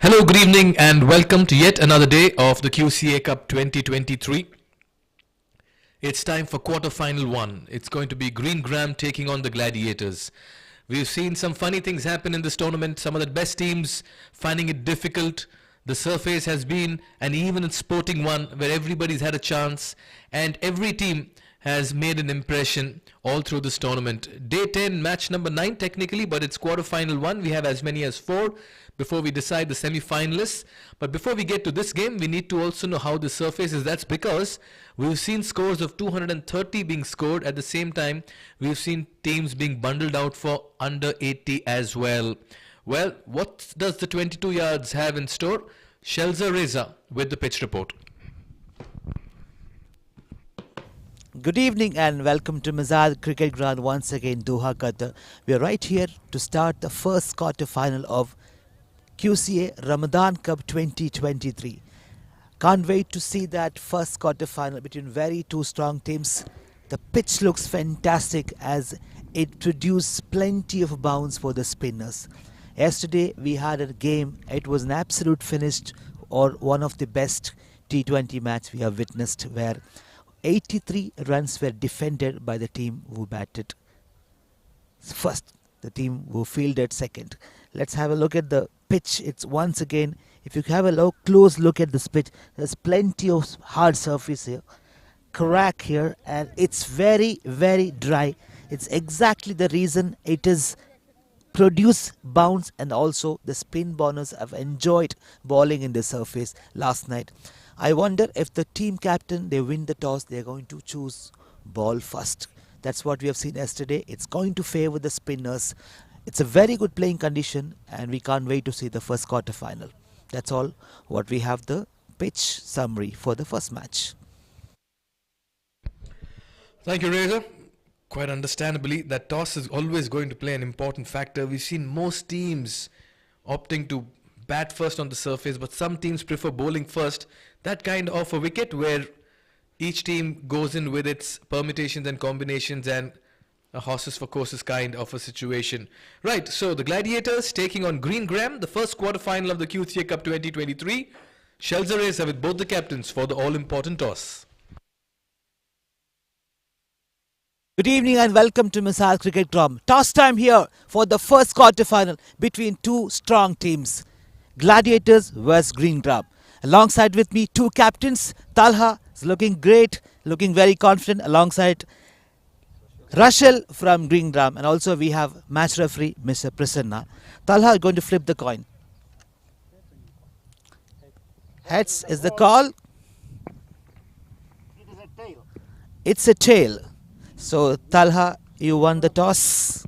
Hello, good evening, and welcome to yet another day of the QCA Cup 2023. It's time for quarter-final one. It's going to be Green Gram taking on the Gladiators. We've seen some funny things happen in this tournament. Some of the best teams finding it difficult. The surface has been an even and sporting one where everybody's had a chance, and every team has made an impression all through this tournament. Day 10, match number 9 technically, but it's quarter-final one. We have as many as 4 before we decide the semi-finalists. But before we get to this game, we need to also know how the surface is. That's because we've seen scores of 230 being scored. At the same time, we've seen teams being bundled out for under 80 as well. Well, what does the 22 yards have in store? Shelza Reza with the pitch report. Good evening and welcome to Mazad Cricket Ground once again, Doha, Qatar. We are right here to start the first quarter final of QCA Ramadan Cup 2023. Can't wait to see that first quarter final between very two strong teams. The pitch looks fantastic as it produced plenty of bounce for the spinners. Yesterday we had a game. It was an absolute finish or one of the best T20 match we have witnessed where 83 runs were defended by the team who batted first, the team who fielded second. Let's have a look at the pitch. It's once again, if you have a close look at this pitch, there's plenty of hard surface here, crack here, and it's very, very dry. It's exactly the reason it is produce bounce, and also the spin bowlers have enjoyed bowling in the surface last night. I wonder if the team captain, they win the toss, they're going to choose ball first. That's what we have seen yesterday. It's going to favor the spinners. It's a very good playing condition and we can't wait to see the first quarter final. That's all what we have the pitch summary for the first match. Thank you, Reza. Quite understandably, that toss is always going to play an important factor. We've seen most teams opting to bat first on the surface, but some teams prefer bowling first. That kind of a wicket where each team goes in with its permutations and combinations and a horses for courses kind of a situation. Right, so the Gladiators taking on Green Gram, the first quarter-final of the QCA Cup 2023. Shelza Reza with both the captains for the all-important toss. Good evening and welcome to Misal Cricket Ground. Toss time here for the first quarter final between two strong teams. Gladiators vs Green Gram. Alongside with me, two captains. Talha is looking great, looking very confident, alongside Rachel from Green Gram, and also we have match referee Mr. Prasanna. Talha is going to flip the coin. Heads is the call. It's a tail. So Talha, you won the toss.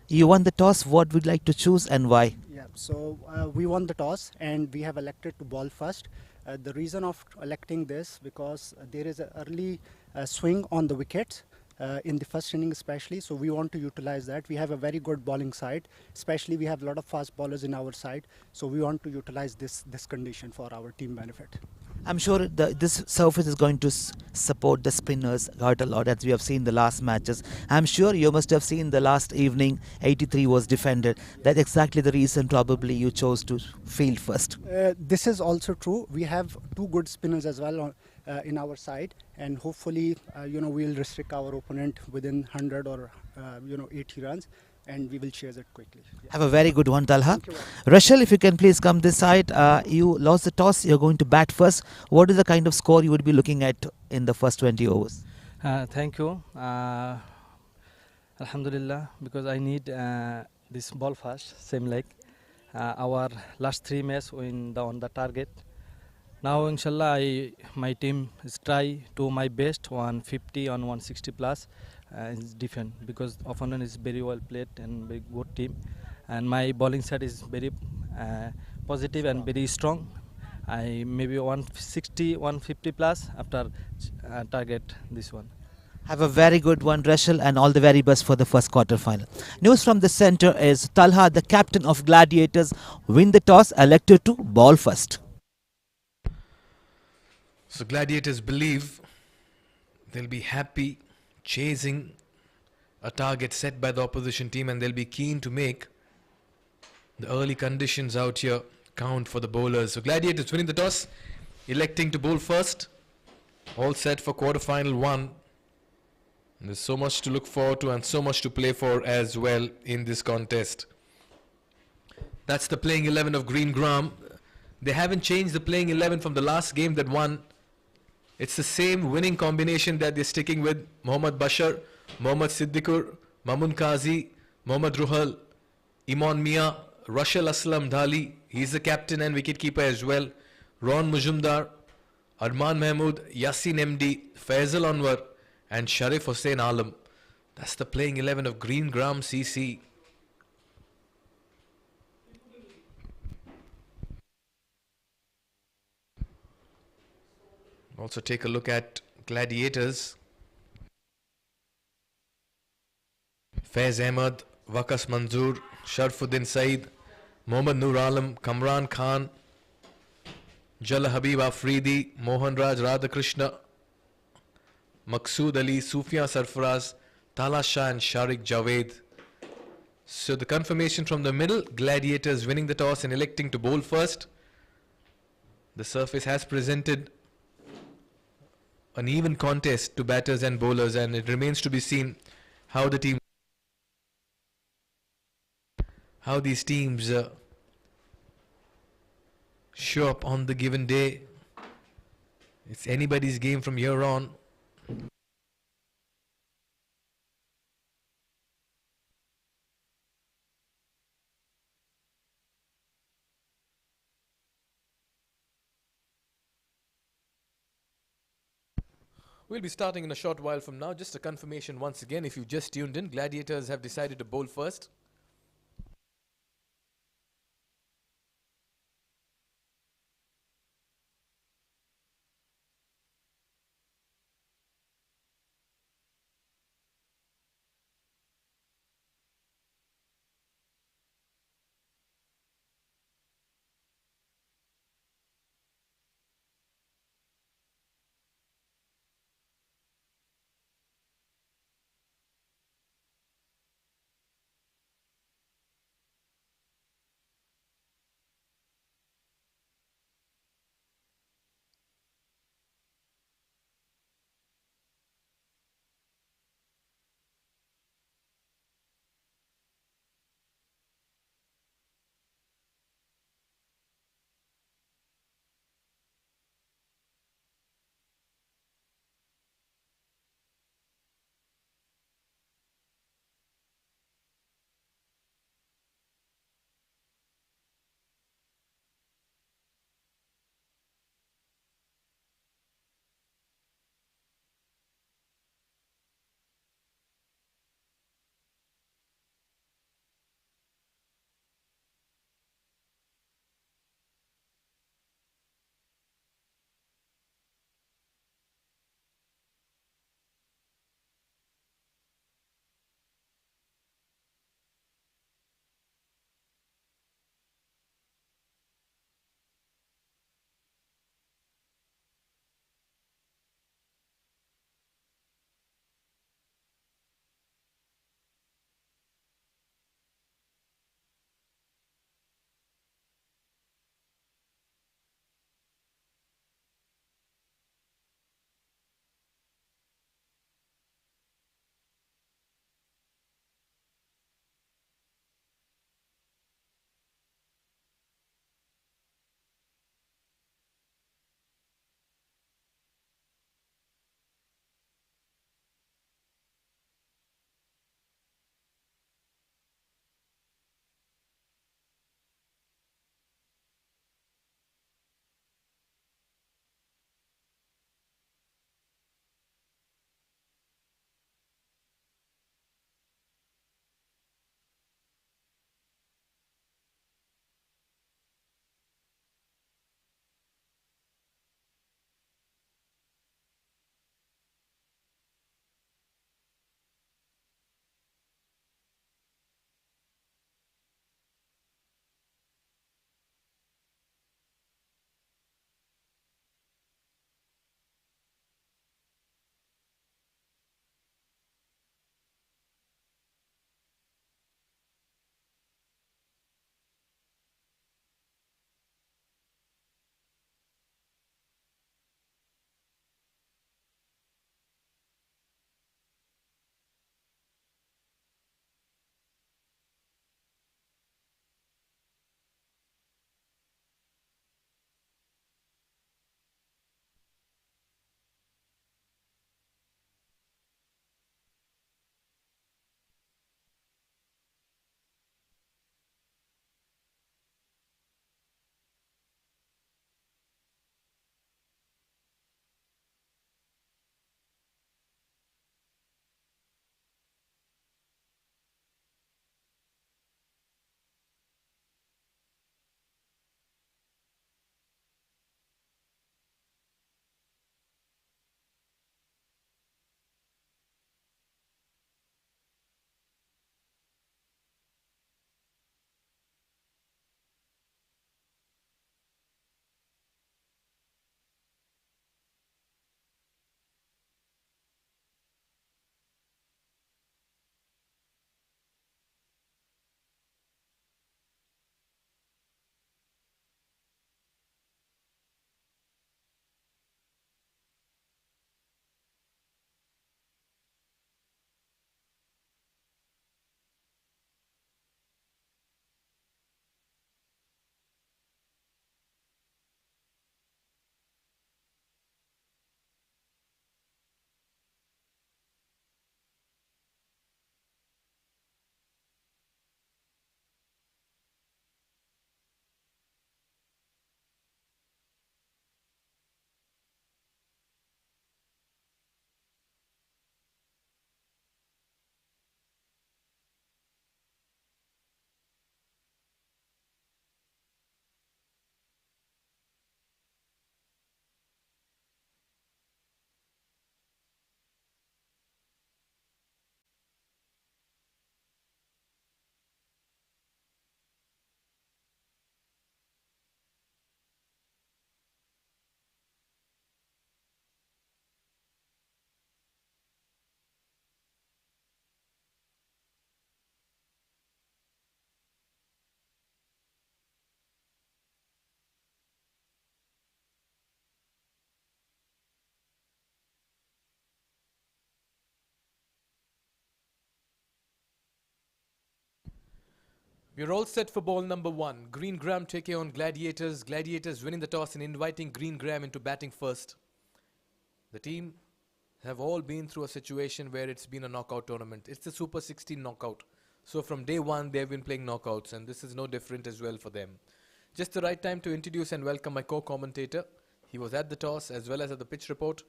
You won the toss. What would you like to choose and why? So we won the toss and we have elected to ball first. The reason of electing this because there is an early swing on the wickets in the first inning especially. So we want to utilize that. We have a very good bowling side, especially we have a lot of fast bowlers in our side. So we want to utilize this condition for our team benefit. I'm sure this surface is going to support the spinners quite a lot as we have seen the last matches. I'm sure you must have seen the last evening 83 was defended. That's exactly the reason probably you chose to field first. This is also true. We have two good spinners as well in our side, and hopefully we'll restrict our opponent within 100 or 80 runs. And we will chase it quickly. Yeah. Have a very good one, Talha. Rachel, if you can please come this side. You lost the toss. You're going to bat first. What is the kind of score you would be looking at in the first 20 overs? Thank you. Alhamdulillah, because I need this ball first, same like our last 3 matches on the target. Now, inshallah, my team is try to my best 150 on 160 plus. Is defend because opponent is very well played and very good team, and my bowling side is very positive and very strong. I maybe 160 150 plus after target this one. Have a very good one, Rachel, and all the very best for the first quarter final. News from the center is Talha, the captain of Gladiators, win the toss, elected to ball first. So Gladiators believe they'll be happy chasing a target set by the opposition team, and they'll be keen to make the early conditions out here count for the bowlers. So Gladiators winning the toss, electing to bowl first. All set for quarter-final 1. And there's so much to look forward to and so much to play for as well in this contest. That's the playing 11 of Green-Gram. They haven't changed the playing 11 from the last game that won. It's the same winning combination that they're sticking with. Mohammad Bashar, Mohammad Siddiqur, Mamun Qazi, Mohammad Ruhal, Imon Mia, Rashal Aslam Dhali. He's the captain and wicketkeeper as well. Ron Mujumdar, Arman Mahmood, Yasin MD, Faisal Anwar and Sharif Hussain Alam. That's the playing 11 of Green-Gram CC. Also take a look at Gladiators. Faiz Ahmad, Waqas Manzoor, Sharfuddin Saeed, Mohammad Noor Alam, Kamran Khan, Jala Habib Afridi, Mohan Raj Radhakrishna, Maqsood Ali, Sufyan Sarfaraz, Tala Shah and Sharik Javed. So the confirmation from the middle, Gladiators winning the toss and electing to bowl first. The surface has presented an even contest to batters and bowlers, and it remains to be seen how these teams show up on the given day. It's anybody's game from here on. We'll be starting in a short while from now. Just a confirmation once again, if you just tuned in, Gladiators have decided to bowl first. We're all set for ball number one. Green Gram taking on Gladiators. Gladiators winning the toss and inviting Green Gram into batting first. The team have all been through a situation where it's been a knockout tournament. It's the Super 16 knockout. So from day one, they've been playing knockouts, and this is no different as well for them. Just the right time to introduce and welcome my co-commentator. He was at the toss as well as at the pitch report.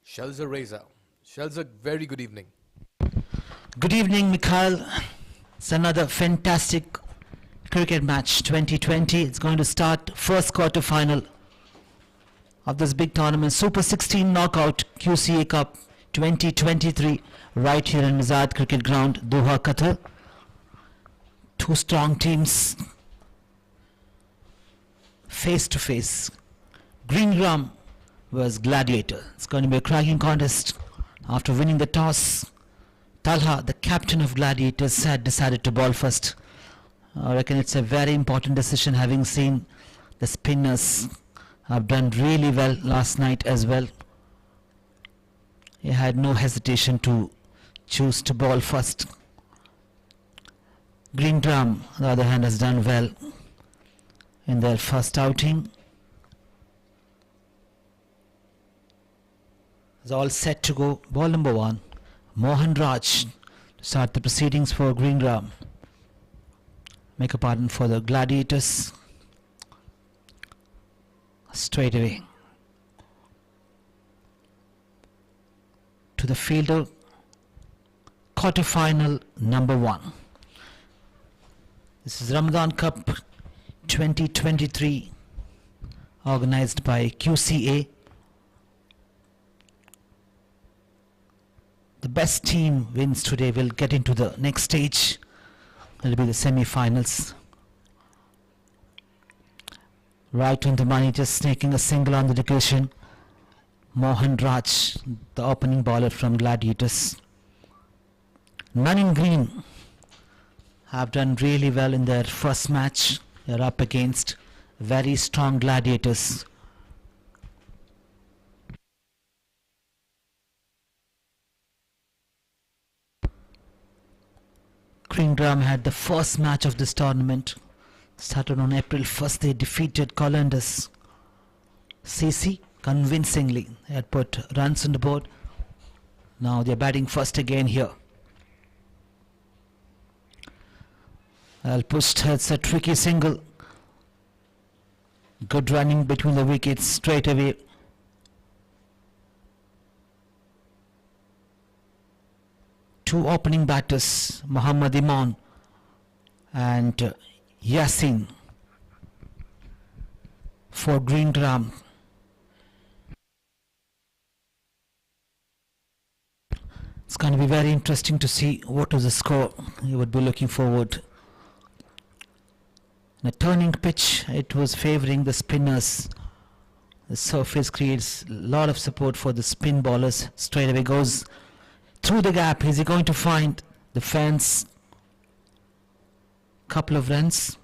Shelza Reza. Shelza, very good evening. Good evening, Mikhail. It's another fantastic cricket match 2020. It's going to start first quarter final of this big tournament, Super 16 Knockout QCA Cup 2023, right here in Mizad Cricket Ground, Doha, Qatar. Two strong teams face to face. Green Gram versus Gladiator. It's going to be a cracking contest. After winning the toss, Talha, the captain of Gladiators, had decided to bowl first. I reckon it's a very important decision, having seen the spinners have done really well last night as well. He had no hesitation to choose to bowl first. Green Gram, on the other hand, has done well in their first outing. Is all set to go. Ball number one. Mohan Raj to start the proceedings for Green Gram. Make a pardon, for the Gladiators. Straight away to the fielder. Quarter-final number one. This is Ramadan Cup 2023, organized by QCA. The best team wins today will get into the next stage. It will be the semi-finals. Right on the money, just snaking a single on the occasion. Mohan Raj, the opening bowler from Gladiators. None in green have done really well in their first match. They're up against very strong Gladiators. Green Gram had the first match of this tournament. Started on April 1st. They defeated Colanders CC convincingly. They had put runs on the board. Now they're batting first again here. Al pushed, it's a tricky single. Good running between the wickets straight away. Two opening batters, Muhammad Iman and Yasin for Green Gram. It's going to be very interesting to see what is the score. You would be looking forward. The turning pitch, it was favoring the spinners. The surface creates a lot of support for the spin bowlers. Straight away goes through the gap. Is he going to find the fence? Couple of runs.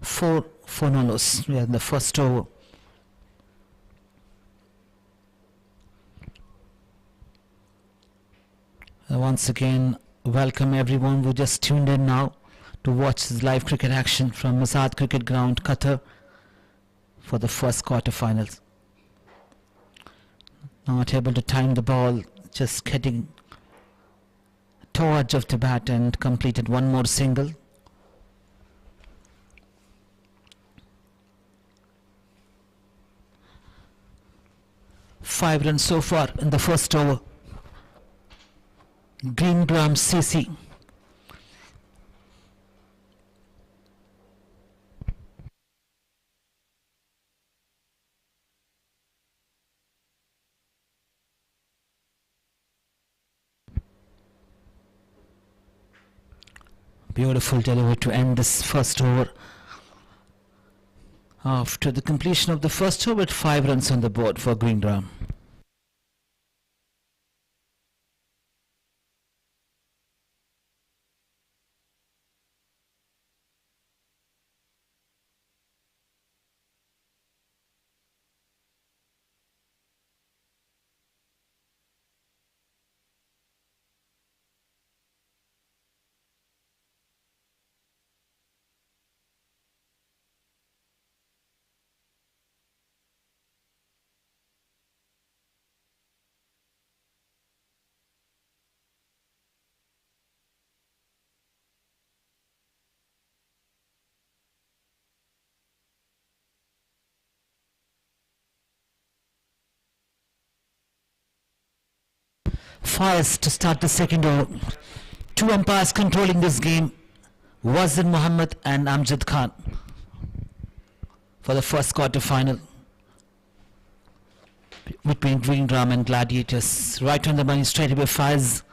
Four no loss. We are in the first over. Once again, welcome everyone who just tuned in now to watch this live cricket action from Mizad Cricket Ground, Qatar, for the first quarter-finals. Not able to time the ball, just getting toe edge of the bat and completed one more single. Five runs so far in the first over. Green Gram CC. Beautiful delivery to end this first over. After the completion of the first over, 5 runs on the board for Green Gram. Fires to start the second over. Two umpires controlling this game, Wazir Muhammad and Amjad Khan, for the first quarter final between Green Ram and Gladiators. Right on the money, straight away fires.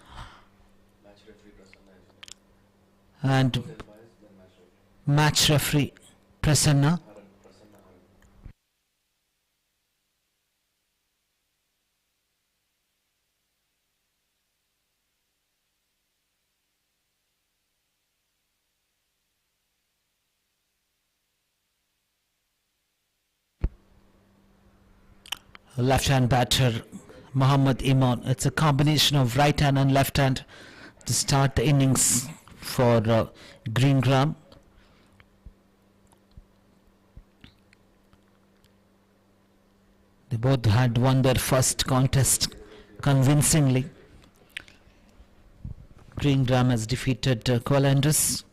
And match referee Prasanna. Left hand batter Muhammad Iman. It's a combination of right hand and left hand to start the innings for Green Gram. They both had won their first contest convincingly. Green Gram has defeated Colanders.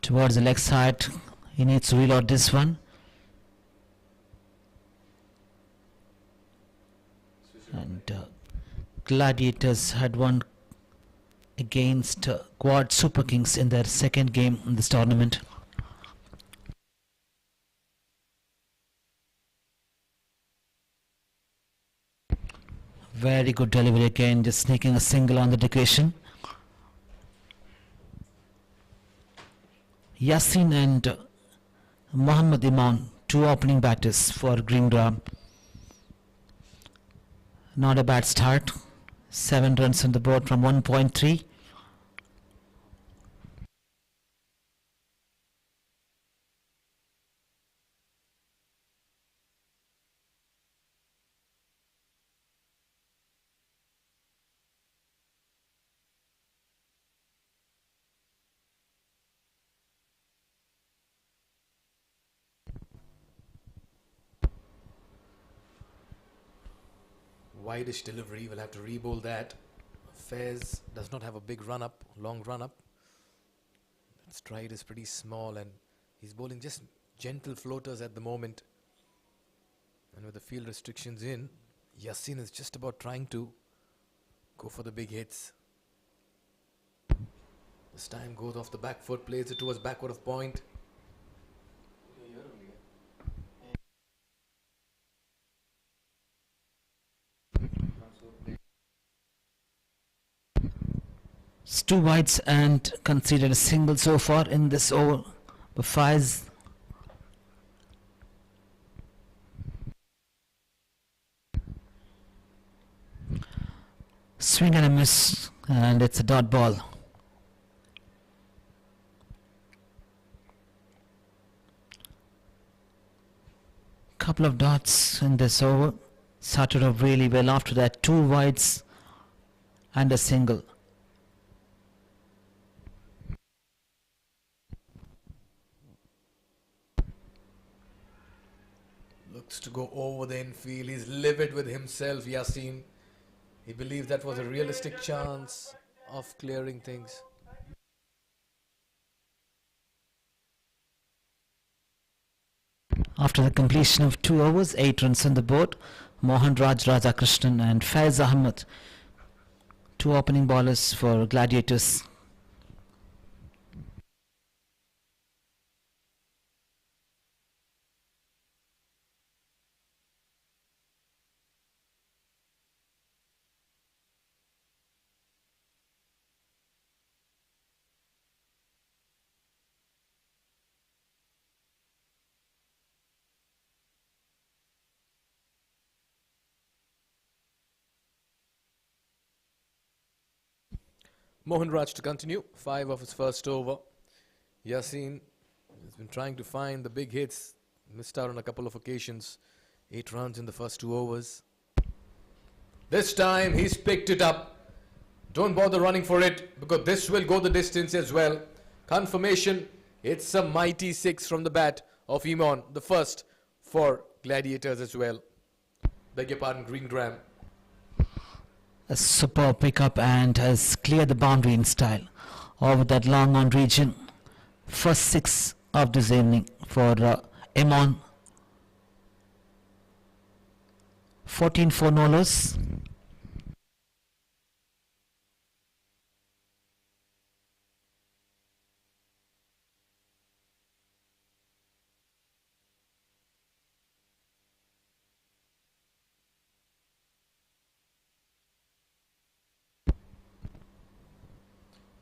Towards the leg side, he needs to reload this one. And Gladiators had won against Quad Super Kings in their second game in this tournament. Very good delivery again, just sneaking a single on the occasion. Yassin and Muhammad Iman, two opening batters for Green Gram. Not a bad start. 7 runs on the board from 1.3. Wideish delivery, we'll have to re-bowl that. Faiz does not have a big run-up, long run-up. That stride is pretty small and he's bowling just gentle floaters at the moment. And with the field restrictions in, Yassin is just about trying to go for the big hits. This time goes off the back foot, plays it towards backward of point. It's two wides and considered a single so far in this over. But Faiz swing and a miss, and it's a dot ball. Couple of dots in this over. Started off really well. After that, two wides and a single. Looks to go over the infield. He's livid with himself, Yassin. He believes that was a realistic chance of clearing things. After the completion of 2 overs, 8 runs on the board. Mohan Raj Radhakrishnan and Faiz Ahmed, two opening bowlers for Gladiators. Mohan Raj to continue, 5 of his first over. Yassin has been trying to find the big hits, missed out on a couple of occasions. 8 runs in the first 2 overs. This time he's picked it up. Don't bother running for it because this will go the distance as well. Confirmation, it's a mighty 6 from the bat of Iman, the first for Gladiators as well. Beg your pardon, Green Gram. A superb pickup and has cleared the boundary in style over that long on region. First 6 of this evening for Iman. 14 for no loss.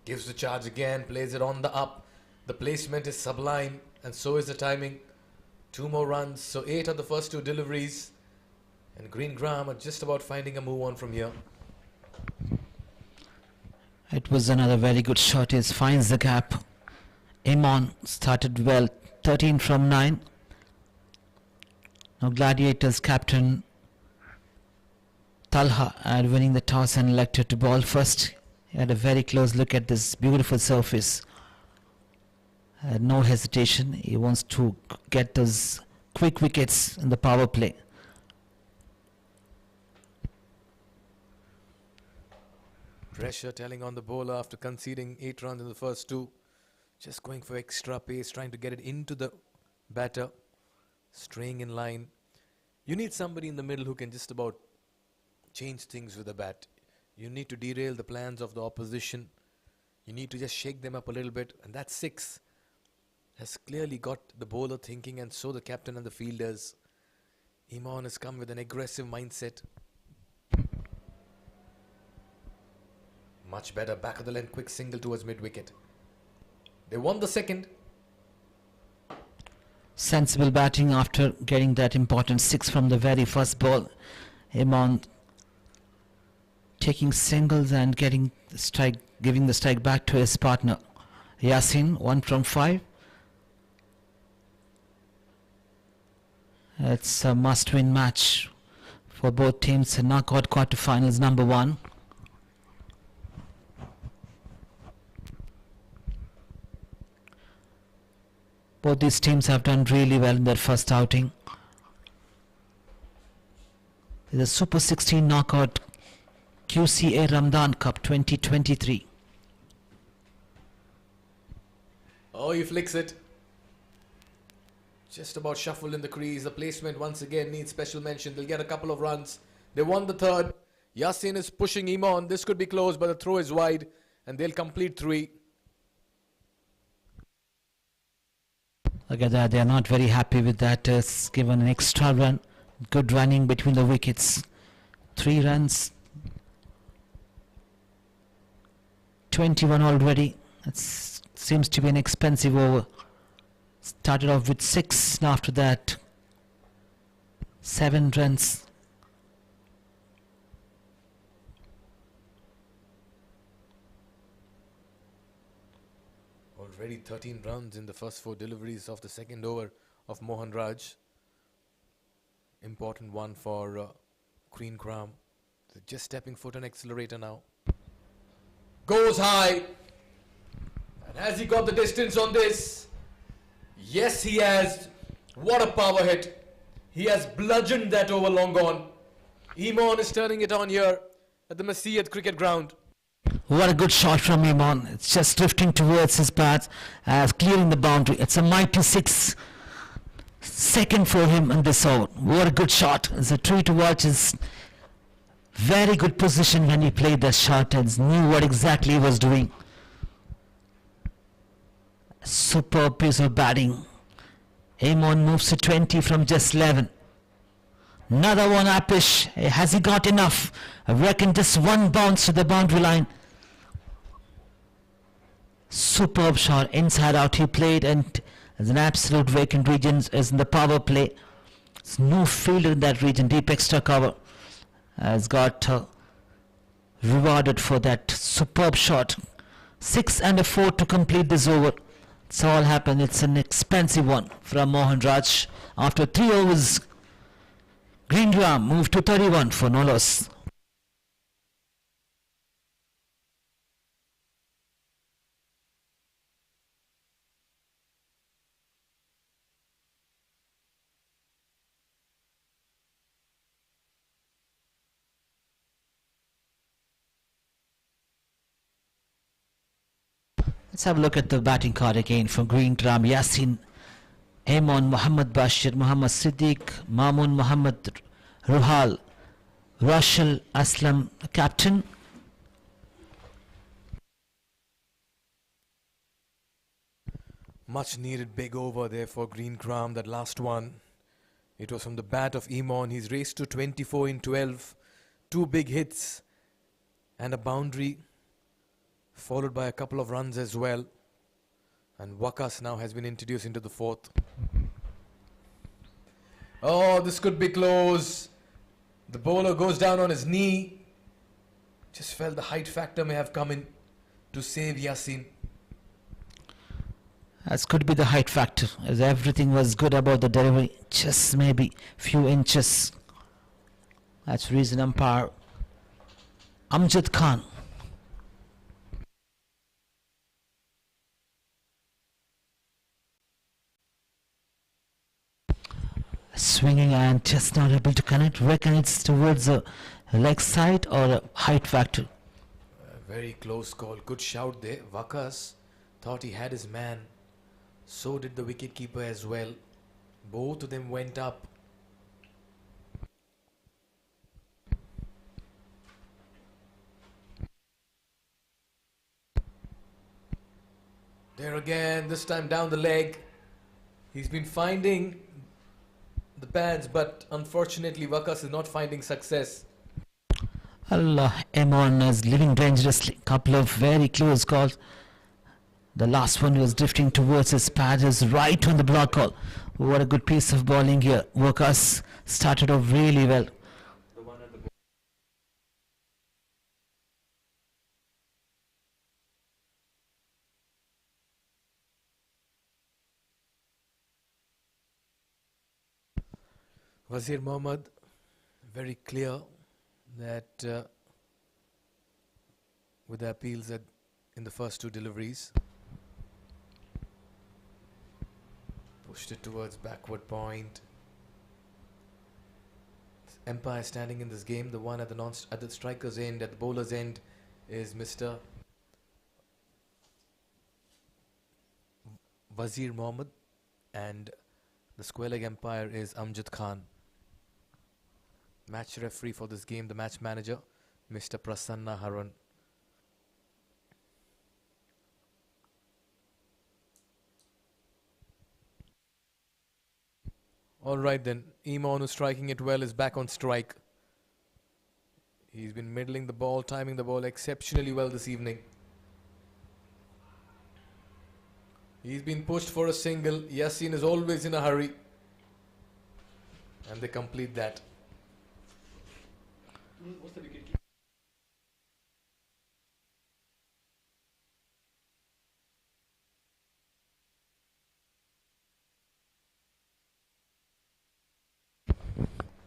Gives the charge again, plays it on the up. The placement is sublime, and so is the timing. 2 more runs, so 8 on the first 2 deliveries. And Green Graham are just about finding a move on from here. It was another very good shot. He finds the gap. Imon started well, 13 from 9. Now Gladiators captain Talha are winning the toss and elected to ball first. He had a very close look at this beautiful surface. No hesitation. He wants to get those quick wickets in the power play. Pressure telling on the bowler after conceding 8 runs in the first 2. Just going for extra pace, trying to get it into the batter. Straying in line. You need somebody in the middle who can just about change things with the bat. You need to derail the plans of the opposition. You need to just shake them up a little bit. And that 6 has clearly got the bowler thinking, and so the captain and the fielders. Imon has come with an aggressive mindset. Much better, back of the length, quick single towards mid-wicket. They won the second. Sensible batting after getting that important 6 from the very first ball. Imon taking singles and getting the strike, giving the strike back to his partner. Yasin, 1 from 5. It's a must-win match for both teams. Knockout quarterfinals number 1. Both these teams have done really well in their first outing. The Super 16 knockout QCA Ramadan Cup 2023. Oh, he flicks it. Just about shuffled in the crease. The placement once again needs special mention. They'll get a couple of runs. They won the third. Yasin is pushing Imon. This could be close, but the throw is wide, and they'll complete 3. Look at that, they are not very happy with that. It's given an extra run. Good running between the wickets. 3 runs. 21 already. It seems to be an expensive over. Started off with 6, and after that 7 runs. Already 13 runs in the first 4 deliveries of the second over of Mohan Raj. Important one for Green Graham. Just stepping foot on accelerator now. Goes high. And has he got the distance on this? Yes, he has. What a power hit. He has bludgeoned that over long gone. Imon is turning it on here at the Masiyat cricket ground. What a good shot from Imon. It's just drifting towards his path, clearing the boundary. It's a mighty 6 second for him in this over. What a good shot. It's a treat to watch. His very good position when he played that shot and knew what exactly he was doing. Superb piece of batting. Imon moves to 20 from just 11. Another one, Apish. Has he got enough? I reckon just one bounce to the boundary line. Superb shot, inside out he played, and there's an absolute vacant region is in the power play. There's no fielder in that region. Deep extra cover has got rewarded for that superb shot. 6 and a 4 to complete this over. It's all happened. It's an expensive one from Mohan Raj. After 3 overs, Green Graham moved to 31 for no loss. Let's have a look at the batting card again for Green Graham. Yasin, Aimon, Muhammad Bashir, Muhammad Siddiq, Mamun Muhammad Ruhal, Rashal Aslam, captain. Much needed big over there for Green Gram, that last one. It was from the bat of Imon. He's raced to 24 in 12. 2 big hits and a boundary, followed by a couple of runs as well. And Wakas now has been introduced into the 4th. Oh, this could be close. The bowler goes down on his knee. Just felt the height factor may have come in to save Yasin. As could be the height factor, as everything was good about the delivery, just maybe few inches. That's reason umpire Amjad Khan. Swinging and just not able to connect. Reckon it's towards the leg side or a height factor. Very close call. Good shout there. Wakas thought he had his man. So did the wicketkeeper as well. Both of them went up. There again, this time down the leg. He's been finding the pads, but unfortunately Wakas is not finding success. Allah, Emon is living dangerously. Couple of very close calls. The last one was drifting towards his pads, right on the block call. What a good piece of bowling here. Wakas started off really well. Wazir Mohammad, very clear that with the appeals in the first 2 deliveries. Pushed it towards backward point. Empire standing in this game. The one at the striker's end, at the bowler's end, is Mr. Wazir Mohammad, and the square leg umpire is Amjad Khan. Match referee for this game, the match manager, Mr. Prasanna Haran. Alright then, Imon, who's striking it well, is back on strike. He's been middling the ball, timing the ball exceptionally well this evening. He's been pushed for a single. Yasin is always in a hurry. And they complete that.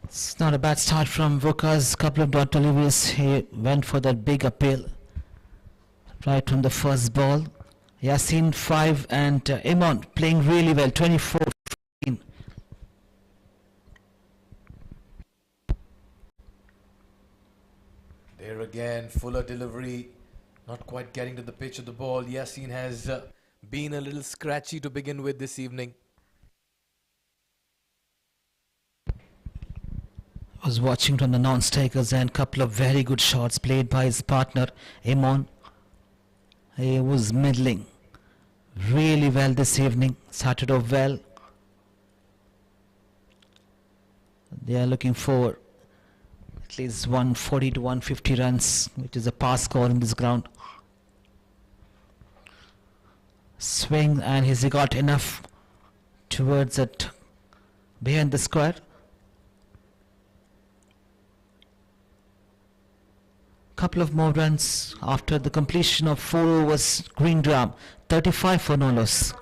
It's not a bad start from Wakas. Couple of dot deliveries. He went for that big appeal right from the first ball. Yasin 5 and Imon playing really well. 24-15. There again, fuller delivery. Not quite getting to the pitch of the ball. Yasin has been a little scratchy to begin with this evening. Was watching from the non-strikers and couple of very good shots played by his partner Imon. He was middling really well this evening. Started off well. They are looking for at least 140 to 150 runs, which is a pass score in this ground. Swing, and he's got enough towards it behind the square. Couple of more runs after the completion of 4 overs. Green Drum 35 for no loss.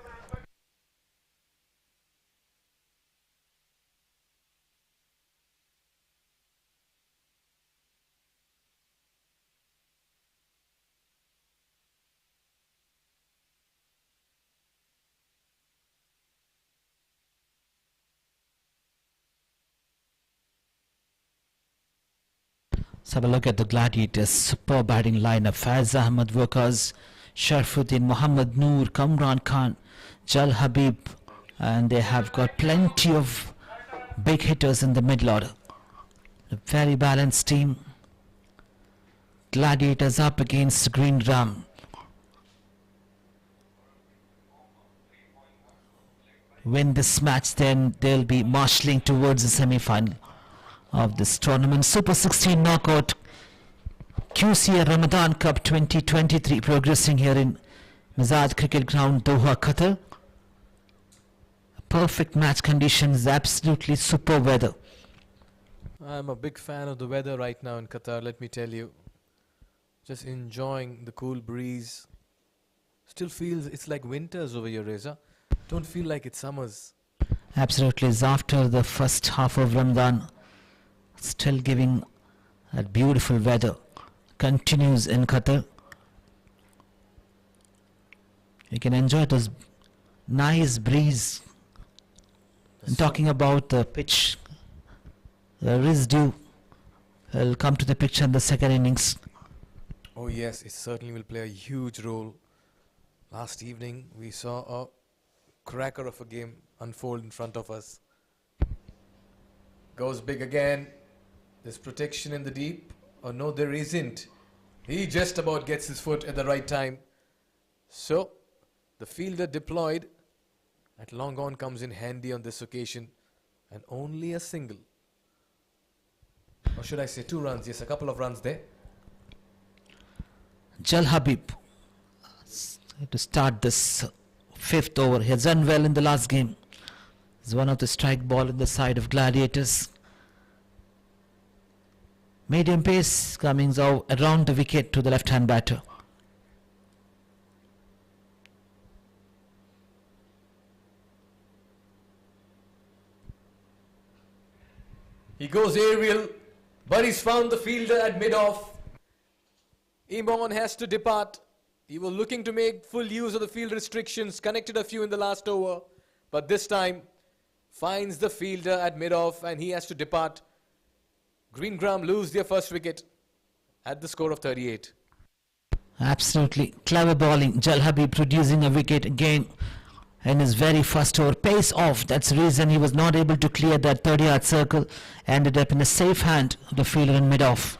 Let's have a look at the Gladiators. Superb batting lineup. Faiz Ahmed, Wakas, Sharfuddin, Muhammad Noor, Kamran Khan, Jal Habib, and they have got plenty of big hitters in the middle order. A very balanced team. Gladiators up against Green Drum. Win this match, then they'll be marshalling towards the semi-final of this tournament. Super 16 knockout QCA Ramadan Cup 2023 progressing here in Mizad Cricket Ground, Doha, Qatar. Perfect match conditions, absolutely super weather. I'm a big fan of the weather right now in Qatar, let me tell you. Just enjoying the cool breeze. Still feels it's like winters over here, Reza. Don't feel like it's summers. Absolutely, is after the first half of Ramadan, still giving that beautiful weather. Continues in Qatar. You can enjoy those nice breeze. And talking about the pitch, residue will come to the picture in the second innings. Oh yes, it certainly will play a huge role. Last evening we saw a cracker of a game unfold in front of us. Goes big again. There's protection in the deep. Oh no, there isn't. He just about gets his foot at the right time. So, the fielder deployed at long on comes in handy on this occasion. And only a single. Or should I say 2 runs? Yes, a couple of runs there. Jal Habib to start this 5th over. He has done well in the last game. He's one of the strike ball in the side of Gladiators. Medium pace coming out around the wicket to the left-hand batter. He goes aerial, but he's found the fielder at mid-off. Imon has to depart. He was looking to make full use of the field restrictions, connected a few in the last over, but this time finds the fielder at mid-off and he has to depart. Green Gram lose their first wicket at the score of 38. Absolutely clever bowling. Jal Habib producing a wicket again in his very first over. Pace off. That's the reason he was not able to clear that 30-yard circle. Ended up in a safe hand of the fielder in mid-off.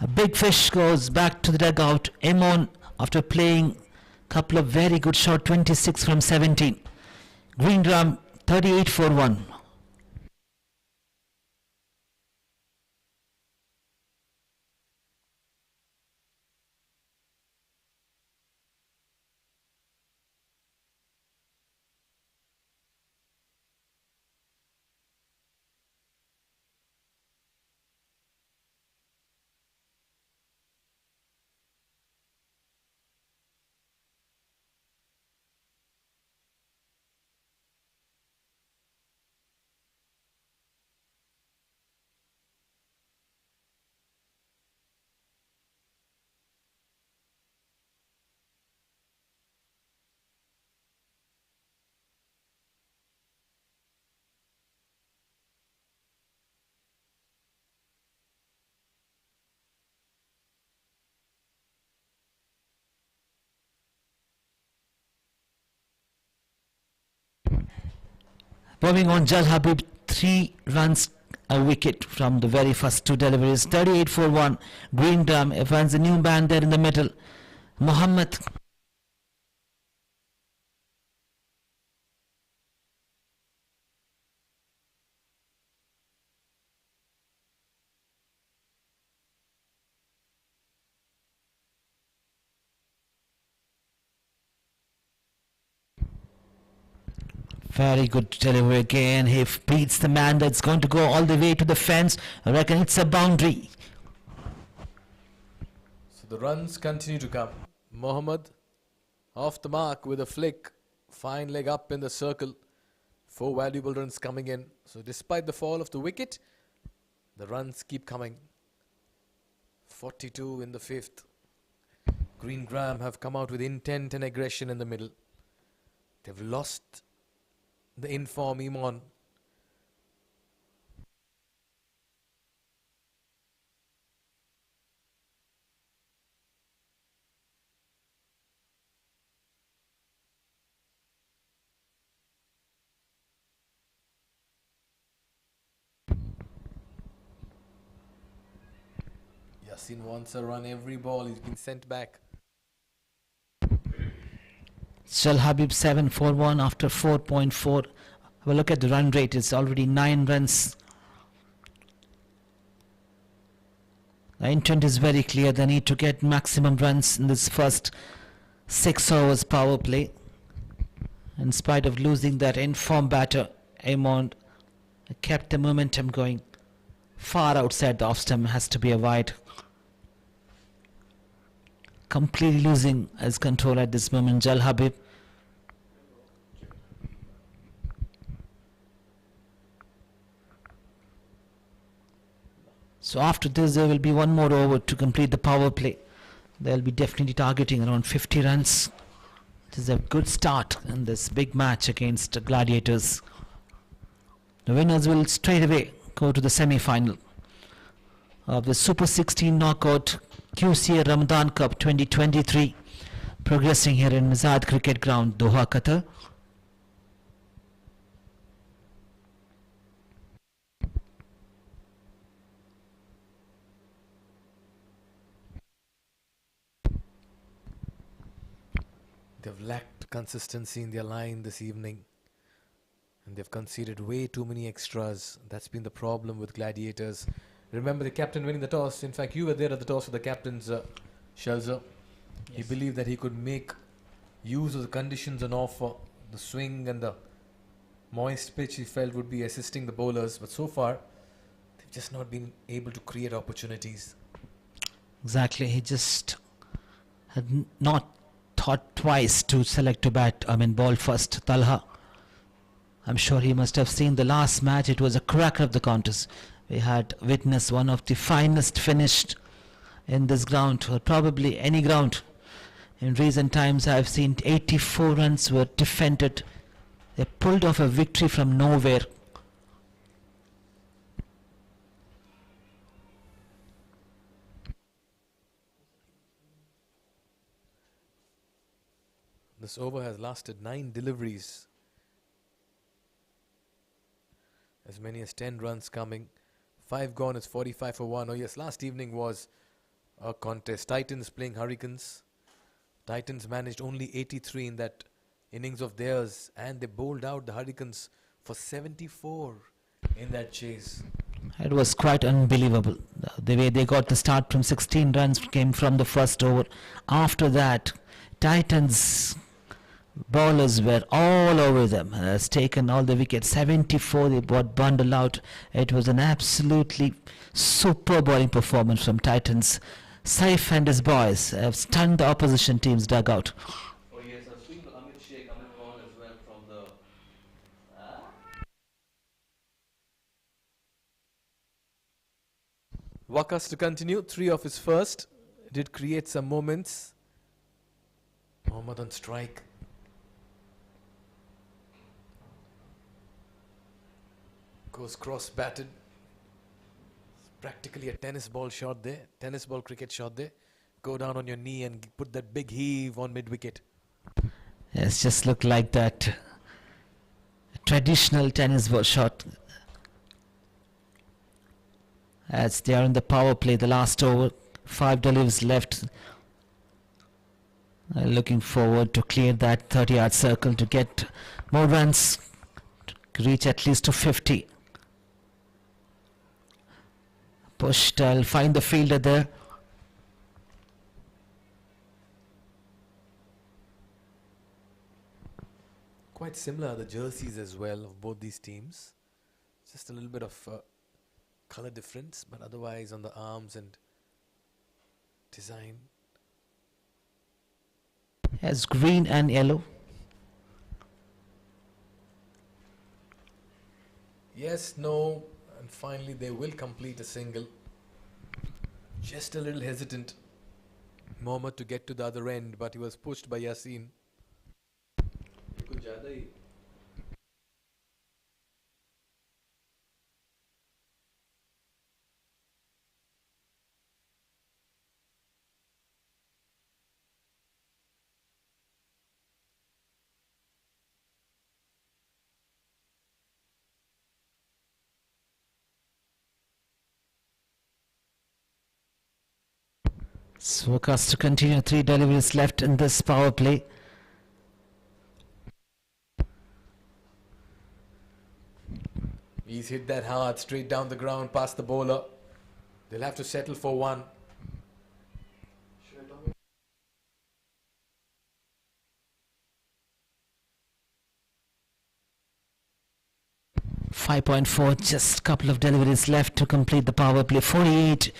A big fish goes back to the dugout. Emon, after playing a couple of very good shots, 26 from 17. Green Drum 38 for 1. Moving on, Jal Habib, 3 runs a wicket from the very first 2 deliveries. 38 for 1. Green Drum finds a new man there in the middle. Mohammed. Very good delivery again. He beats the man that's going to go all the way to the fence. I reckon it's a boundary. So the runs continue to come. Mohammed off the mark with a flick. Fine leg up in the circle. 4 valuable runs coming in. So despite the fall of the wicket, the runs keep coming. 42 in the 5th. Green Gram have come out with intent and aggression in the middle. They've lost the inform Imon. Yasin wants a run every ball. He's been sent back. Shal Habib 7 for 1 after 4.4. Have a look at the run rate. It's already 9 runs. The intent is very clear. They need to get maximum runs in this first 6 overs power play. In spite of losing that in-form batter, Amond kept the momentum going. Far outside the off-stump, has to be a wide. Completely losing his control at this moment, Jal Habib. So after this, there will be one more over to complete the power play. They'll be definitely targeting around 50 runs. It is a good start in this big match against the Gladiators. The winners will straight away go to the semi-final of the Super 16 Knockout QCA Ramadan Cup 2023, progressing here in Mizad Cricket Ground, Doha, Qatar. They've lacked consistency in their line this evening. And they've conceded way too many extras. That's been the problem with Gladiators. Remember the captain winning the toss. In fact, you were there at the toss with the captain's Shelzer. Yes. He believed that he could make use of the conditions on offer. The swing and the moist pitch he felt would be assisting the bowlers. But so far, they've just not been able to create opportunities. Exactly. He just had not thought twice to select to ball first. Talha, I'm sure he must have seen the last match. It was a cracker of the contest. We had witnessed one of the finest finished in this ground, or probably any ground. In recent times, I've seen 84 runs were defended. They pulled off a victory from nowhere. This over has lasted 9 deliveries. As many as 10 runs coming. 5 gone, it's 45 for 1. Oh yes, last evening was a contest. Titans playing Hurricanes. Titans managed only 83 in that innings of theirs, and they bowled out the Hurricanes for 74 in that chase. It was quite unbelievable. The way they got the start from 16 runs came from the first over. After that, Titans bowlers were all over them. Has taken all the wickets. 74 they got bundled out. It was an absolutely superb bowling performance from Titans. Saif and his boys have stunned the opposition team's dugout. Oh yes, a swing to Amit Sheikh, Amit Khan as well from the... Wakas to continue. 3 of his first. Did create some moments. Mohammad on strike. Goes cross-batted. Practically a tennis ball shot there. Tennis ball cricket shot there. Go down on your knee and put that big heave on mid-wicket. Yes, just looked like that traditional tennis ball shot. As they are in the power play, the last over. 5 deliveries left. Looking forward to clear that 30-yard circle to get more runs. To reach at least to 50. Pushed, I'll find the fielder there. Quite similar the jerseys as well of both these teams. Just a little bit of color difference, but otherwise on the arms and design. As green and yellow. Yes, no, and finally they will complete a single. Just a little hesitant, Mohammad, to get to the other end, but he was pushed by Yasin. Swokast to continue. 3 deliveries left in this power play. He's hit that hard, straight down the ground, past the bowler. They'll have to settle for one. 5.4, just a couple of deliveries left to complete the power play. 48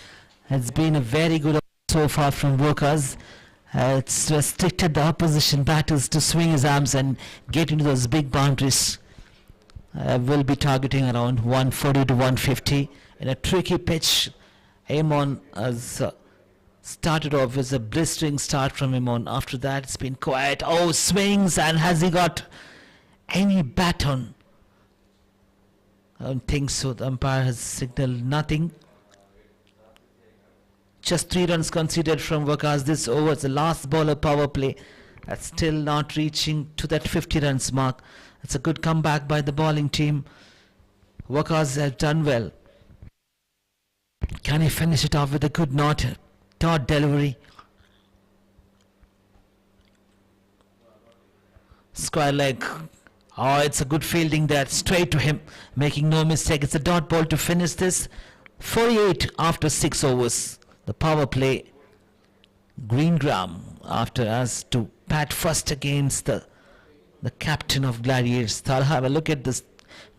has been a very good so far from Workers. It's restricted the opposition batters to swing his arms and get into those big boundaries. Will be targeting around 140 to 150 in a tricky pitch. Amon has started off with a blistering start from Amon. After that, it's been quiet. Oh, swings, and has he got any bat on? I don't think so. The umpire has signaled nothing. Just 3 runs conceded from Waqas this over. The last bowler power play. That's still not reaching to that 50 runs mark. It's a good comeback by the bowling team. Waqas have done well. Can he finish it off with a good dot delivery? Square leg. Oh, it's a good fielding there, straight to him, making no mistake. It's a dot ball to finish this. 48 after 6 overs. The power play. Greengram after us to bat first against the captain of Gladiators. I'll have a look at this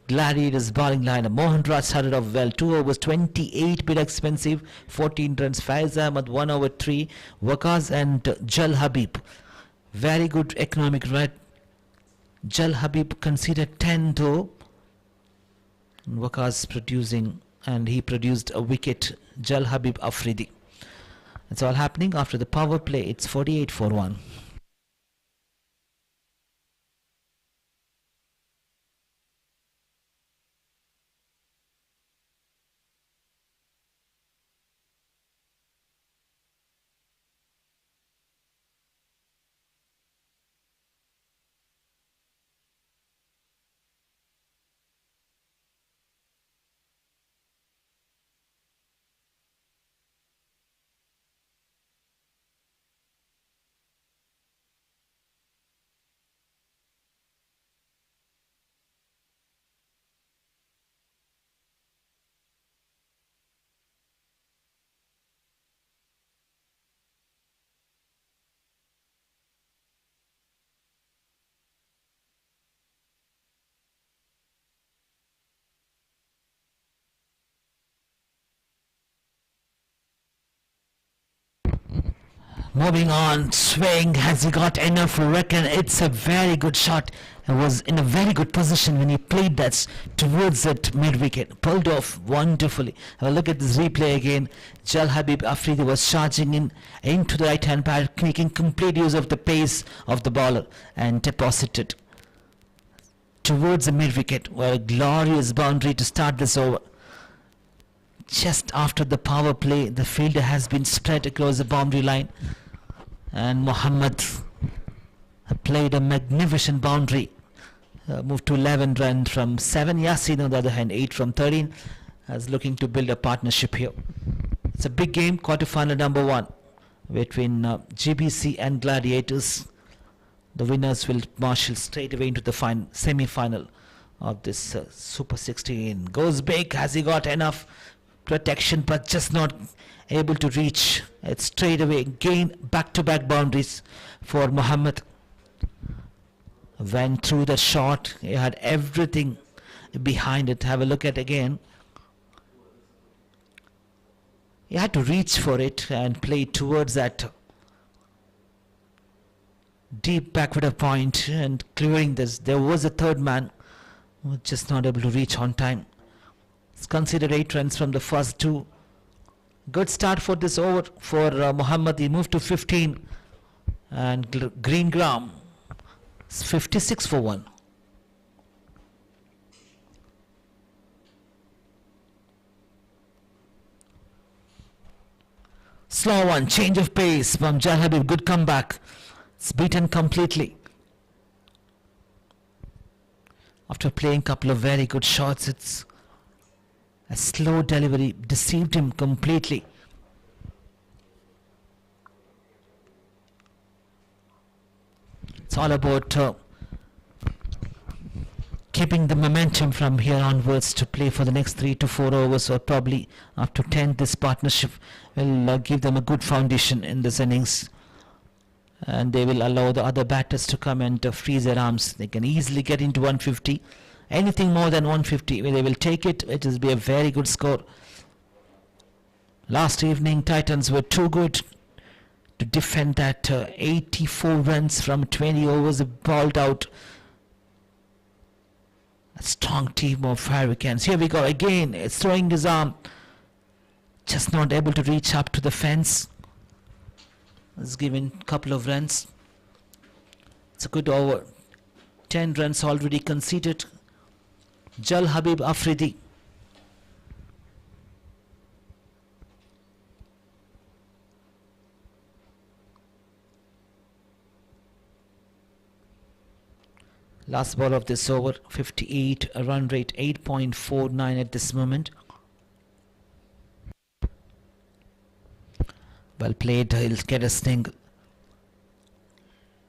Gladiators bowling line. Mohan Raj started off well. 2 overs, 28, bit expensive. 14 runs. Faiz Ahmad 1 over 3. Waqas and Jal Habib. Very good economic rate. Jal Habib conceded 10 though. Waqas producing, and he produced a wicket. Jal Habib Afridi. It's all happening after the power play. It's 48 for 1. Moving on, swing, has he got enough? I reckon it's a very good shot. It was in a very good position when he played that towards that mid-wicket. Pulled off wonderfully. Have a look at this replay again. Jal Habib Afridi was charging into the right-hand pad, making complete use of the pace of the bowler and deposited towards the mid-wicket. Well, a glorious boundary to start this over. Just after the power play, the fielder has been spread across the boundary line. And Mohammed played a magnificent boundary. Moved to 11 runs from 7. Yasin on the other hand 8 from 13. Is looking to build a partnership here. It's a big game, quarter-final number 1 between GBC and Gladiators. The winners will marshal straight away into the semi-final of this Super 16. Goes big. Has he got enough protection, but just not able to reach? It's straight away again back-to-back boundaries for Mohammed. Went through the shot. He had everything behind it. Have a look at again. He had to reach for it and play towards that deep backward of point and clearing this. There was a third man who was just not able to reach on time. It's considered 8 runs from the first 2. Good start for this over for Mohammed. He moved to 15. And Greengram is 56 for 1. Slow one, change of pace from Jal Habib. Good comeback. It's beaten completely. After playing a couple of very good shots, it's a slow delivery deceived him completely. It's all about keeping the momentum from here onwards to play for the next 3 to 4 overs, or probably up to 10. This partnership will give them a good foundation in this innings, and they will allow the other batters to come and freeze their arms. They can easily get into 150. Anything more than 150, they will take it. It will be a very good score. Last evening, Titans were too good to defend that 84 runs from 20 overs. They balled out a strong team of Hurricanes. Here we go again. It's throwing his arm, just not able to reach up to the fence. It's given a couple of runs. It's a good over. 10 runs already conceded. Jal Habib Afridi. Last ball of this over, 58, a run rate 8.49 at this moment. Well played, he'll get a single.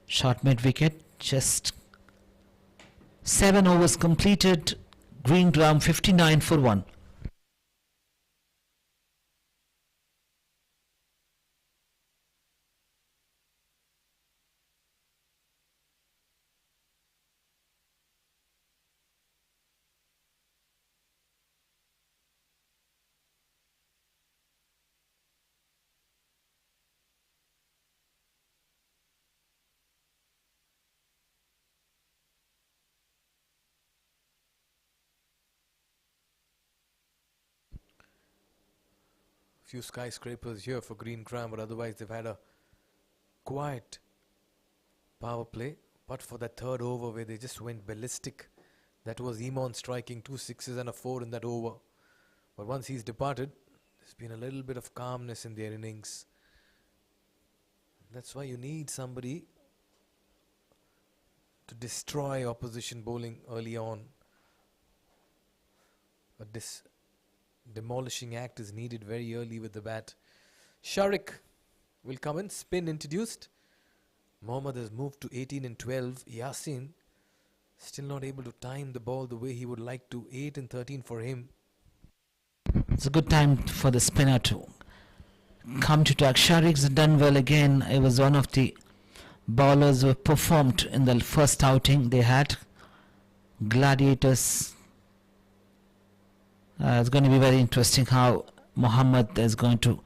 Short mid wicket, just 7 overs completed. Green ground 59 for 1. Few skyscrapers here for Green Gram, but otherwise they've had a quiet power play. But for that third over where they just went ballistic, that was Imon striking 2 sixes and a 4 in that over. But once he's departed, there's been a little bit of calmness in their innings. That's why you need somebody to destroy opposition bowling early on. But this demolishing act is needed very early with the bat. Sharik will come in. Spin introduced. Mohammad has moved to 18 and 12. Yasin still not able to time the ball the way he would like to. 8 and 13 for him. It's a good time for the spinner to come to attack. Sharik's done well again. It was one of the bowlers who performed in the first outing they had. Gladiators. It's going to be very interesting how Mohammad is going to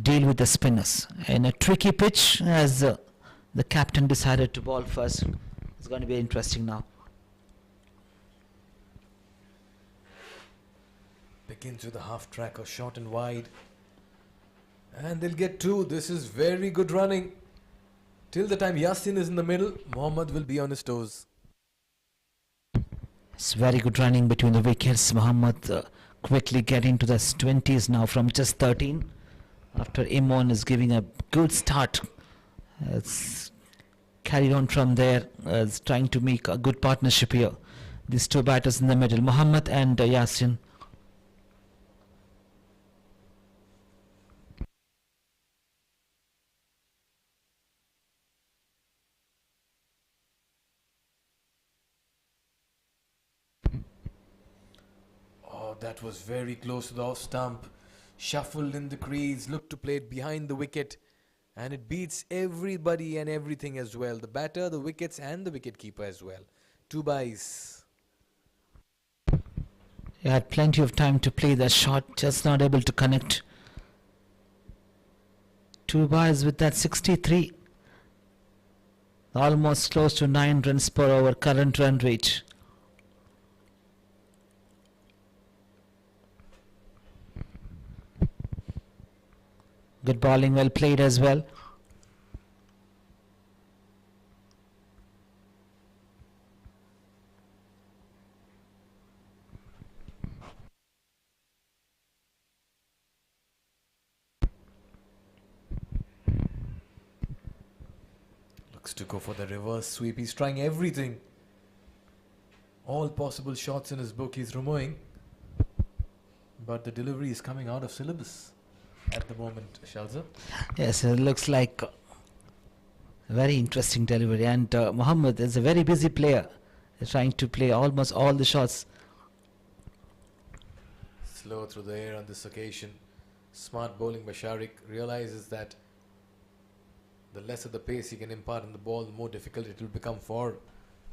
deal with the spinners. In a tricky pitch, as the captain decided to bowl first. It's going to be interesting now. Begins with a half tracker, short and wide. And they'll get 2. This is very good running. Till the time Yasin is in the middle, Mohammad will be on his toes. It's very good running between the wickets. Mohammad quickly getting to the 20s now from just 13. After Imon is giving a good start. It's carried on from there. It's trying to make a good partnership here. These two batters in the middle, Mohammad and Yasin. That was very close to the off stump. Shuffled in the crease, looked to play it behind the wicket, and it beats everybody and everything as well. The batter, the wickets, and the wicketkeeper as well. 2 byes. He had plenty of time to play that shot, just not able to connect. 2 byes with that 63. Almost close to 9 runs per over current run rate. Good bowling, well played as well. Looks to go for the reverse sweep. He's trying everything. All possible shots in his book he's removing. But the delivery is coming out of syllabus at the moment, Shalza. Yes, it looks like Very interesting delivery. And Mohammed is a very busy player. He's trying to play almost all the shots. Slow through the air on this occasion. Smart bowling by Sharik. Realizes that the lesser the pace he can impart on the ball, the more difficult it will become for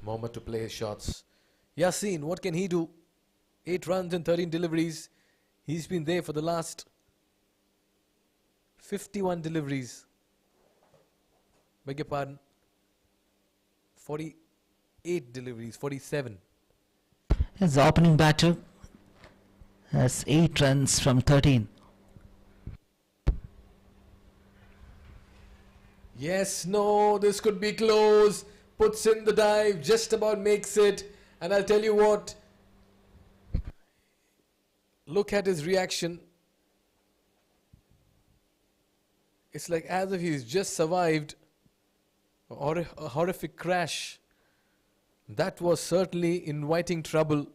Mohammed to play his shots. Yasin, what can he do? 8 runs and 13 deliveries. He's been there for the last 51 deliveries. Beg your pardon. 48 deliveries, 47. As the opening batter has 8 runs from 13. Yes, no, this could be close. Puts in the dive, just about makes it. And I'll tell you what. Look at his reaction. It's like as if he's just survived a horrific crash. That was certainly inviting trouble.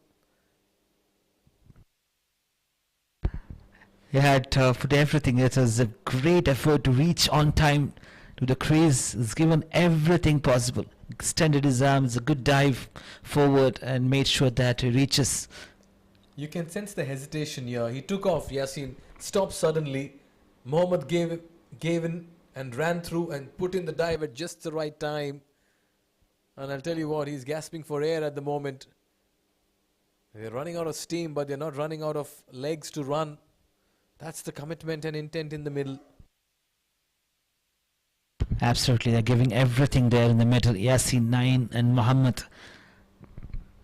He had put everything. It was a great effort to reach on time to the crease. He's given everything possible. Extended his arms, a good dive forward and made sure that he reaches. You can sense the hesitation here. He took off. Yasin stopped suddenly. Mohammed gave in and ran through and put in the dive at just the right time. And I'll tell you what, he's gasping for air at the moment. They're running out of steam, but they're not running out of legs to run. That's the commitment and intent in the middle. Absolutely, they're giving everything there in the middle. Yasin 9 and Mohammed.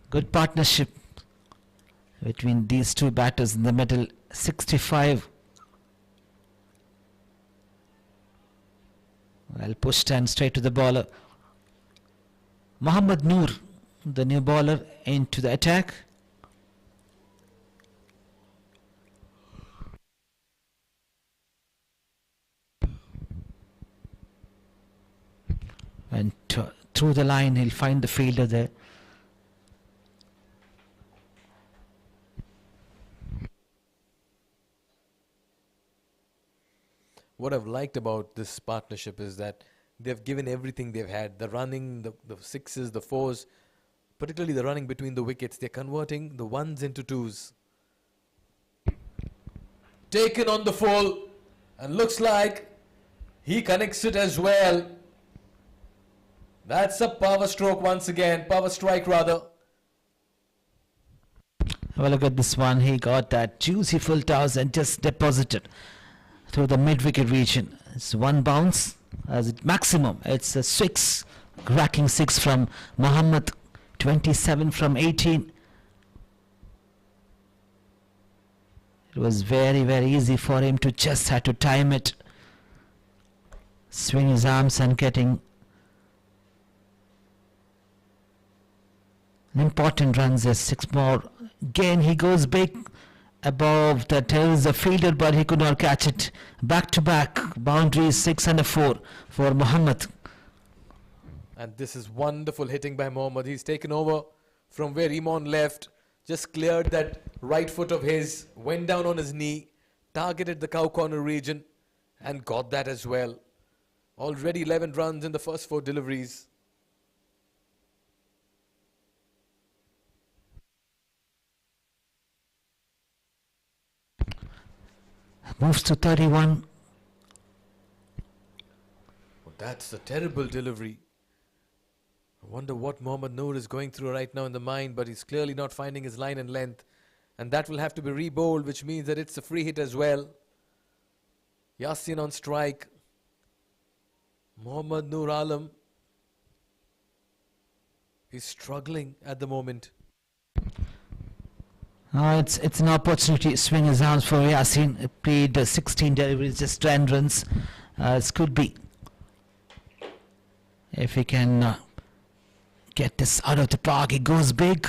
Good partnership between these two batters in the middle. 65. Well pushed and straight to the bowler. Mohammed Noor, the new bowler, into the attack. And through the line, he'll find the fielder there. What I've liked about this partnership is that they've given everything they've had. The running, the sixes, the fours, particularly the running between the wickets. They're converting the ones into twos. Taken on the full, and looks like he connects it as well. That's a power stroke once again, power strike rather. Well, look at this one. He got that juicy full toss and just deposited through the mid-wicket region. It's one bounce as it maximum. It's a 6, cracking 6 from Mohammed, 27 from 18. It was very, very easy for him to just have to time it, swing his arms and getting an important runs. There's 6 more. Again, he goes big above the tails of fielder, but he could not catch it. Back to back boundaries, 6 and a 4 for Mohammed. And this is wonderful hitting by Mohammed. He's taken over from where Imon left, just cleared that right foot of his, went down on his knee, targeted the cow corner region and got that as well. Already 11 runs in the first 4 deliveries. Moves to 31. Oh, that's a terrible delivery. I wonder what Mohammed Noor is going through right now in the mind, but he's clearly not finding his line and length. And that will have to be re-bowled, which means that it's a free hit as well. Yasin on strike. Mohammed Noor Alam is struggling at the moment. It's an opportunity to swing his arms for Yasin. He played 16 deliveries, just 10 runs. It could be. If he can get this out of the park, he goes big.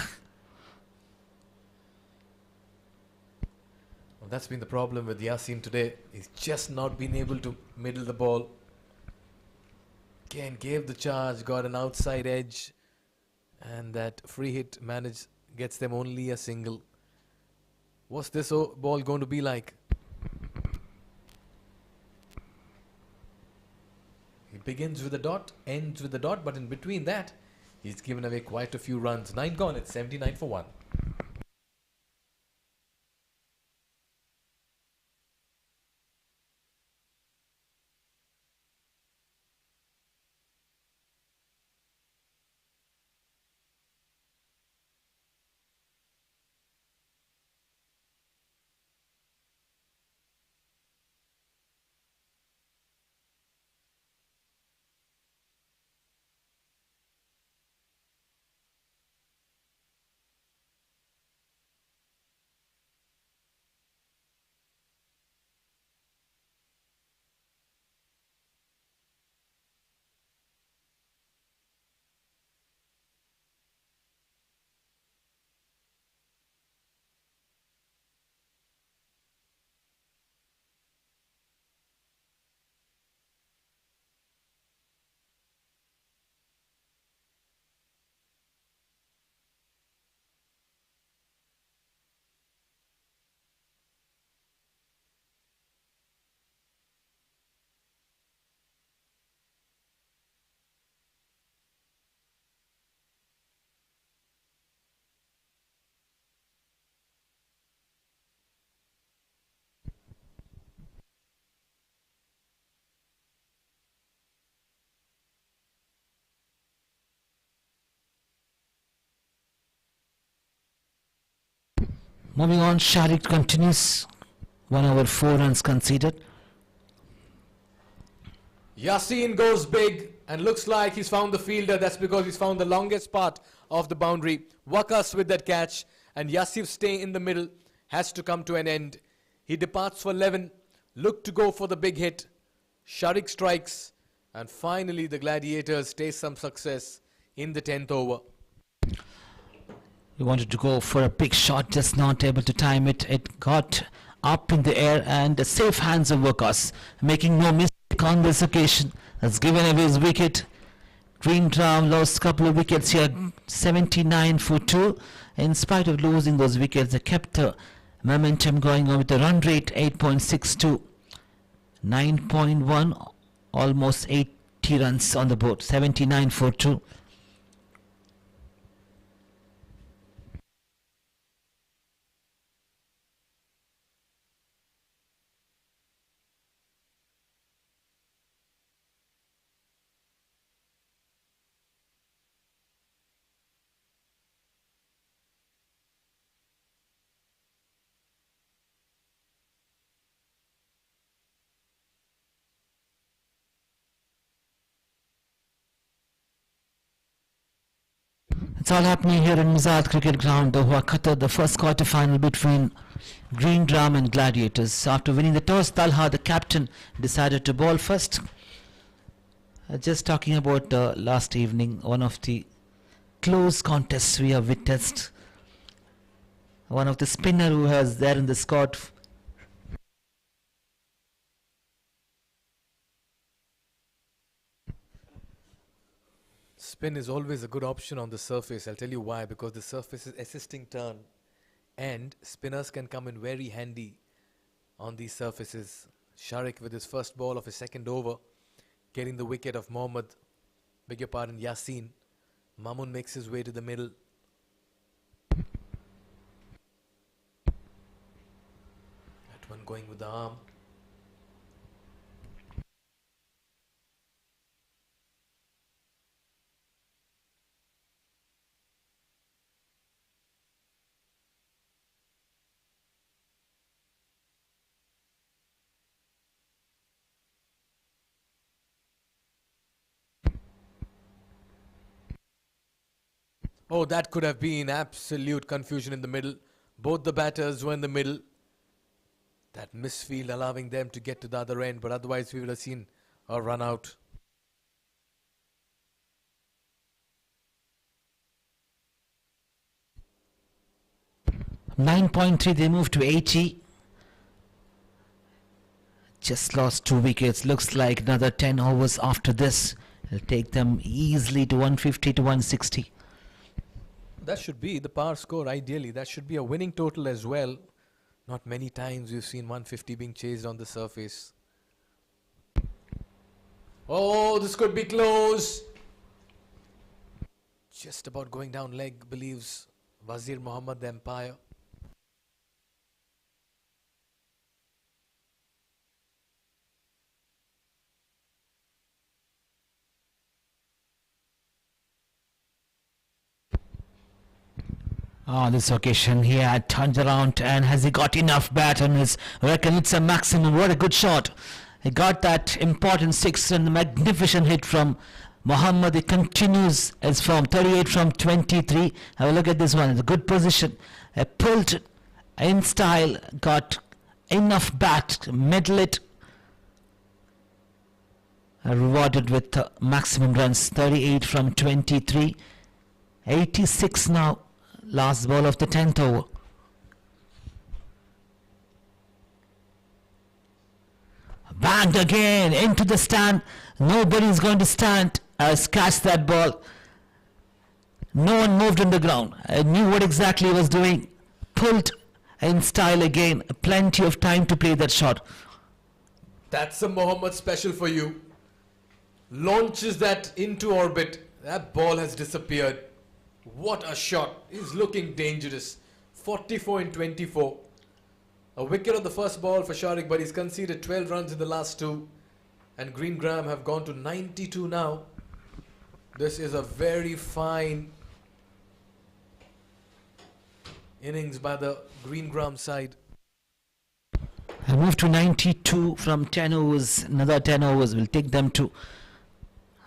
Well, that's been the problem with Yasin today. He's just not been able to middle the ball. Again, gave the charge, got an outside edge, and that free hit gets them only a single. What's this ball going to be like? He begins with a dot, ends with a dot, but in between that, he's given away quite a few runs. 9 gone, it's 79 for 1. Moving on, Sharik continues. 1 over 4 runs conceded. Yasin goes big and looks like he's found the fielder. That's because he's found the longest part of the boundary. Wakas with that catch, and Yasif's stay in the middle has to come to an end. He departs for 11, looked to go for the big hit. Sharik strikes, and finally the Gladiators taste some success in the 10th over. He wanted to go for a big shot, just not able to time it. It got up in the air, and the safe hands of Wakas, making no mistake on this occasion, has given away his wicket. Green Drum lost a couple of wickets here, 79 for 2. In spite of losing those wickets, they kept the momentum going on with the run rate 8.62, 9.1, almost 80 runs on the board, 79 for 2. It's all happening here in Mizad Cricket Ground, Doha, Qatar, the first quarter final between Green Drum and Gladiators. After winning the toss, Talha, the captain, decided to bowl first. Just talking about last evening, one of the close contests we have witnessed. One of the spinner who was there in the squad. Spin is always a good option on the surface. I'll tell you why. Because the surface is assisting turn, and spinners can come in very handy on these surfaces. Sharik with his first ball of his second over, getting the wicket of Mohammad, beg your pardon, Yasin. Mamun makes his way to the middle. That one going with the arm. Oh, that could have been absolute confusion in the middle. Both the batters were in the middle. That misfield allowing them to get to the other end, but otherwise we would have seen a run out. .3, they moved to 80. Just lost 2 wickets. Looks like another 10 overs after this. It'll take them easily to 150 to 160. That should be the power score ideally. That should be a winning total as well. Not many times we've seen 150 being chased on the surface. Oh, this could be close. Just about going down leg, believes Wazir Muhammad, the Empire. On this occasion, he had turned around, and has he got enough bat on his reckon? It's a maximum. What a good shot. He got that important six and magnificent hit from Muhammad. He continues his form, 38 from 23. Have a look at this one. It's a good position. Pulled in style, got enough bat, middle it. Rewarded with maximum runs, 38 from 23. 86 now. Last ball of the 10th over. Banged again into the stand. Nobody's going to stand. Catch that ball. No one moved on the ground. I knew what exactly he was doing. Pulled in style again. Plenty of time to play that shot. That's a Muhammad special for you. Launches that into orbit. That ball has disappeared. What a shot. He's looking dangerous. 44 in 24. A wicket on the first ball for Sharik, but he's conceded 12 runs in the last two. And Green Graham have gone to 92 now. This is a very fine innings by the Green Graham side. I moved to 92 from 10 overs. Another 10 overs will take them to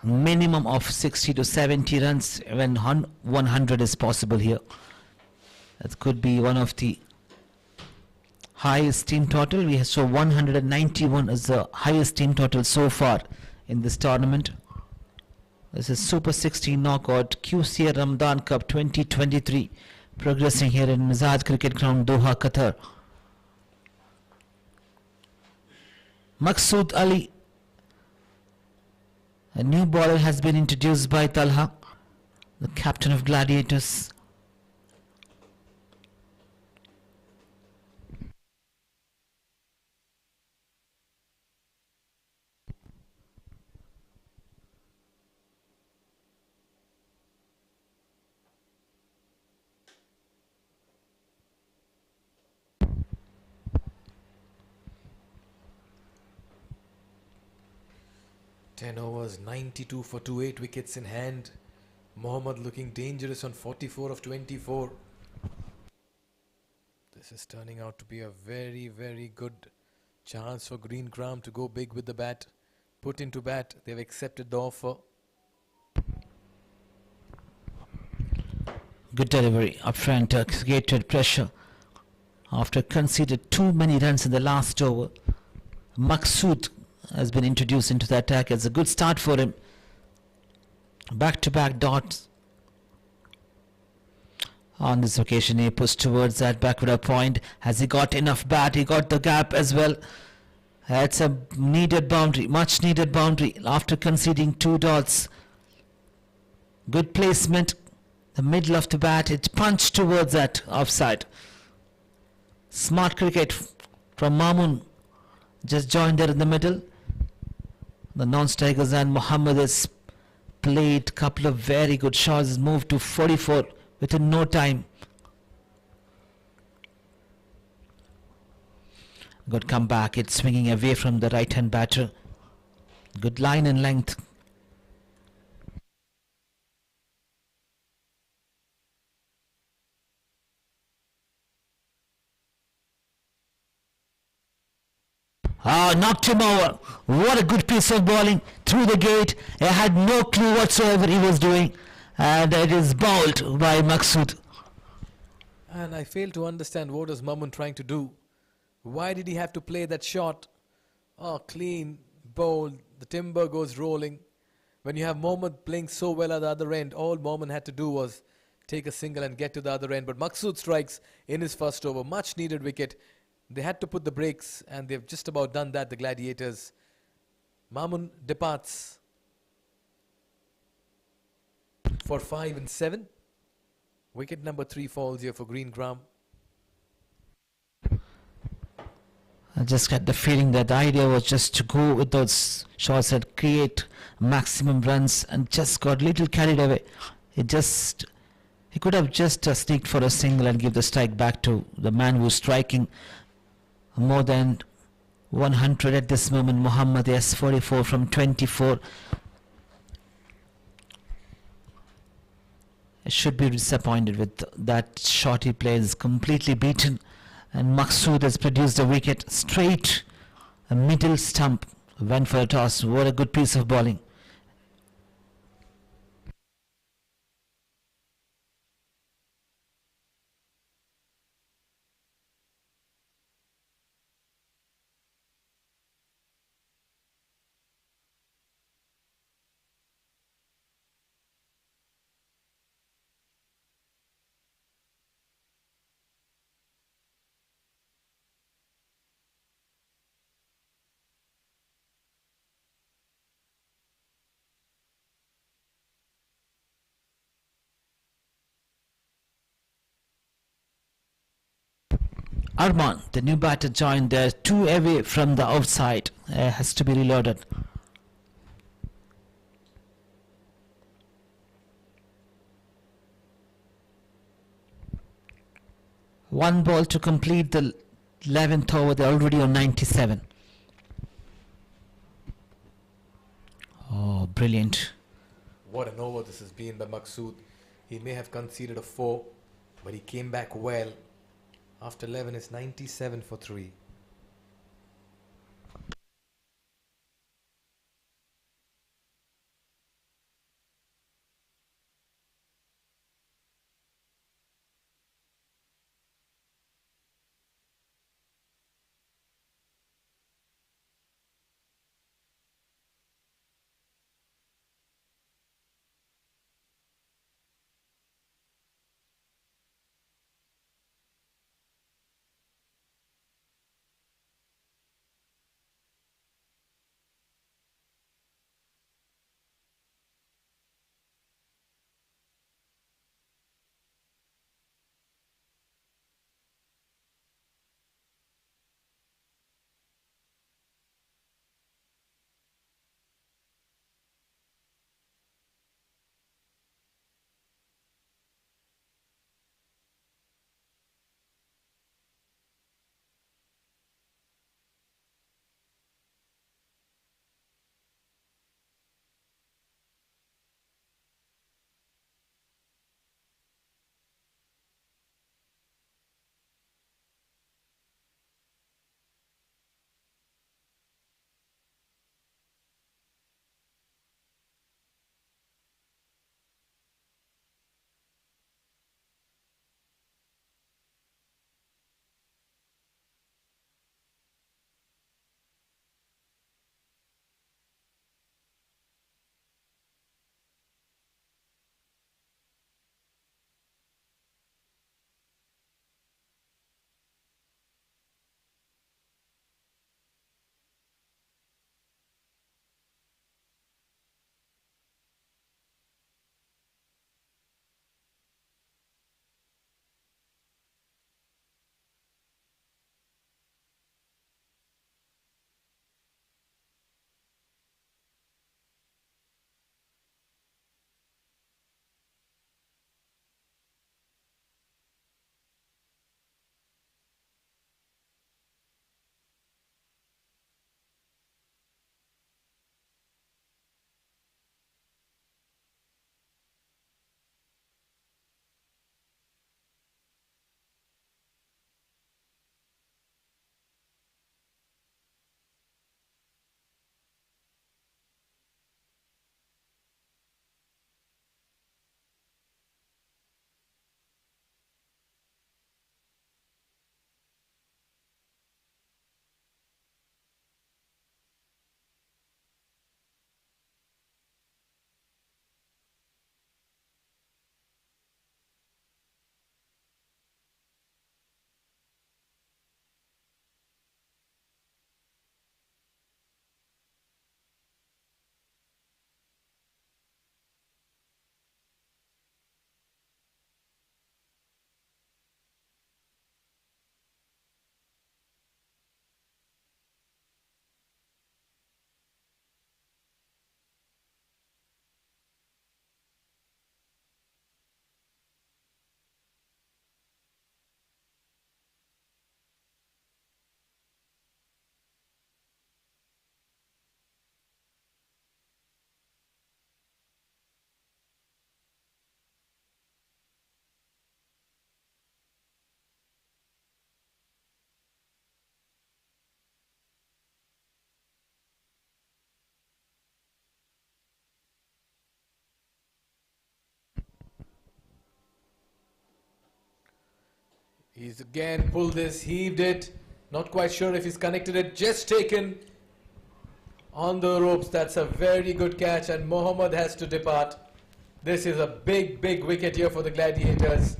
minimum of 60 to 70 runs when 100 is possible here. That could be one of the highest team total. We saw 191 as the highest team total so far in this tournament. This is Super 16 knockout QCA Ramadan Cup 2023 progressing here in Mizaj Cricket Ground, Doha, Qatar. Maqsood Ali, a new bowler, has been introduced by Talha, the captain of Gladiators. Ten overs, 92 for 2, 8 wickets in hand. Mohammad looking dangerous on 44 of 24. This is turning out to be a very, very good chance for Green Graham to go big with the bat. Put into bat, they've accepted the offer. Good delivery up front, created pressure after conceded too many runs in the last over. Maqsood has been introduced into the attack. It's a good start for him. Back-to-back dots. On this occasion, he pushed towards that backward point. Has he got enough bat? He got the gap as well. That's a needed boundary, much needed boundary after conceding 2 dots. Good placement. The middle of the bat, it punched towards that offside. Smart cricket from Mamun. Just joined there in the middle. The non-strikers and Muhammad has played a couple of very good shots. Has moved to 44 within no time. Good comeback. It's swinging away from the right-hand batter. Good line and length. Knocked him over. What a good piece of bowling through the gate. He had no clue whatsoever he was doing, and it is bowled by Maqsood. And I fail to understand what was Mamun trying to do. Why did he have to play that shot? Oh, clean, bowled, the timber goes rolling. When you have Mohammad playing so well at the other end, all Mohammad had to do was take a single and get to the other end. But Maqsood strikes in his first over, much needed wicket. They had to put the brakes, and they've just about done that, the Gladiators. Mamun departs for 5 and 7. Wicket number 3 falls here for Green Graham. I just got the feeling that the idea was just to go with those shots and create maximum runs, and just got little carried away. He could have just sneaked for a single and give the strike back to the man who's striking more than 100 at this moment, Muhammad S44 from 24. I should be disappointed with that shot he plays, completely beaten, and Maqsood has produced a wicket straight, a middle stump, went for a toss. What a good piece of bowling. Arman, the new batter, joined there, two away from the outside. Has to be reloaded. One ball to complete the 11th over. They're already on 97. Oh, brilliant. What an over this has been by Maqsood. He may have conceded a 4, but he came back well. After 11 is 97 for 3. He's again pulled this, heaved it. Not quite sure if he's connected it. Just taken on the ropes. That's a very good catch, and Mohammad has to depart. This is a big, big wicket here for the Gladiators.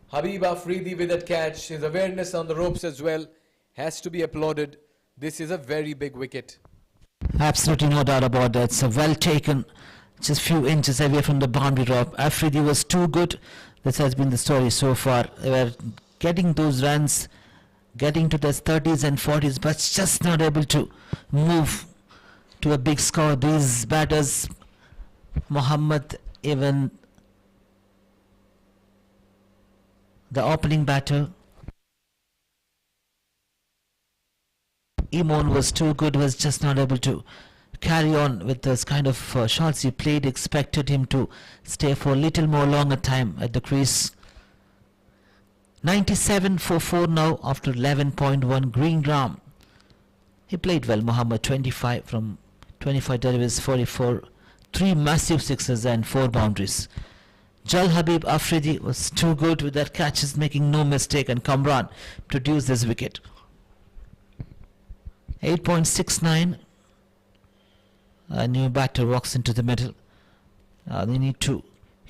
Habib Afridi with that catch. His awareness on the ropes as well has to be applauded. This is a very big wicket. Absolutely no doubt about that. It's a well taken, just few inches away from the boundary rope. Afridi was too good. This has been the story so far. They were getting those runs, getting to the 30s and 40s, but just not able to move to a big score. These batters, Mohammad, even the opening batter, Imon, was too good, was just not able to carry on with this kind of shots he played. Expected him to stay for a little more longer time at the crease. 97 for 4 now after 11.1. Greengram, he played well. Mohammad 25 from 25 deliveries, 44, 3 massive sixes and 4 boundaries. Jal Habib Afridi was too good with that catches, making no mistake, and Kamran produced this wicket. 8.69. A new batter walks into the middle. They need to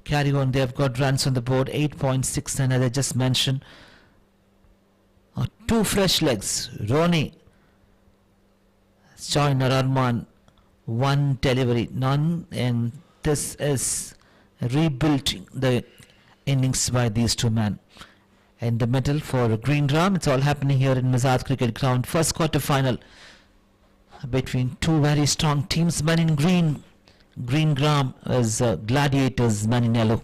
carry on. They have got runs on the board. 8.69 as I just mentioned. 2 fresh legs. Roni joined Rahman. 1 delivery, none, and this is rebuilding the innings by these 2 men. In the middle for Greengram, it's all happening here in Mizad Cricket Ground. First quarter final between 2 very strong teams. Men in green, Greengram is Gladiators, men in yellow.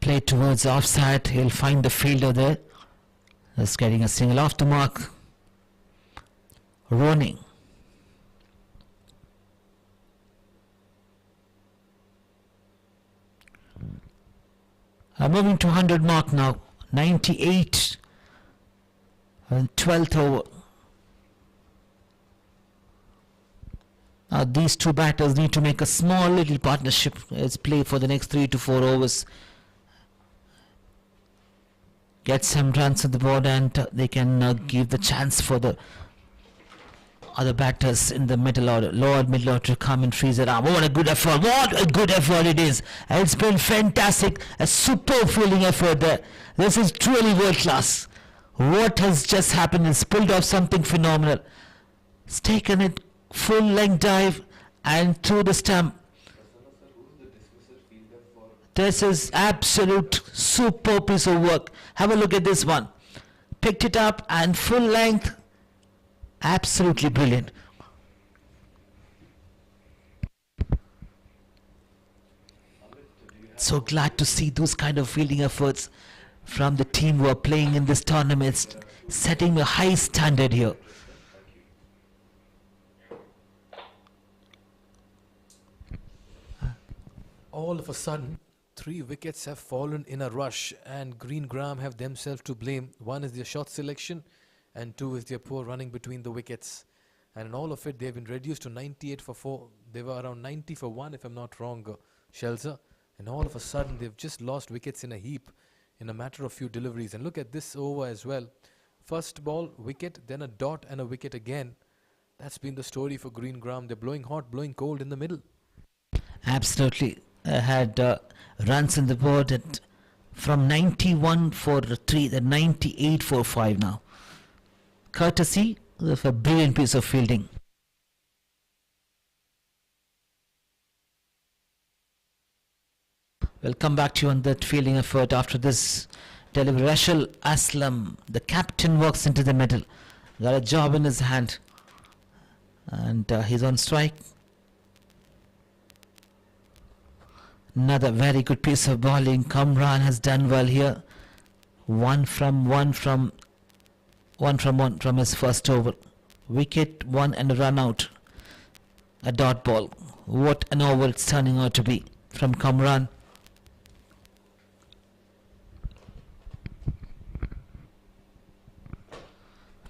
Play towards offside. He'll find the fielder there. Just getting a single off the mark. Roning. Moving to 100 mark now. 98 and 12th over. Now these 2 batters need to make a small little partnership. Let's play for the next 3 to 4 overs. Get some runs on the board, and they can give the chance for the other batters in the middle order, lower middle order, to come and freeze it up. What a good effort! What a good effort it is! It's been fantastic. A superb fielding effort there. This is truly world class. What has just happened is pulled off something phenomenal. It's taken it full length dive and through the stump. This is absolute superb piece of work. Have a look at this one. Picked it up and full length. Absolutely brilliant. So glad to see those kind of fielding efforts from the team who are playing in this tournament, setting a high standard here. All of a sudden, 3 wickets have fallen in a rush, and Greengram have themselves to blame. 1 is their shot selection, and 2 is their poor running between the wickets. And in all of it, they've been reduced to 98 for 4. They were around 90 for 1, if I'm not wrong, Shelza. And all of a sudden, they've just lost wickets in a heap in a matter of few deliveries. And look at this over as well. First ball, wicket, then a dot and a wicket again. That's been the story for Greengram. They're blowing hot, blowing cold in the middle. Absolutely. Had runs on the board at from 91 for 3, then 98 for 5 now. Courtesy of a brilliant piece of fielding. We'll come back to you on that fielding effort after this delivery. Rashal Aslam, the captain, walks into the middle. Got a job in his hand. And he's on strike. Another very good piece of bowling. Kamran has done well here. One from his first over. Wicket, 1 and a run out. A dot ball. What an over it's turning out to be from Kamran.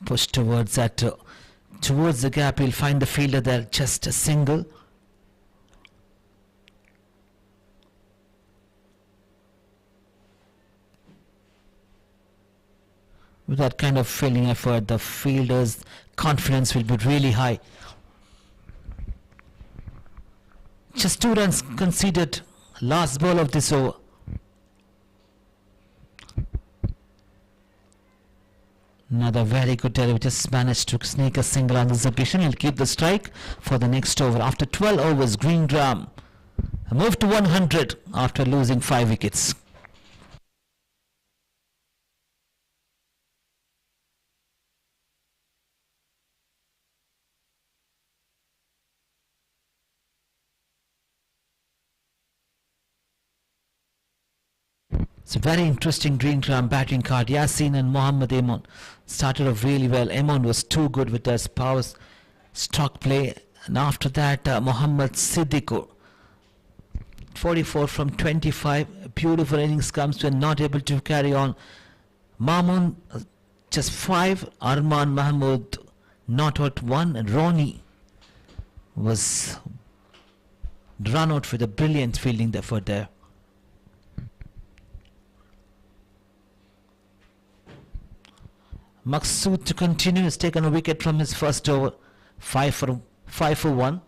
Push towards that, towards the gap. He'll find the fielder there. Just a single. With that kind of fielding effort, the fielder's confidence will be really high. Just 2 runs conceded. Last ball of this over. Another very good delivery. Just managed to sneak a single on this occasion. He'll keep the strike for the next over. After 12 overs, Greengram moved to 100 after losing 5 wickets. It's a very interesting Greengram batting card. Yasin and Mohammad Emon started off really well. Emon was too good with his power stroke play. And after that, Mohammad Siddiqui, 44 from 25. A beautiful innings comes to, and not able to carry on. Mamun, just 5. Arman Mahmood, not out 1. And Roni was run out with a brilliant fielding effort there. Maqsood to continue, has taken a wicket from his first over. 5 for 1.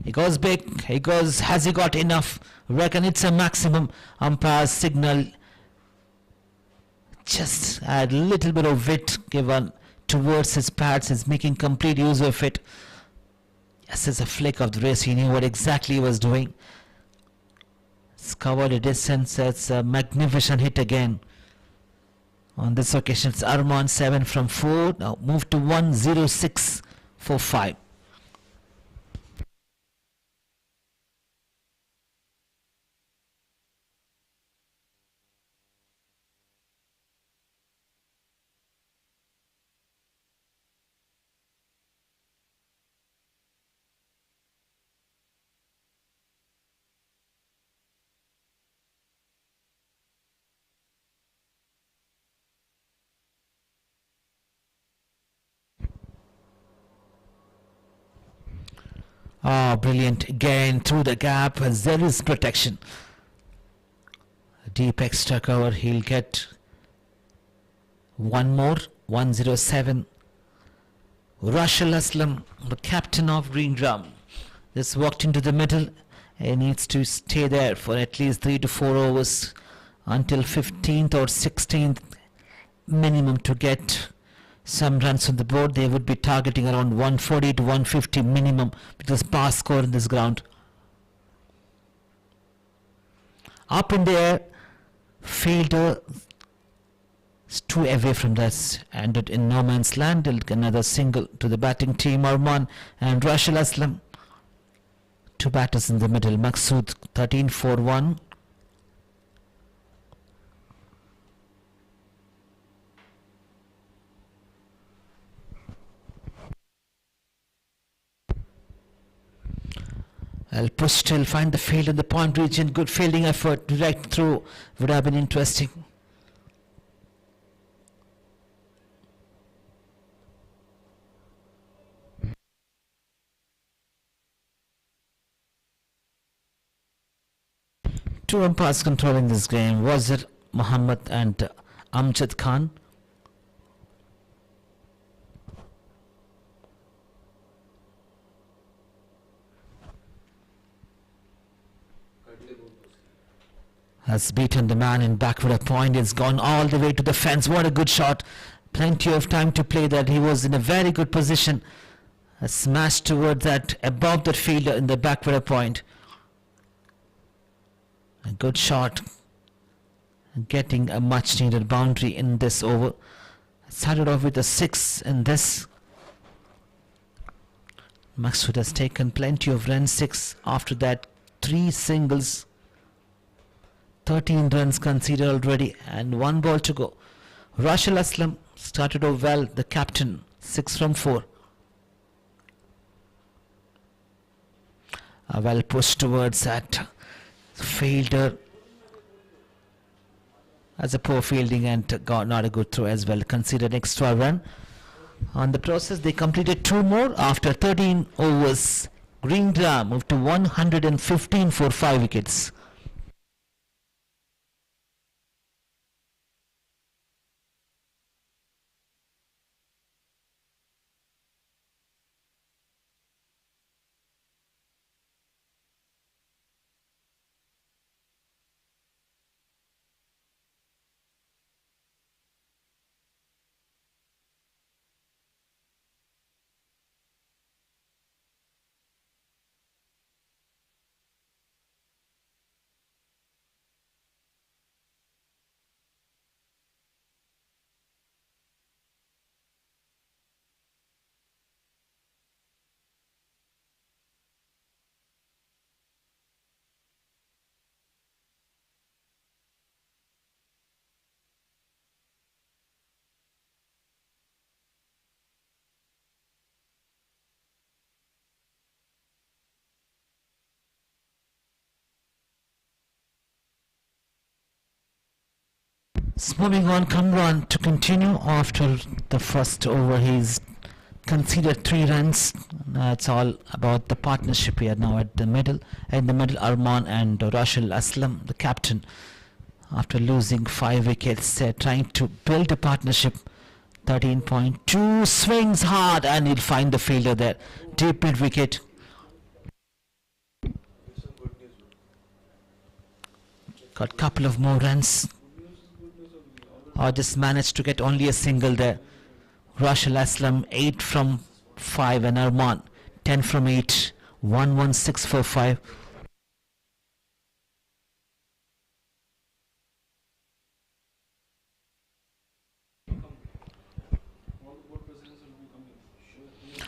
He goes big. He goes, has he got enough? Reckon it's a maximum. Umpire's signal. Just a little bit of wit given towards his pads. He's making complete use of it. Yes, it's a flick of the wrist. He knew what exactly he was doing. It's covered a distance. It's a magnificent hit again. On this occasion, it's Arman 7 from 4. Now move to 106 for 5. Ah, brilliant. Again, through the gap, as there is protection. A deep extra cover. He'll get one more. 107. Rushal Aslam, the captain of Greengram, just walked into the middle. He needs to stay there for at least 3 to 4 overs until 15th or 16th minimum to get some runs on the board. They would be targeting around 140 to 150 minimum, because pass score in this ground. Up in the air, fielder is 2 away from this, and in no man's land. Another single to the batting team. Arman and Rushal Aslam, 2 batters in the middle. Maqsood 13 for 1. I'll push still, find the field in the point region. Good fielding effort, direct through would have been interesting. Two umpires controlling this game, Wazir Muhammad and Amjad Khan. Has beaten the man in backward a point. It's gone all the way to the fence. What a good shot. Plenty of time to play that. He was in a very good position. A smash towards that, above that fielder in the backward a point. A good shot. Getting a much needed boundary in this over. Started off with a 6 in this. Maqsood has taken plenty of runs. 6 after that 3 singles, 13 runs conceded already, and 1 ball to go. Rashid Aslam started off well, the captain, 6 from 4. A well pushed towards that fielder as a poor fielding and got not a good throw as well. Considered extra run. On the process, they completed 2 more after 13 overs. Greengram moved to 115 for 5 wickets. Moving on, Kamran to continue after the first over. He's conceded 3 runs. It's all about the partnership here now at the middle. In the middle, Arman and Rashid Aslam, the captain. After losing 5 wickets, they're trying to build a partnership. 13.2 swings hard and he'll find the fielder there. Deep mid wicket. Got couple of more runs. Or just managed to get only a single there. Rashid Aslam 8 from 5 and Arman 10 from 8. 116 for 5.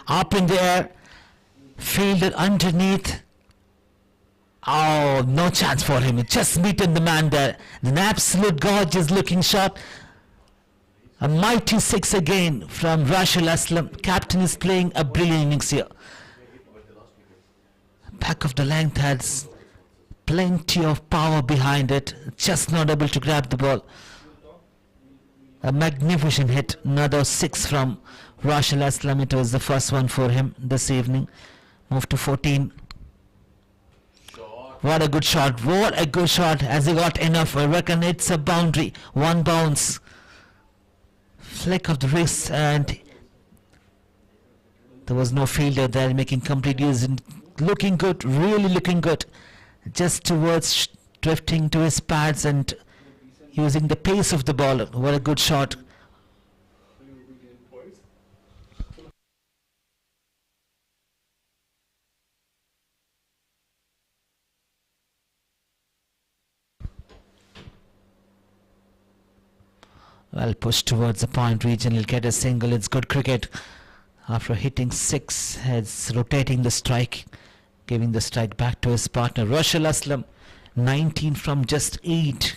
Up in the air, fielded underneath. Oh, no chance for him. It just meeting the man there. An absolute gorgeous looking shot. A mighty 6 again from Rashid Aslam. Captain is playing a brilliant innings here. Back of the length has plenty of power behind it. Just not able to grab the ball. A magnificent hit. Another 6 from Rashid Aslam. It was the first one for him this evening. Moved to 14. What a good shot. What a good shot. Has he got enough? I reckon it's a boundary. 1 bounce. Flick of the wrist and there was no fielder there making complete use. Looking good. Really looking good. Just towards drifting to his pads and using the pace of the ball. What a good shot. Well pushed towards the point region. He'll get a single. It's good cricket. After hitting 6, he's rotating the strike, giving the strike back to his partner. Rashid Aslam 19 from just 8.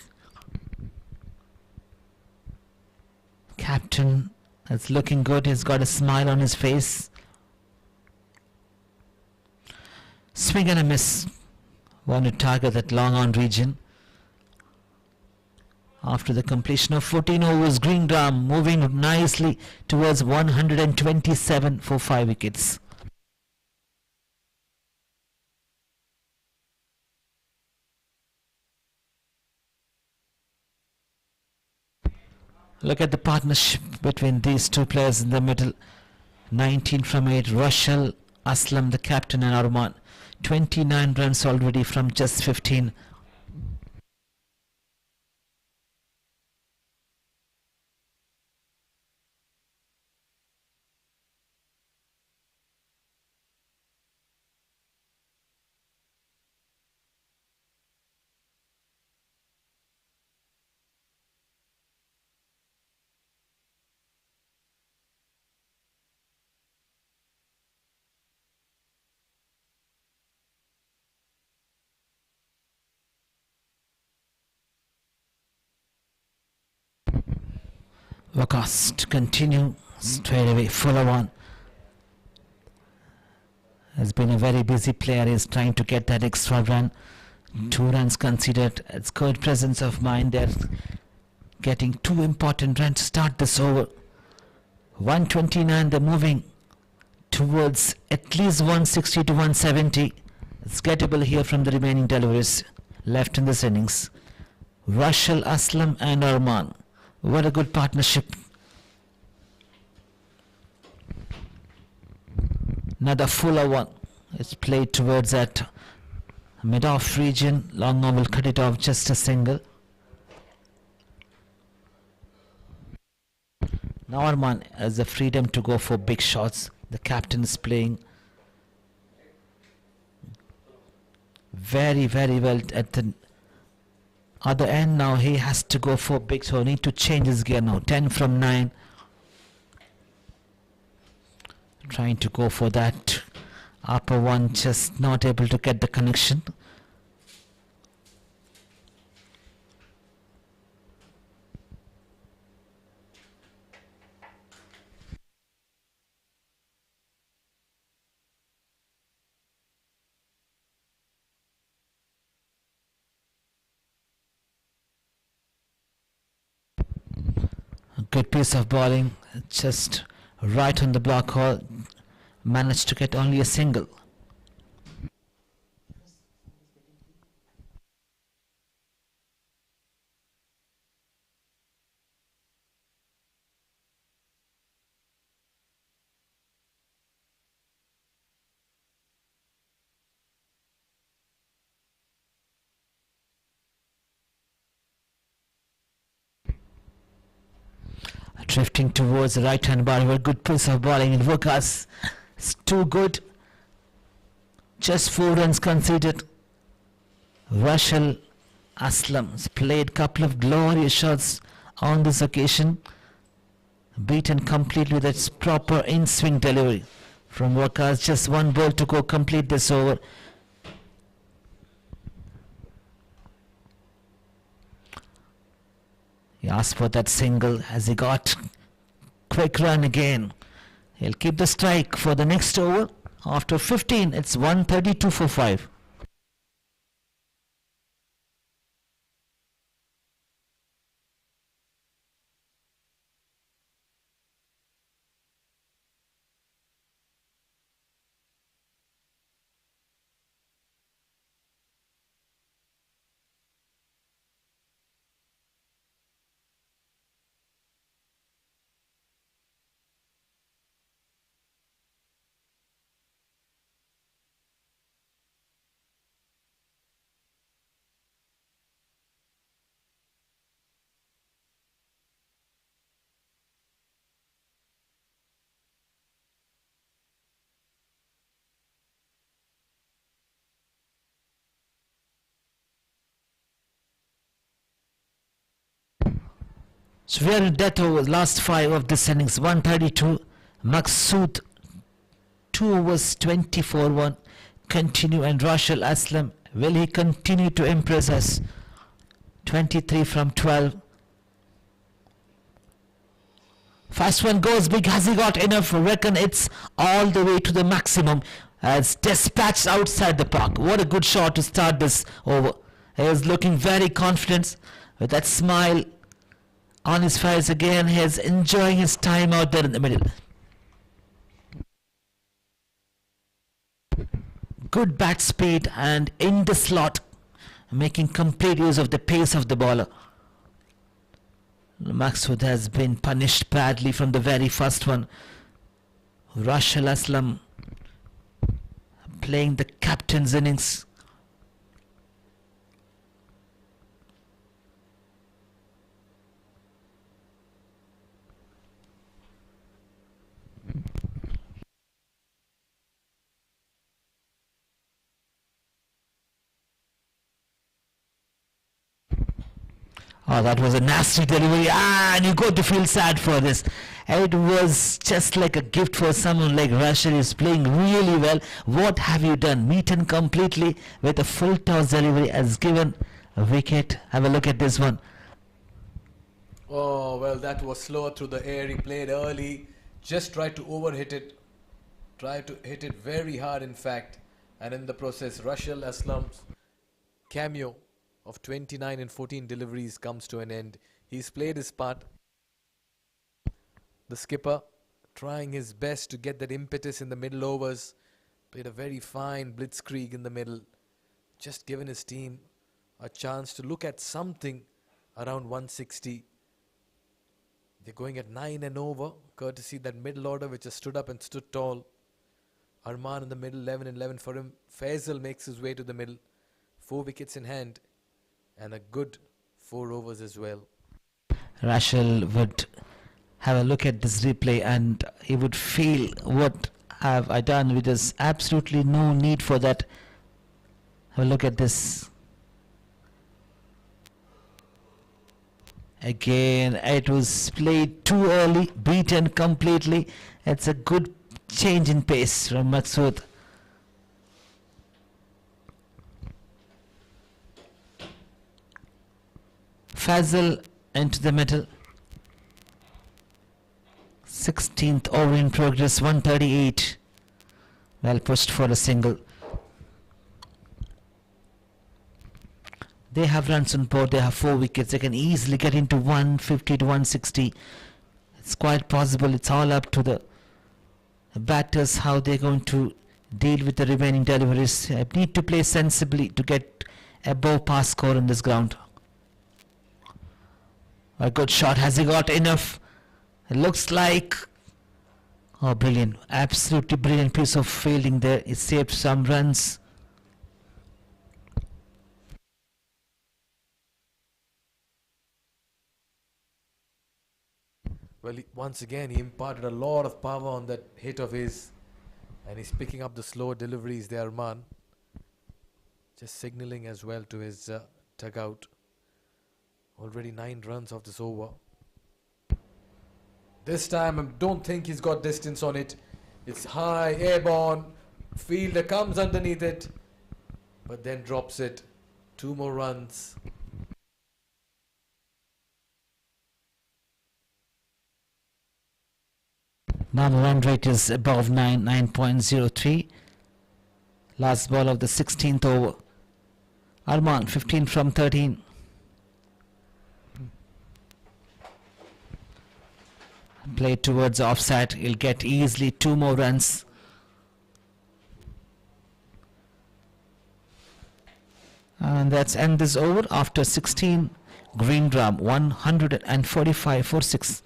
Captain is looking good. He's got a smile on his face. Swing and a miss. Want to target that long on region. After the completion of 14 overs, Greengram moving nicely towards 127 for 5 wickets. Look at the partnership between these two players in the middle. 19 from 8, Rashid Aslam, the captain, and Arman. 29 runs already from just 15. Waqas to continue straight away. Fuller one. Has been a very busy player. Is trying to get that extra run. 2 runs conceded. It's good presence of mind there. Getting 2 important runs to start this over. 129. They're moving towards at least 160 to 170. It's gettable here from the remaining deliveries left in this innings. Rushal, Aslam and Arman. What a good partnership. Another fuller one. It's played towards that mid-off region. Long on will cut it off, just a single. Now Arman has the freedom to go for big shots. The captain is playing very well at the other end. Now he has to go for big, so need to change his gear now. 10 from 9. Trying to go for that upper one, just not able to get the connection. A good piece of bowling, just right on the block hole. Managed to get only a single. Drifting towards the right hand bar. A good piece of bowling in Waqas. It's too good. Just 4 runs conceded. Rushal Aslam has played couple of glorious shots on this occasion. Beaten completely with its proper in-swing delivery from Waqas. Just 1 ball to go, complete this over. He asked for that single. Has he got quick run again? He'll keep the strike for the next over. After 15, it's 132 for 5. So we are in death over last 5 of this innings. 132. Maqsood 2 overs 24-1. Continue, and Rushal Aslam, will he continue to impress us? 23 from 12. First one goes big. Has he got enough? Reckon it's all the way to the maximum. As dispatched outside the park. What a good shot to start this over. He is looking very confident with that smile on his face again. He is enjoying his time out there in the middle. Good bat speed and in the slot, making complete use of the pace of the bowler. Maqsood has been punished badly from the very first one. Rushal Aslam playing the captain's innings. Oh, that was a nasty delivery. And you got to feel sad for this. It was just like a gift for someone like Rushal. Is playing really well. What have you done? Beaten completely with a full toss delivery, has given a wicket. Have a look at this one. Oh, well, that was slower through the air. He played early, just tried to overhit it, tried to hit it very hard, in fact. And in the process, Rushal Aslam's cameo of 29 and 14 deliveries comes to an end. He's played his part. The skipper trying his best to get that impetus in the middle overs. Played a very fine blitzkrieg in the middle. Just given his team a chance to look at something around 160. They're going at 9 and over, courtesy that middle order which has stood up and stood tall. Arman in the middle, 11 and 11 for him. Faisal makes his way to the middle. 4 wickets in hand and a good 4 overs as well. Rachel would have a look at this replay and he would feel, what have I done? There's absolutely no need for that. Have a look at this. Again, it was played too early, beaten completely. It's a good change in pace from Maqsood. Faisal into the middle. 16th over in progress, 138. Well pushed for a single. They have runs on board, they have 4 wickets, they can easily get into 150 to 160. It's quite possible, it's all up to the batters how they're going to deal with the remaining deliveries. They need to play sensibly to get above par score on this ground. A good shot, has he got enough? It looks like, oh brilliant, absolutely brilliant piece of fielding there. It saved some runs. Well, once again, he imparted a lot of power on that hit of his. And he's picking up the slow deliveries there, Arman. Just signalling as well to his dugout. Already 9 runs off this over. This time, I don't think he's got distance on it. It's high, airborne. Fielder comes underneath it. But then drops it. 2 more runs. Now the run rate is above 9.03. Last ball of the 16th over. Arman 15 from 13. Played towards the offside. He'll get easily 2 more runs. And that's end this over after 16. Green drum 145 for 6.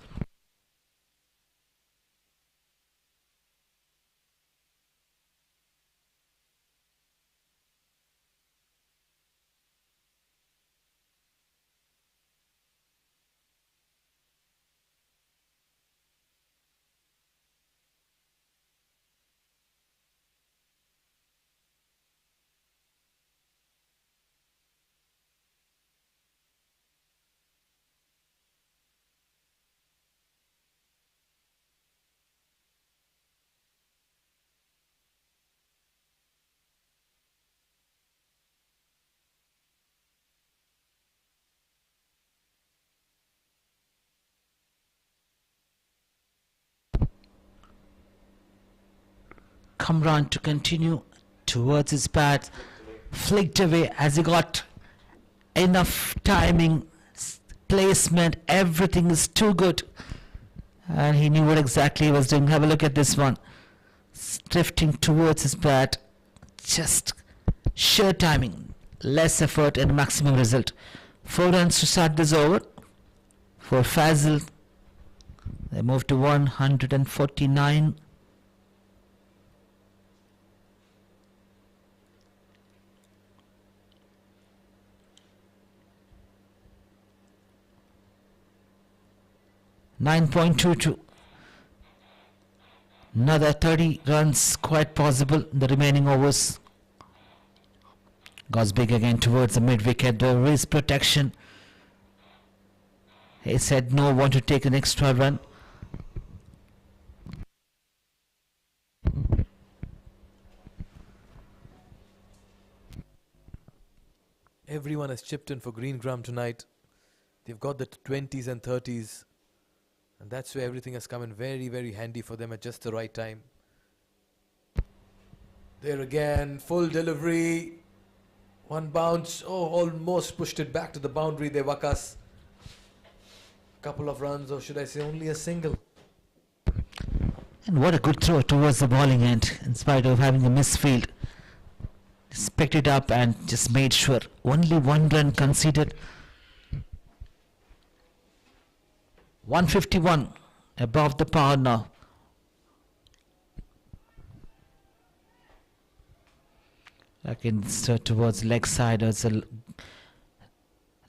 Kamran to continue towards his bat, flicked away as he got enough timing, placement, everything is too good, and he knew what exactly he was doing. Have a look at this one, drifting towards his bat, just sheer timing, less effort and maximum result. 4 runs to start this over for Faisal. They move to 149. .22. Another 30 runs quite possible in the remaining overs. Goes big again towards the mid wicket. There is protection. He said no, want to take an extra run. Everyone has chipped in for Green Graham tonight. They've got the 20s and 30s, and that's where everything has come in very, very handy for them at just the right time. There again, full delivery. One bounce. Oh, almost pushed it back to the boundary there, Wakas. Couple of runs, or should I say only a single. And what a good throw towards the bowling end, in spite of having a misfield. Just picked it up and just made sure. Only one run conceded. 151 above the par now. Against towards leg side, there's a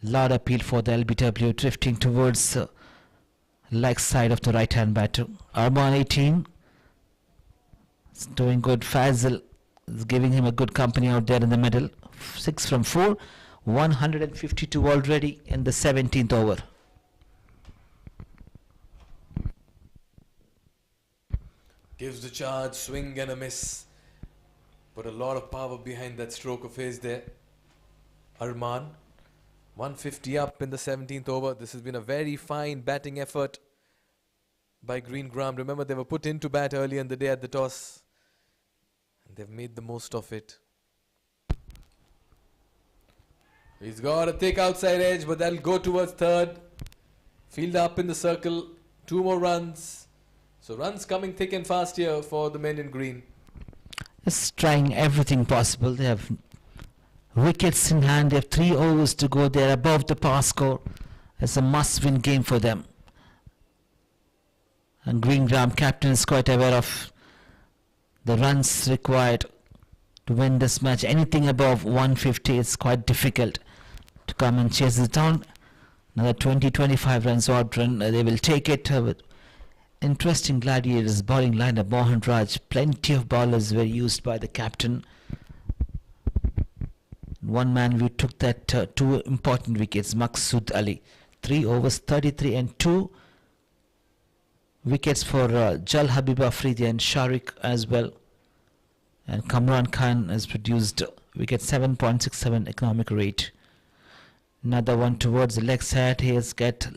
lot appeal for the LBW, drifting towards leg side of the right hand batter. Arman 18 is doing good. Faisal is giving him a good company out there in the middle. 6 from 4, 152 already in the 17th over. Gives the charge, swing and a miss. But a lot of power behind that stroke of his there. Arman, 150 up in the 17th over. This has been a very fine batting effort by Greengram. Remember, they were put into bat earlier in the day at the toss, and they've made the most of it. He's got a thick outside edge, but that'll go towards third. Fielder up in the circle. 2 more runs. So runs coming thick and fast here for the men in green. Just trying everything possible. They have wickets in hand. They have 3 overs to go. They're above the par score. It's a must-win game for them. And Greengram captain is quite aware of the runs required to win this match. Anything above 150 is quite difficult to come and chase it down. Another 20-25 runs odd run. They will take it with interesting Gladiators bowling lineup. Mohan Raj, plenty of bowlers were used by the captain. One man we took that 2 important wickets. Maqsood Ali, 3 overs, 33 and 2 wickets for Jal Habib Afridi and Sharik as well. And Kamran Khan has produced wicket 7.67 economic rate. Another one towards the leg side. He has got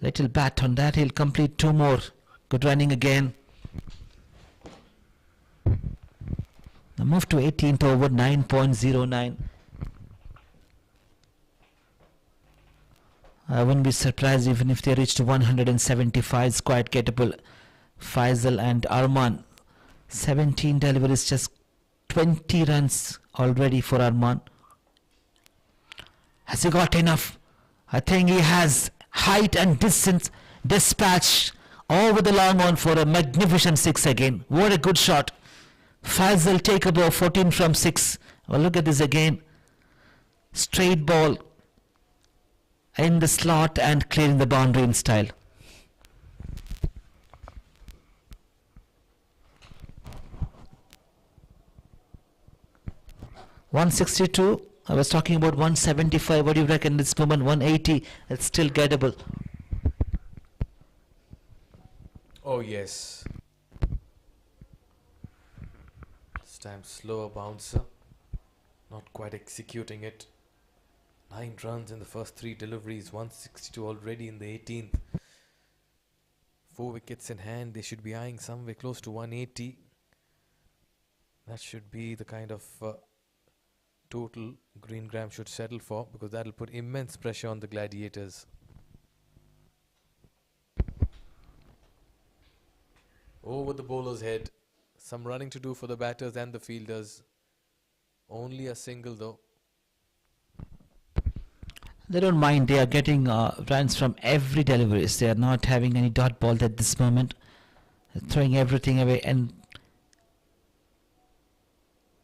little bat on that. He'll complete 2 more. Good running again. Now move to 18th over, 9.09. I wouldn't be surprised even if they reached 175. It's quite gettable. Faisal and Arman, 17 deliveries, just 20 runs already for Arman. Has he got enough? I think he has. Height and distance, dispatch over the long on for a magnificent 6 again. What a good shot. Faisal take about 14 from 6. Well, look at this again. Straight ball in the slot and clearing the boundary in style. .162. I was talking about 175. What do you reckon this moment? 180. It's still gettable. Oh yes. This time slower bouncer. Not quite executing it. 9 runs in the first 3 deliveries. 162 already in the 18th. 4 wickets in hand. They should be eyeing somewhere close to 180. That should be the kind of total Greengram should settle for, because that'll put immense pressure on the Gladiators. Over the bowler's head. Some running to do for the batters and the fielders. Only a single though. They don't mind. They are getting runs from every delivery. They are not having any dot ball at this moment. They're throwing everything away. And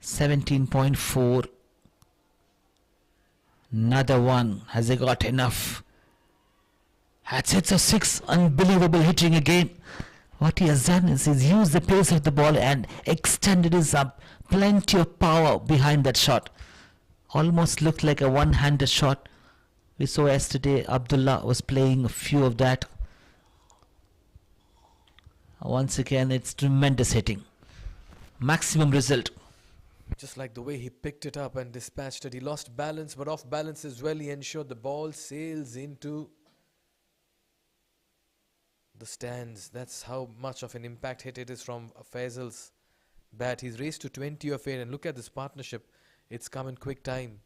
17.4. Another one. Has he got enough? That's it. So 6. Unbelievable hitting again. What he has done is he's used the pace of the ball and extended his up. Plenty of power behind that shot. Almost looked like a one-handed shot. We saw yesterday Abdullah was playing a few of that. Once again, it's tremendous hitting. Maximum result. Just like the way he picked it up and dispatched it. He lost balance, but off balance as well. He ensured the ball sails into the stands. That's how much of an impact hit it is from Faisal's bat. He's raced to 20 of 8, and look at this partnership. It's come in quick time.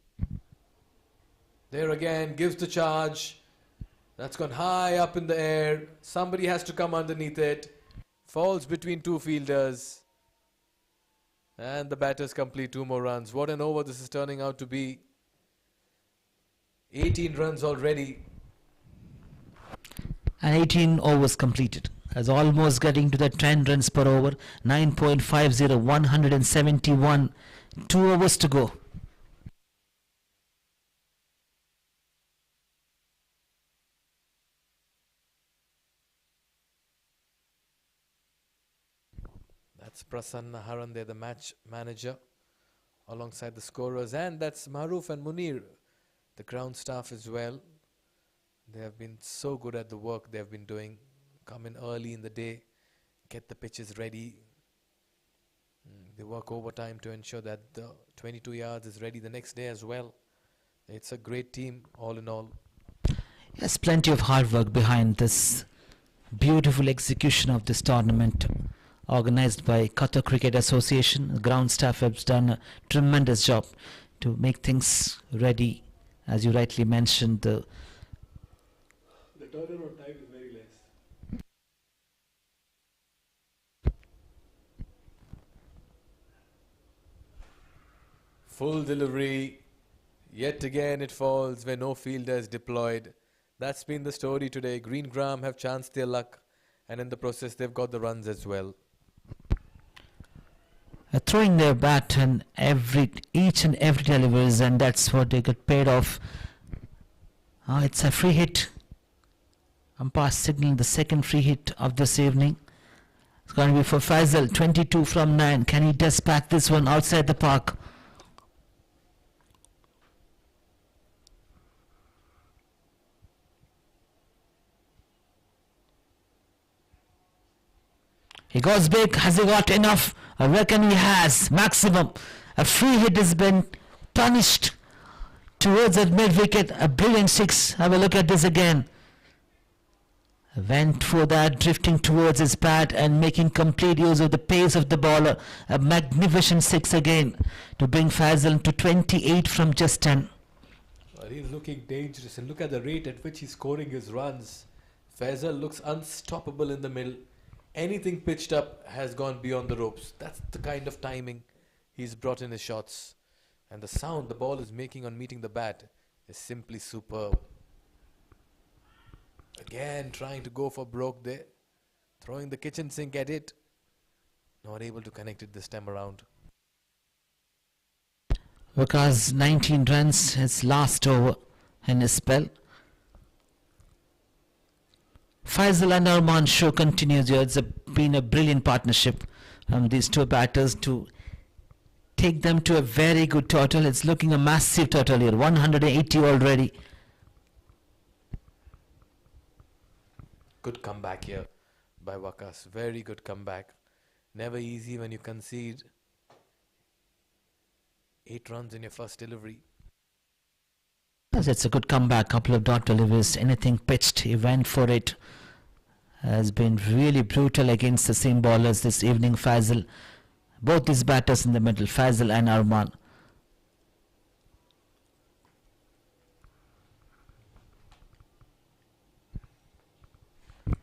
There again, gives the charge. That's gone high up in the air. Somebody has to come underneath it. Falls between two fielders. And the batters complete 2 more runs. What an over this is turning out to be. 18 runs already. And 18 overs completed. As almost getting to the 10 runs per over. 9.50, 171. 2 overs to go. That's Prasanna Haran there, the match manager, alongside the scorers. And that's Maruf and Munir, the ground staff as well. They have been so good at the work they have been doing. Come in early in the day, get the pitches ready. They work overtime to ensure that the 22 yards is ready the next day as well. It's a great team all in all. Yes, plenty of hard work behind this beautiful execution of this tournament organized by Qatar Cricket Association. The ground staff has done a tremendous job to make things ready. As you rightly mentioned, the turnaround time is very less. Full delivery. Yet again it falls where no fielder is deployed. That's been the story today. Green Gram have chanced their luck, and in the process they've got the runs as well. throwing their bat on each and every deliveries, and that's what they get paid off. It's a free hit. Umpire signaling the second free hit of this evening. It's going to be for Faisal, 22 from 9. Can he dispatch this one outside the park? He goes big. Has he got enough? I reckon he has. Maximum. A free hit has been punished towards that mid wicket. A brilliant 6. Have a look at this again. Went for that, drifting towards his bat and making complete use of the pace of the bowler. A magnificent 6 again to bring Faisal to 28 from just 10. Well, he's looking dangerous, and look at the rate at which he's scoring his runs. Faisal looks unstoppable in the middle. Anything pitched up has gone beyond the ropes. That's the kind of timing he's brought in his shots. And the sound the ball is making on meeting the bat is simply superb. Again trying to go for broke there. Throwing the kitchen sink at it. Not able to connect it this time around. Because 19 runs, his last over in his spell. Faisal and Arman show continues here. It's been a brilliant partnership from these two batters to take them to a very good total. It's looking a massive total here, 180 already. Good comeback here by Waqas. Very good comeback. Never easy when you concede 8 runs in your first delivery. Yes, it's a good comeback. Couple of dot deliveries. Anything pitched, he went for it. Has been really brutal against the same bowlers this evening. Faisal, both these batters in the middle, Faisal and Arman.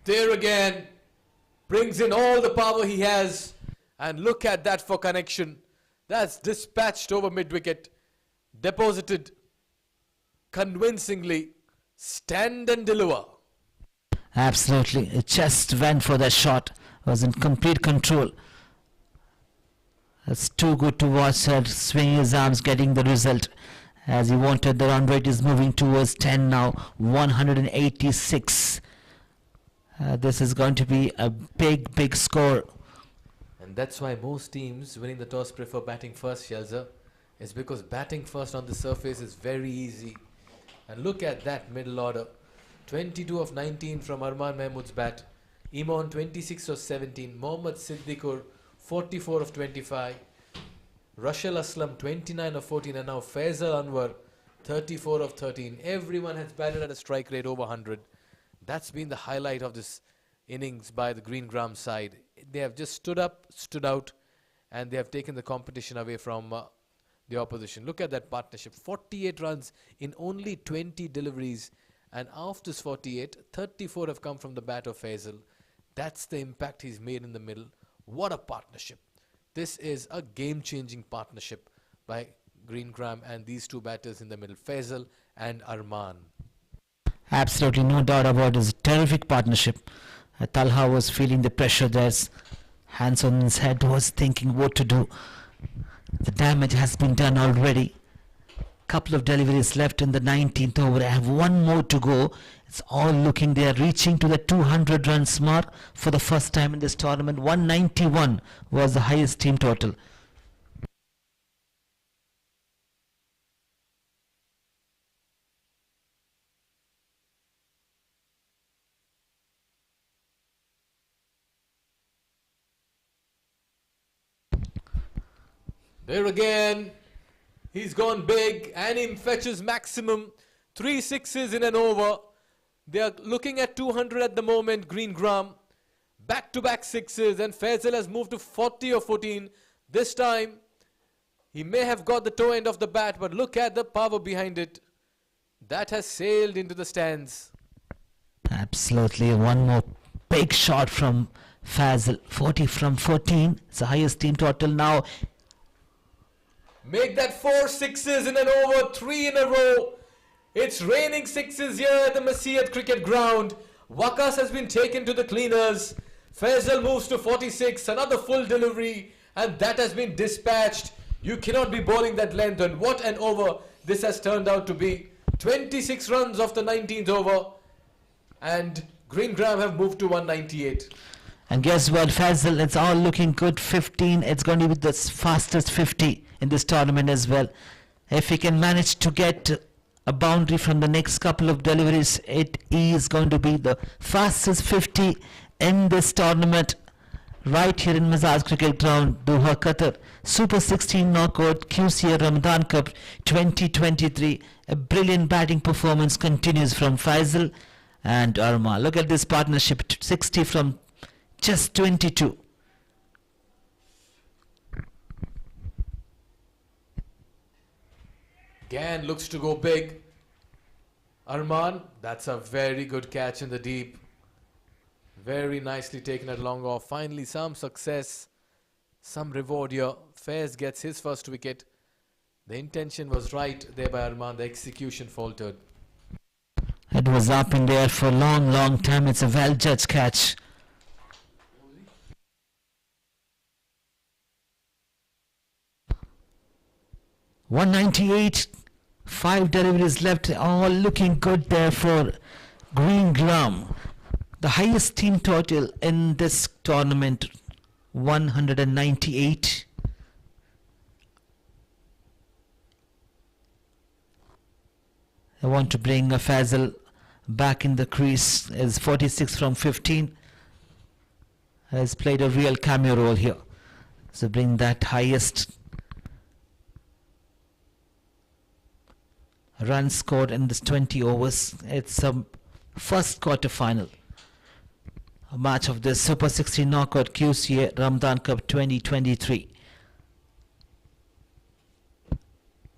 There again, brings in all the power he has, and look at that for connection. That's dispatched over mid-wicket, deposited convincingly. Stand and deliver. Absolutely, it just went for that shot. Was in complete control. That's too good to watch her swing his arms, getting the result as he wanted. The run rate is moving towards 10 now, 186. This is going to be a big score. And that's why most teams winning the toss prefer batting first, Shelza. It's because batting first on the surface is very easy. And look at that middle order. 22 of 19 from Arman Mahmood's bat. Imon 26 of 17. Mohammad Siddiqur 44 of 25. Rashal Aslam 29 of 14, and now Faisal Anwar 34 of 13. Everyone has batted at a strike rate over 100. That's been the highlight of this innings by the Green-Gram side. They have just stood up, stood out, and they have taken the competition away from the opposition. Look at that partnership. 48 runs in only 20 deliveries, and after this 48, 34 have come from the bat of Faisal. That's the impact he's made in the middle. What a partnership. This is a game-changing partnership by Green-Gram and these two batters in the middle, Faisal and Arman. Absolutely no doubt about it. It's a terrific partnership. Talha was feeling the pressure there. Hands on his head, was thinking what to do. The damage has been done already. Couple of deliveries left in the 19th over. I have one more to go. It's all looking, they are reaching to the 200 runs mark for the first time in this tournament. 191 was the highest team total. There again, he's gone big and he fetches maximum 3 sixes in an over. They are looking at 200 at the moment, Green-Gram. Back-to-back sixes, and Faisal has moved to 40 or 14. This time, he may have got the toe end of the bat, but look at the power behind it. That has sailed into the stands. Absolutely, one more big shot from Faisal. 40 from 14. It's the highest team total now. Make that 4 sixes in an over, 3 in a row. It's raining sixes here at the Masiyat cricket ground. Wakas has been taken to the cleaners. Faisal moves to 46, another full delivery, and that has been dispatched. You cannot be bowling that length, and what an over this has turned out to be. 26 runs off the 19th over, and Green-Gram have moved to 198. And guess what, Faisal, it's all looking good. 15, it's going to be the fastest 50 in this tournament as well. If he can manage to get a boundary from the next couple of deliveries, it is going to be the fastest 50 in this tournament right here in Mazars Cricket Ground, Doha, Qatar. Super 16 knockout QCA Ramadan Cup 2023. A brilliant batting performance continues from Faisal and Arma. Look at this partnership, 60 from just 22. Gan looks to go big. Arman, that's a very good catch in the deep. Very nicely taken at long off. Finally some success, some reward here. Faiz gets his first wicket. The intention was right there by Arman. The execution faltered. It was up in there for a long time. It's a well judged catch. .198, 5 deliveries left, all looking good there for Green-Gram. The highest team total in this tournament, 198. I want to bring Faisal back in the crease. Is 46 from 15. Has played a real cameo role here. So bring that highest run scored in this 20 overs. It's a first quarter final. A match of this Super 16 knockout QCA Ramadan Cup 2023.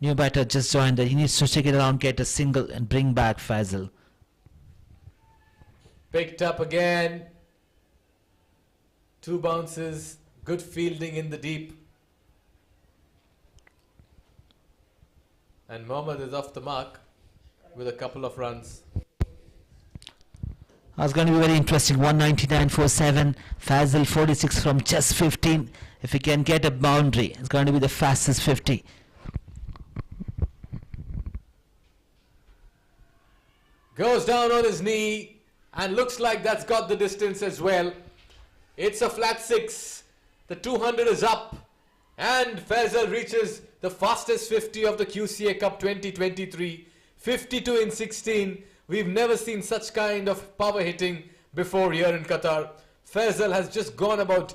New batter just joined that. He needs to take it around, get a single and bring back Faisal. Picked up again. 2 bounces. Good fielding in the deep. And Mohammad is off the mark with a couple of runs. That's going to be very interesting. 199 for 7. Faisal 46 from just 15. If he can get a boundary, it's going to be the fastest 50. Goes down on his knee and looks like that's got the distance as well. It's a flat 6. The 200 is up and Faisal reaches the fastest 50 of the QCA Cup 2023. 52 in 16. We've never seen such kind of power hitting before here in Qatar. Faisal has just gone about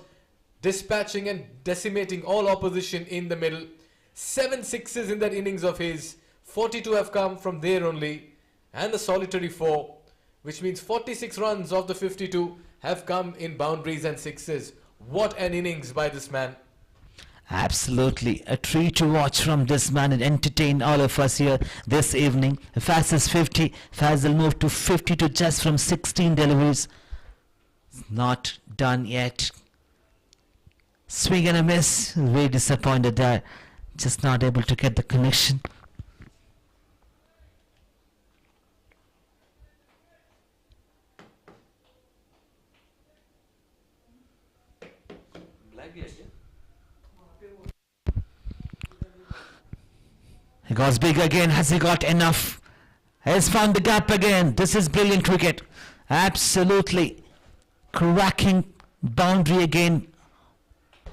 dispatching and decimating all opposition in the middle. 7 sixes in that innings of his. 42 have come from there only, and the solitary 4, which means 46 runs of the 52 have come in boundaries and sixes. What an innings by this man. Absolutely, a treat to watch from this man and entertain all of us here this evening. Fastest 50, Faisal moved to 52 just from 16 deliveries. Not done yet. Swing and a miss, very disappointed there. Just not able to get the connection. He goes big again. Has he got enough? Has found the gap again. This is brilliant cricket. Absolutely cracking boundary again.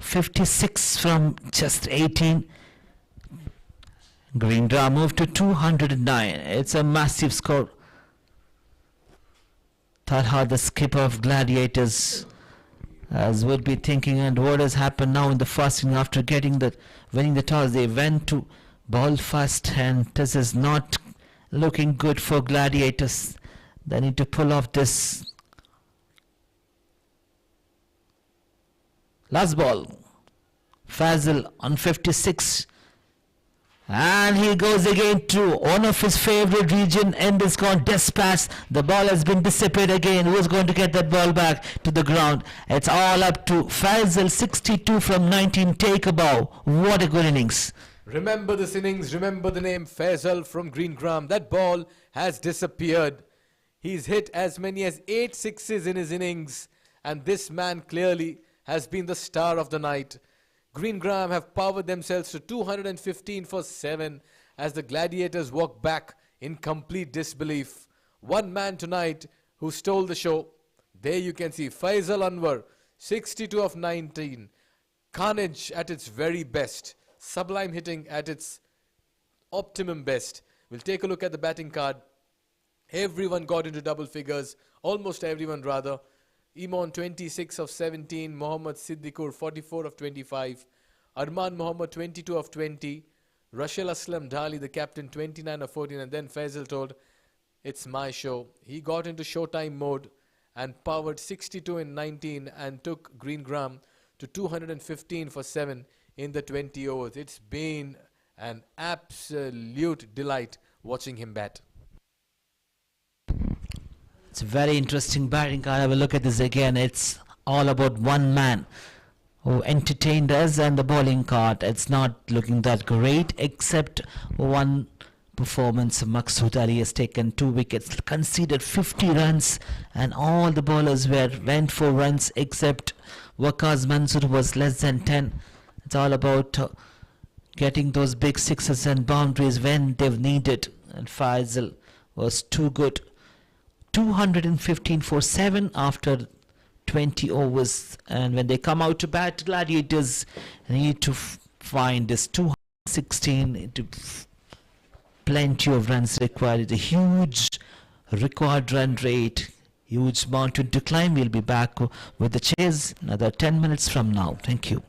56 from just 18. Greendra moved to 209. It's a massive score. Talha, the skipper of Gladiators, as would be thinking, and what has happened now in the first inning after winning the toss? They went to ball first, and this is not looking good for Gladiators. They need to pull off this. Last ball. Faisal on 56. And he goes again to one of his favorite region, and is called dispatch. The ball has been dissipated again. Who's going to get that ball back to the ground? It's all up to Faisal, 62 from 19. Take a bow. What a good innings. Remember this innings, remember the name Faisal from Greengram. That ball has disappeared. He's hit as many as 8 sixes in his innings, and this man clearly has been the star of the night. Greengram have powered themselves to 215 for 7 as the Gladiators walk back in complete disbelief. One man tonight who stole the show. There you can see Faisal Anwar, 62 of 19. Carnage at its very best. Sublime hitting at its optimum best. We'll take a look at the batting card. Everyone got into double figures. Almost everyone rather. Imon 26 of 17, Mohammad Siddiqur 44 of 25, Arman Mohammad 22 of 20, Rashil Aslam Dhali the captain 29 of 14, and then Faisal told, it's my show. He got into showtime mode and powered 62 in 19 and took Greengram to 215 for 7 in the 20 overs. It's been an absolute delight watching him bat. It's a very interesting batting card. Have a look at this again. It's all about one man who entertained us, and the bowling card. It's not looking that great, except one performance. Maqsood Ali has taken 2 wickets, conceded 50 runs, and all the bowlers went for runs except Waqas Mansoor was less than 10. It's all about getting those big sixes and boundaries when they've needed, and Faisal was too good. 215 for 7 after 20 overs, and when they come out to bat, Gladiators need to find this 216 to plenty of runs required. It's a huge required run rate, huge mountain to climb. We'll be back with the chase another 10 minutes from now. Thank you.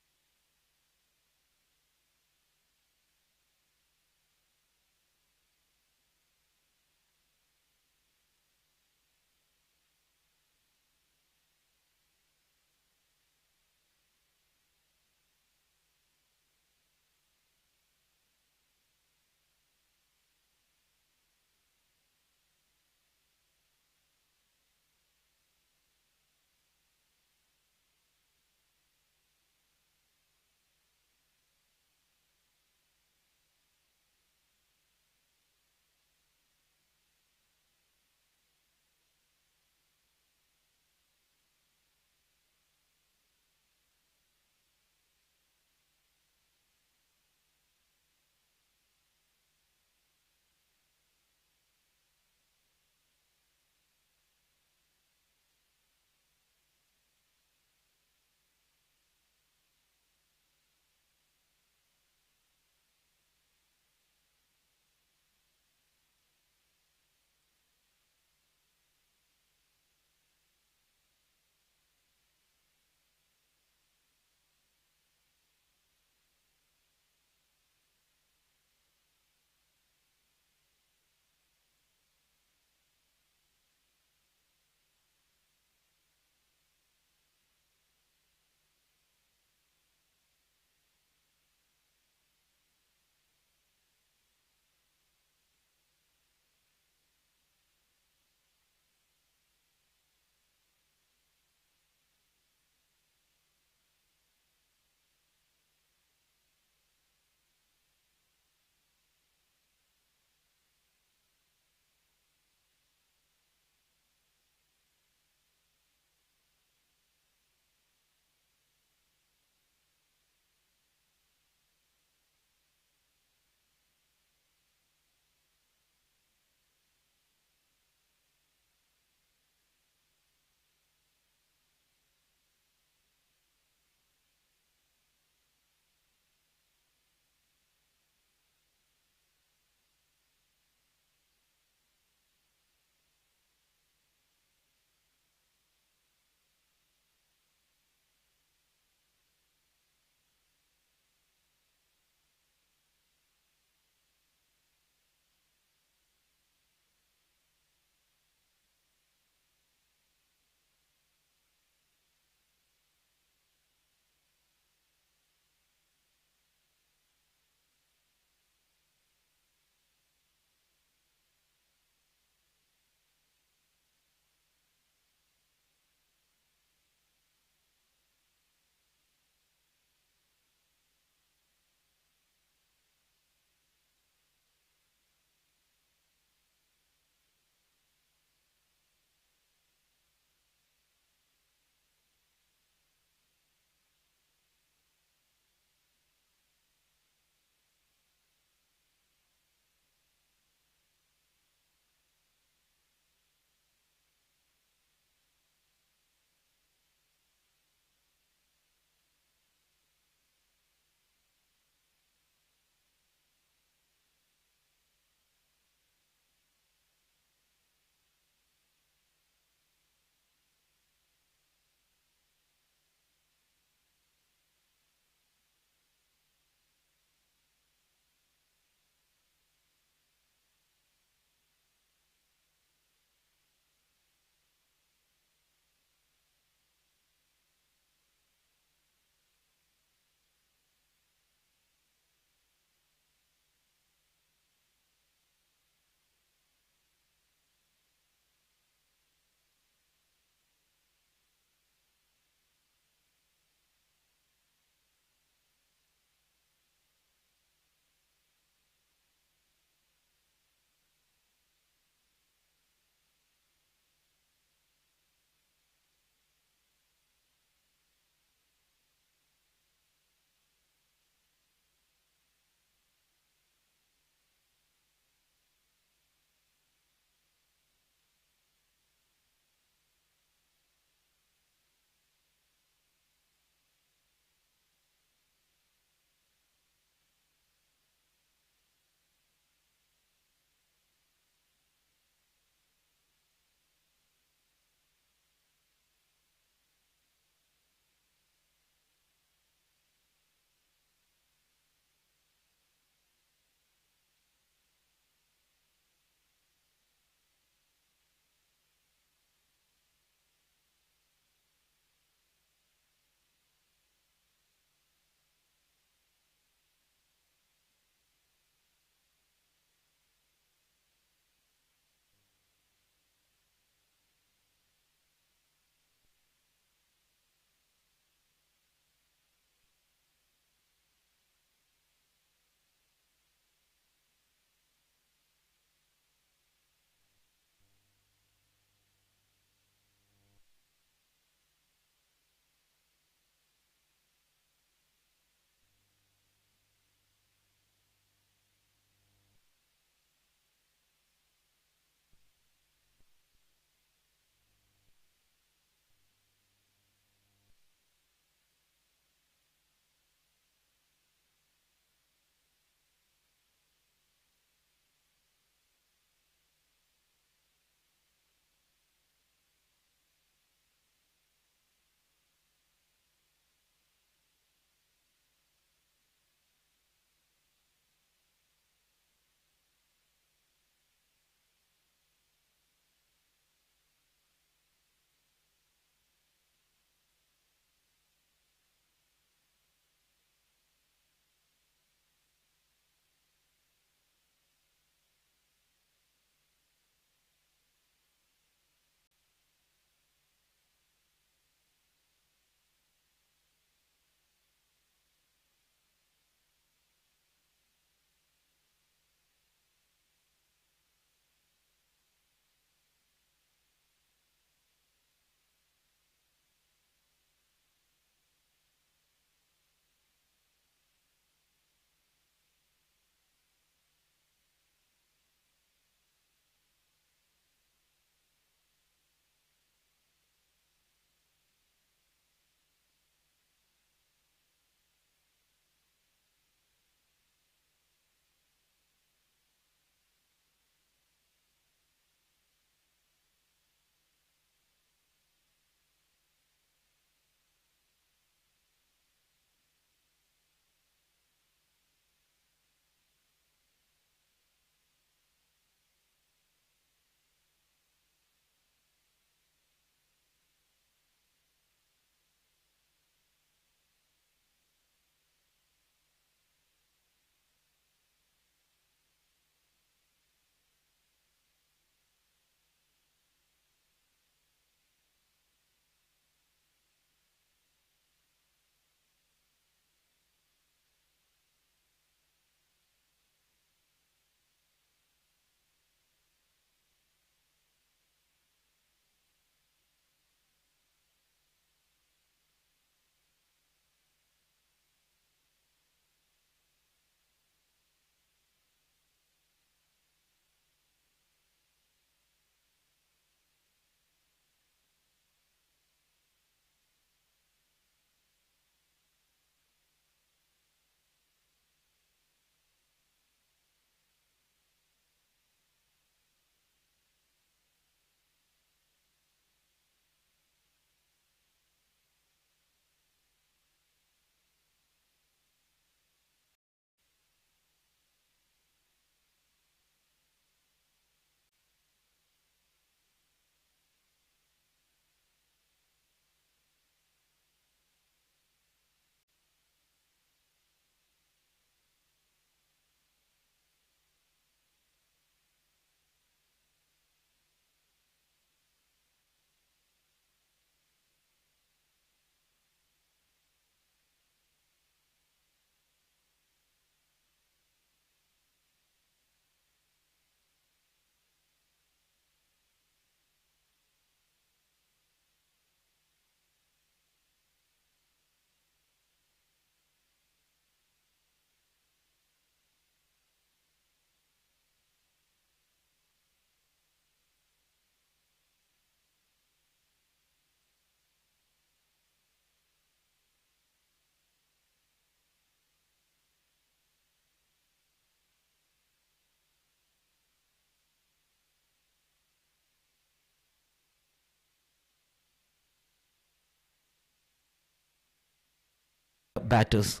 batters.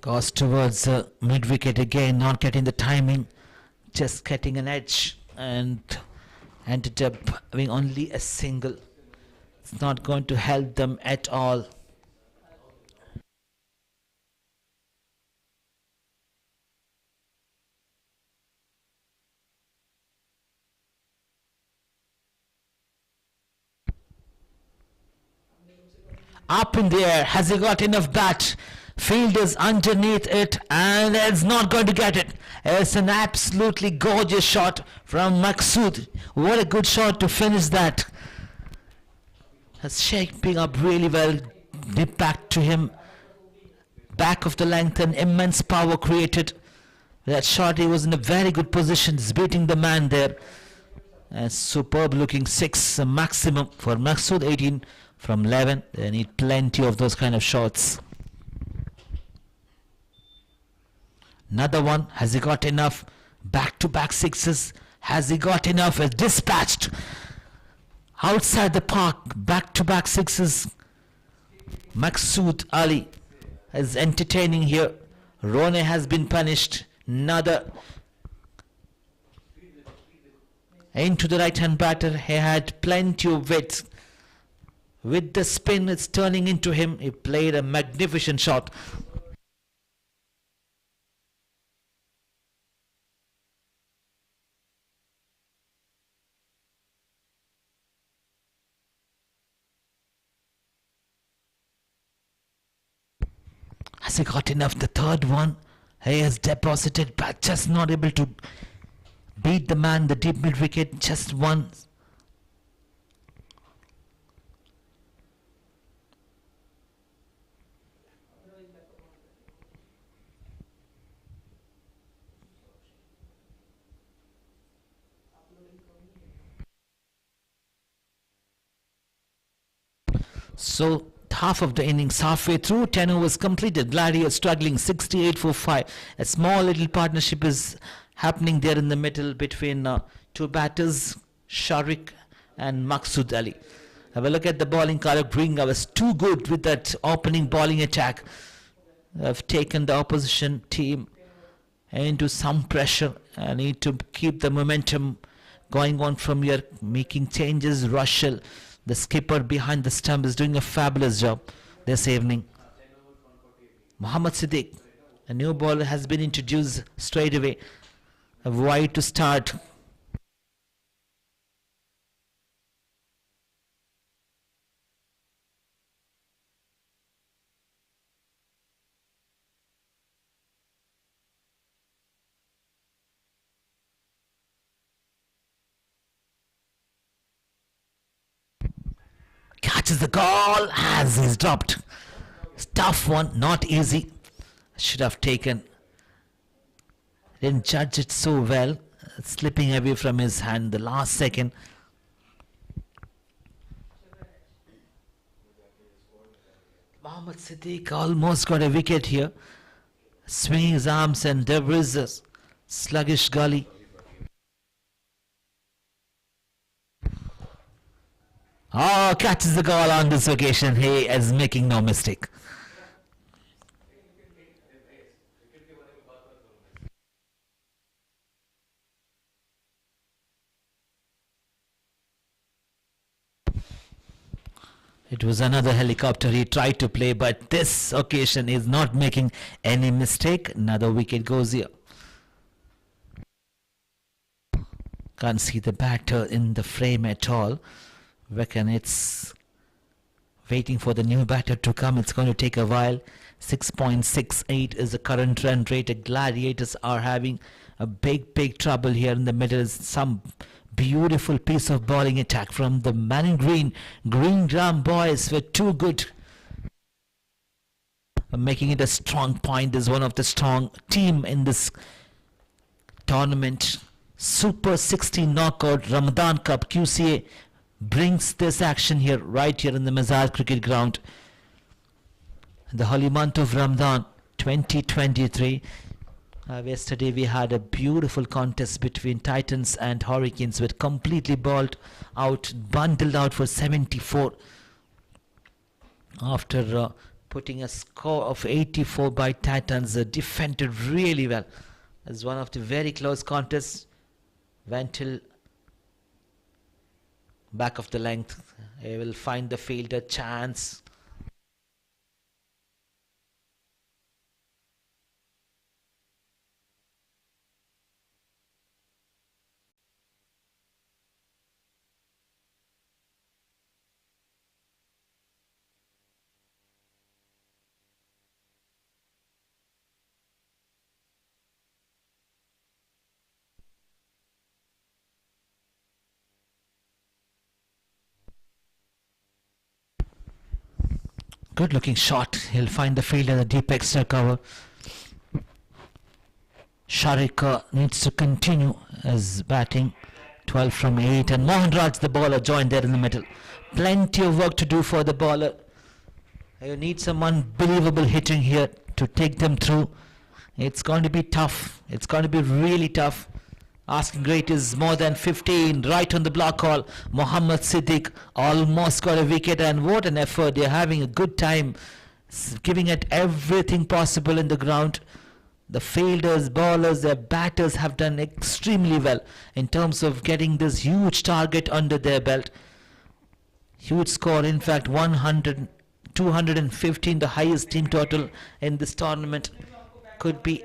Goes towards mid-wicket again, not getting the timing, just getting an edge, and ended up having only a single. It's not going to help them at all. Up in the air, has he got enough bat? Fielders underneath it, and it's not going to get it. It's an absolutely gorgeous shot from Maqsood. What a good shot to finish that. That's shaping up really well. Dip back to him. Back of the length and immense power created. That shot, he was in a very good position. He's beating the man there. A superb looking 6 maximum for Maqsood, 18 from 11. They need plenty of those kind of shots. Another one. Has he got enough? Back-to-back sixes. Has he got enough? Dispatched. Outside the park. Back-to-back sixes. Maqsood Ali is entertaining here. Rone has been punished. Another. Into the right-hand batter. He had plenty of width. With the spin, it's turning into him. He played a magnificent shot. Has he got enough? The third one. He has deposited, but just not able to beat the man, the deep mid wicket, just one. So half of the innings halfway through, 10 overs completed. Gladiators struggling, 68 for 5. A small little partnership is happening there in the middle between two batters, Sharik and Maqsood Ali. Have a look at the bowling. Khalid Green was too good with that opening bowling attack. Have taken the opposition team into some pressure. I need to keep the momentum going on from here, making changes. Russell, the skipper behind the stump, is doing a fabulous job this evening. Mohammad Siddiq, a new bowler, has been introduced straight away. A wide to start. Catches the ball as he's dropped. Tough one, not easy. Should have taken. Didn't judge it so well. Slipping away from his hand the last second. Mohammad Siddiq almost got a wicket here. Swinging his arms, and there is a sluggish gully. Oh, catches the ball on this occasion. He is making no mistake. It was another helicopter he tried to play, but this occasion is not making any mistake. Another wicket goes here. Can't see the batter in the frame at all. Reckon it's Waiting for the new batter to come. It's going to take a while. 6.68 is the current run rate. The Gladiators are having a big trouble here in the middle. Some beautiful piece of bowling attack from the man in green. Green Gram boys were too good, making it a strong point. Is one of the strong team in this tournament. Super 16 knockout Ramadan Cup QCA brings this action here, right here in the Mazar cricket ground. The holy month of Ramadan 2023. Yesterday we had a beautiful contest between Titans and Hurricanes, with completely bundled out for 74 after putting a score of 84 by Titans. Defended really well. As one of the very close contests, went till back of the length. He will find the fielder chance. Good looking shot. He'll find the field in the deep extra cover. Sharik needs to continue his batting. 12 from 8, and Mohan Raj, the bowler, joined there in the middle. Plenty of work to do for the bowler. You need some unbelievable hitting here to take them through. It's going to be tough. It's going to be really tough. Asking rate is more than 15. Right on the block call. Mohammad Siddiq almost got a wicket, and what an effort. They're having a good time, giving it everything possible in the ground. The fielders, bowlers, their batters have done extremely well in terms of getting this huge target under their belt. Huge score, in fact 215, the highest team total in this tournament. Could be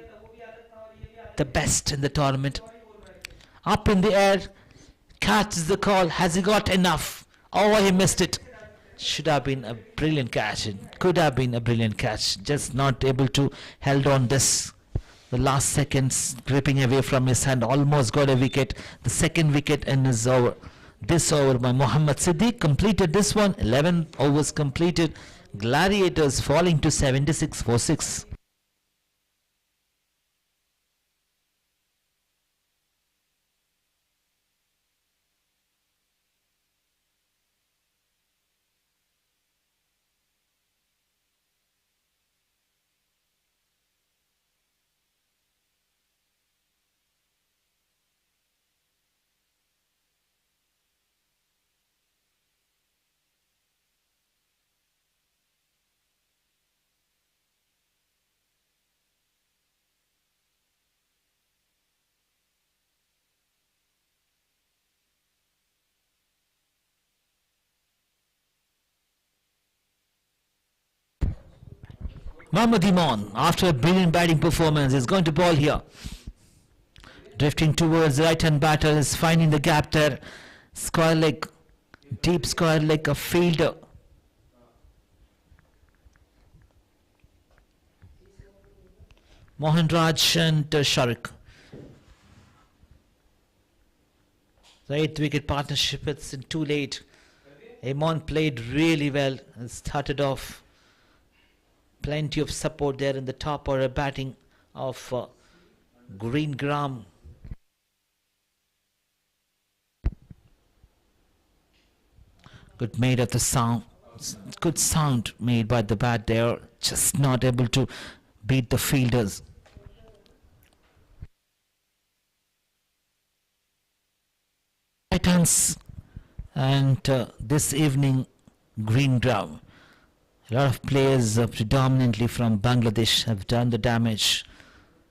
the best in the tournament. Up in the air, catches the call. Has he got enough? Oh, he missed it. Should have been a brilliant catch. It could have been a brilliant catch. Just not able to held on this. The last seconds gripping away from his hand. Almost got a wicket. The second wicket in his over. This over by Mohammad Siddiq completed this one. 11 overs completed. Gladiators falling to 76 for 6. Mohammad Imam, after a brilliant batting performance, is going to bowl here. Drifting towards the right-hand batter, is finding the gap there. Square leg, deep square leg, a fielder. Mohan Raj and Sharik. The 8th wicket partnership, it's in too late. Imam played really well and started off. Plenty of support there in the top order batting of Green Gram. Good made of the sound. Good sound made by the bat there. Just not able to beat the fielders. Titans and this evening Green Gram. A lot of players predominantly from Bangladesh have done the damage.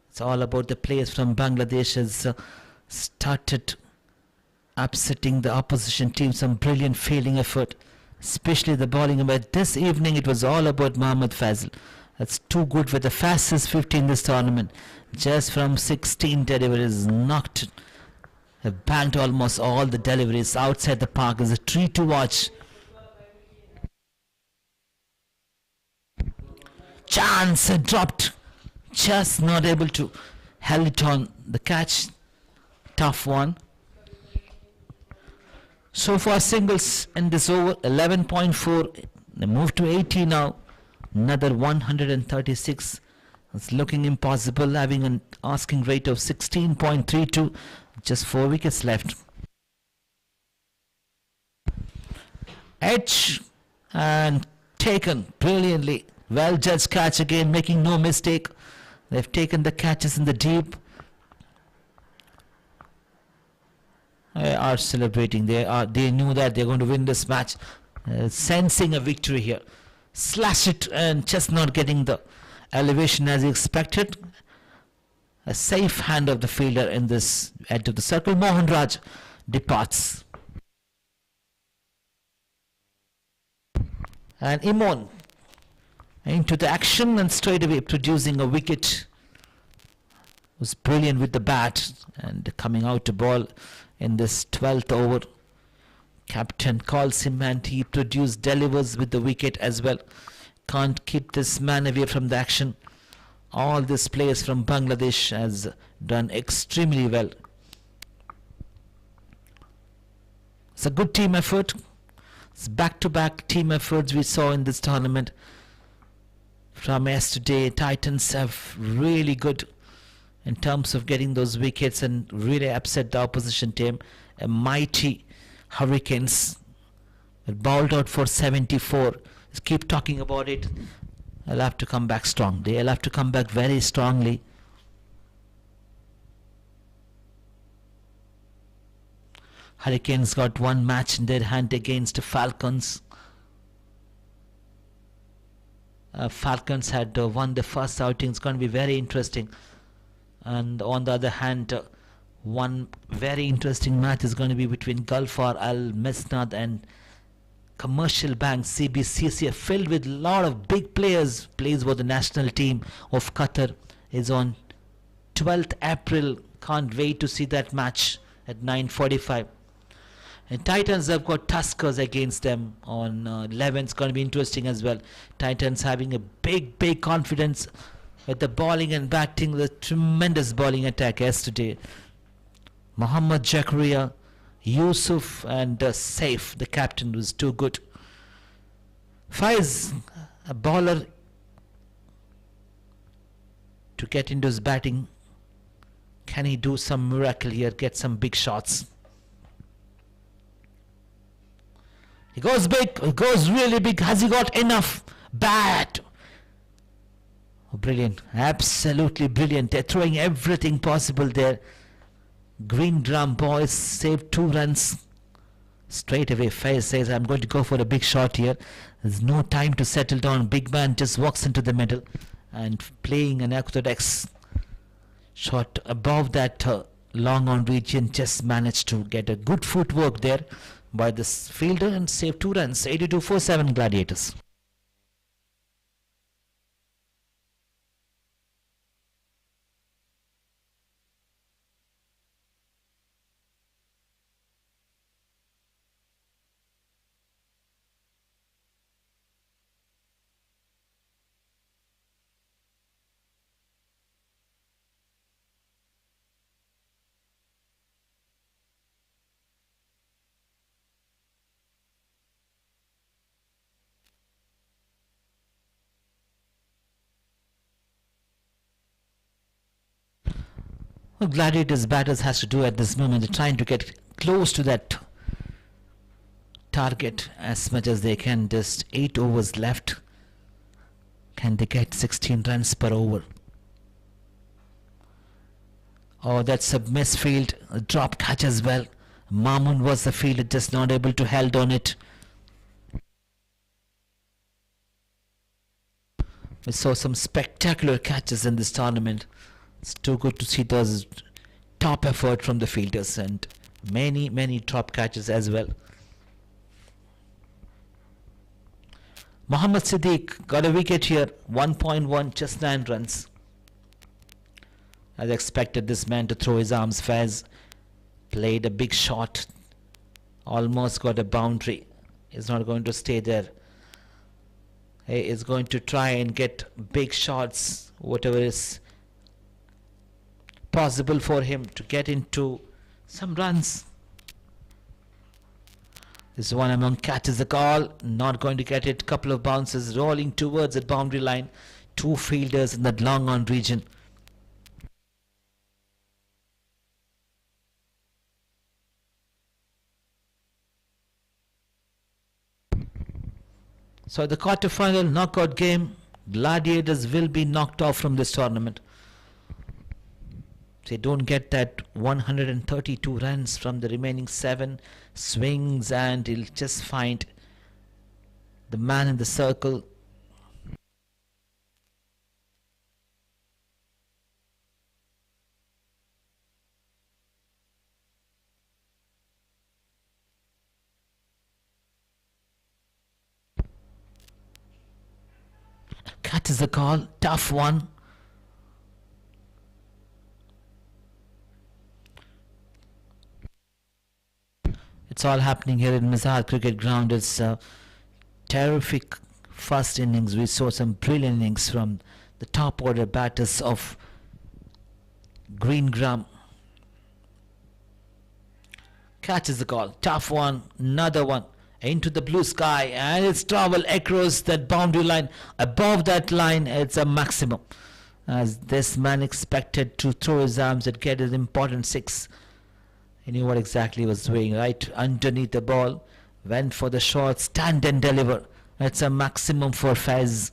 It's all about the players from Bangladesh has started upsetting the opposition team. Some brilliant fielding effort, especially the bowling. But this evening it was all about Mohammad Faisal. That's too good for the fastest 50 in this tournament. Just from 16 deliveries, knocked, banked almost all the deliveries outside the park. It's a treat to watch. chance, dropped, just not able to held it on the catch. Tough one. So far singles in this over 11.4. They move to 80 now. Another 136. It's looking impossible, having an asking rate of 16.32. Just 4 wickets left. Edge and taken brilliantly. Well judged catch again, making no mistake. They've taken the catches in the deep. They are celebrating. They knew that they're going to win this match. Sensing a victory here. Slash it and just not getting the elevation as expected. A safe hand of the fielder in this edge of the circle. Mohan Raj departs. And Imon into the action and straight away producing a wicket. Was brilliant with the bat and coming out to ball in this 12th over. Captain calls him and he delivers with the wicket as well. Can't keep this man away from the action. All these players from Bangladesh has done extremely well. It's a good team effort. It's back-to-back team efforts we saw in this tournament. From yesterday, Titans have really good in terms of getting those wickets and really upset the opposition team. A mighty Hurricanes bowled out for 74. Just keep talking about it. They'll have to come back strong. They'll have to come back very strongly. Hurricanes got one match in their hand against the Falcons. Falcons had won the first outing. It's going to be very interesting. And on the other hand, one very interesting match is going to be between Gulfar Al Mesnad and Commercial Bank CBCC, filled with a lot of big players. Plays for the national team of Qatar. Is on 12th April. Can't wait to see that match at 9:45. And Titans have got Tuskers against them on 11th. It's going to be interesting as well. Titans having a big confidence with the bowling and batting. The tremendous bowling attack yesterday. Muhammad Jakaria, Yusuf and Saif, the captain, was too good. Faiz, a bowler, to get into his batting. Can he do some miracle here, get some big shots? He goes big, he goes really big. Has he got enough bat? Oh, brilliant, absolutely brilliant. They're throwing everything possible there. Green drum boys saved 2 runs. Straight away Faiz says, I'm going to go for a big shot here. There's no time to settle down. Big man just walks into the middle and playing an orthodox shot above that long on region. Just managed to get a good footwork there by this fielder and save 2 runs. 82 for 7 Gladiators. What Gladiators batters has to do at this moment, they're trying to get close to that target as much as they can. Just 8 overs left. Can they get 16 runs per over? Oh, that's a misfield. A drop catch as well. Mamun was the fielder, just not able to hold on it. We saw some spectacular catches in this tournament. It's too good to see those top effort from the fielders and many top catches as well. Mohammad Siddiq got a wicket here, 1.1, just 9 runs. As expected, this man to throw his arms. Faiz played a big shot, almost got a boundary. He's not going to stay there. He is going to try and get big shots, whatever is possible for him to get into some runs. This one among catches the call, not going to get it. Couple of bounces rolling towards the boundary line. Two fielders in that long on region. So the quarter-final knockout game, Gladiators will be knocked off from this tournament. They don't get that 132 runs from the remaining 7 swings, and he'll just find the man in the circle. Catches the call, tough one. It's all happening here in Mizar Cricket Ground. It's a terrific first innings. We saw some brilliant innings from the top order batters of Greengram. Catches the call, tough one, another one. Into the blue sky, and it's traveled across that boundary line. Above that line, it's a maximum, as this man expected to throw his arms and get an important 6. He knew what exactly he was doing. Right underneath the ball, went for the shot, stand and deliver. That's a maximum for Faiz.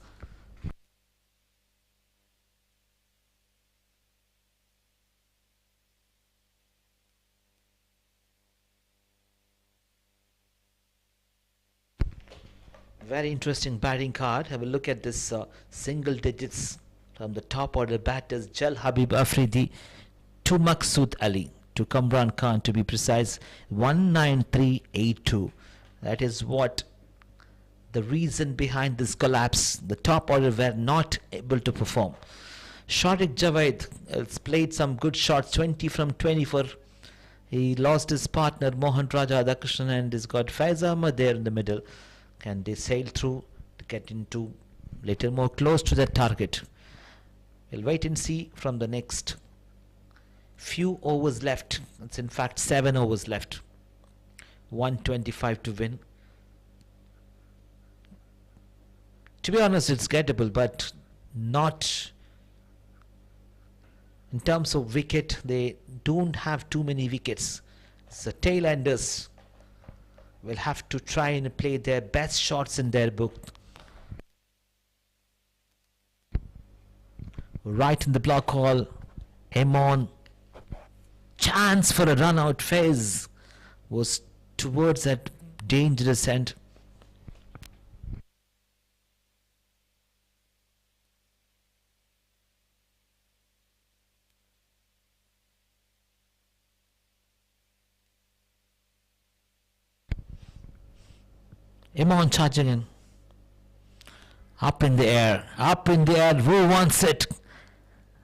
Very interesting batting card. Have a look at this single digits from the top order batters. Jal Habib Afridi to Maqsood Ali to Kamran Khan, to be precise. 19382. That is what the reason behind this collapse. The top order were not able to perform. Shariq Javed has played some good shots, 20 from 24. He lost his partner Mohan Raja Adakrishnan and has got Faiz Ahmad there in the middle. Can they sail through to get into little more close to that target? We'll wait and see from the next few overs left. It's in fact 7 overs left. 125 to win. To be honest, it's gettable, but not in terms of wicket. They don't have too many wickets. So tail-enders will have to try and play their best shots in their book. Right in the block hall, Emon. Chance for a run out. Faiz was towards that dangerous end. Imon charging in. Up in the air. Up in the air. Who wants it?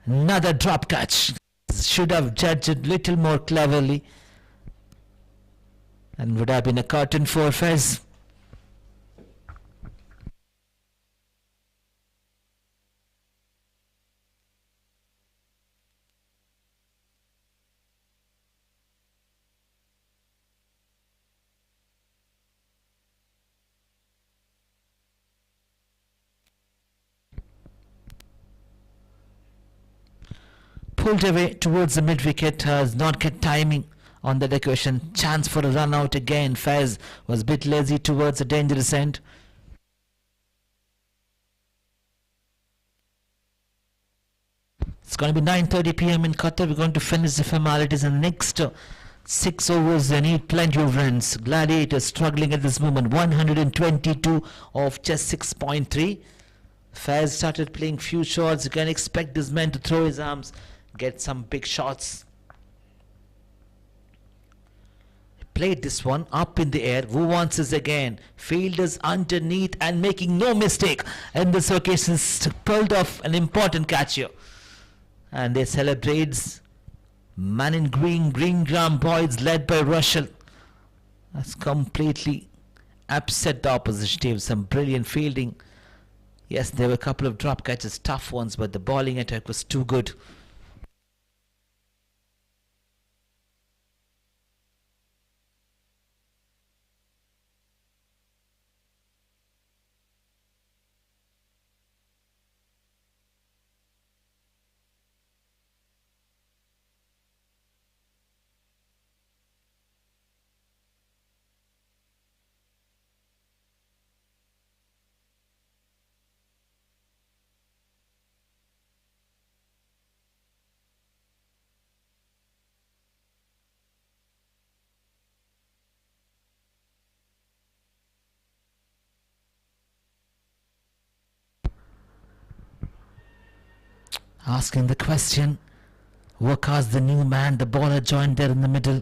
Another drop catch. Should have judged it little more cleverly. And would have been a curtain for Faiz. Pulled away towards the mid wicket, does not get timing on that equation. Chance for a run out again. Faiz was a bit lazy towards the dangerous end. It's going to be 9:30 p.m. in Qatar. We're going to finish the formalities in the next 6 overs. They need plenty of runs. Gladiators struggling at this moment. 122 of just 6.3. Faiz started playing few shots. You can expect this man to throw his arms, get some big shots. Played this one up in the air. Who wants this again? Fielders underneath and making no mistake. And this occasion pulled off an important catch here. And they celebrate. Man in green, Greengram boys led by Russell. That's completely upset the opposition team. Some brilliant fielding Yes, there were a couple of drop catches, tough ones, but the bowling attack was too good. Asking the question, Waka's the new man, the bowler joined there in the middle.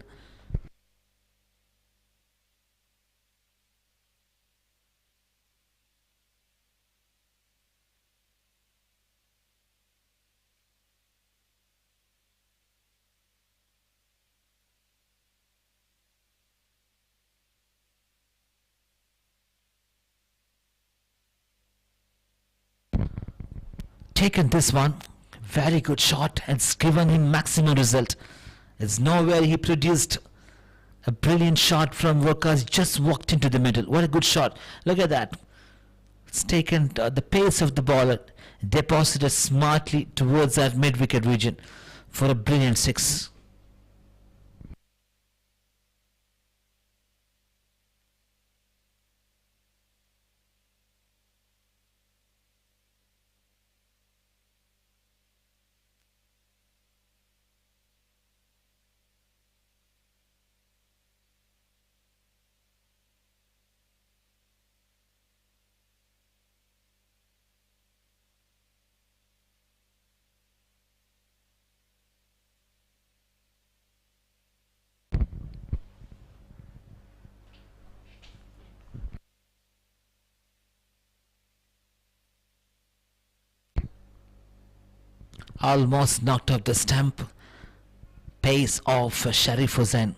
Taken this one, very good shot, and it's given him maximum result. There's nowhere he produced a brilliant shot from Waka, just walked into the middle. What a good shot. Look at that. It's taken the pace of the ball, deposited smartly towards that mid-wicket region for a brilliant six. Almost knocked off the stump. Pace of Sharif Hussain.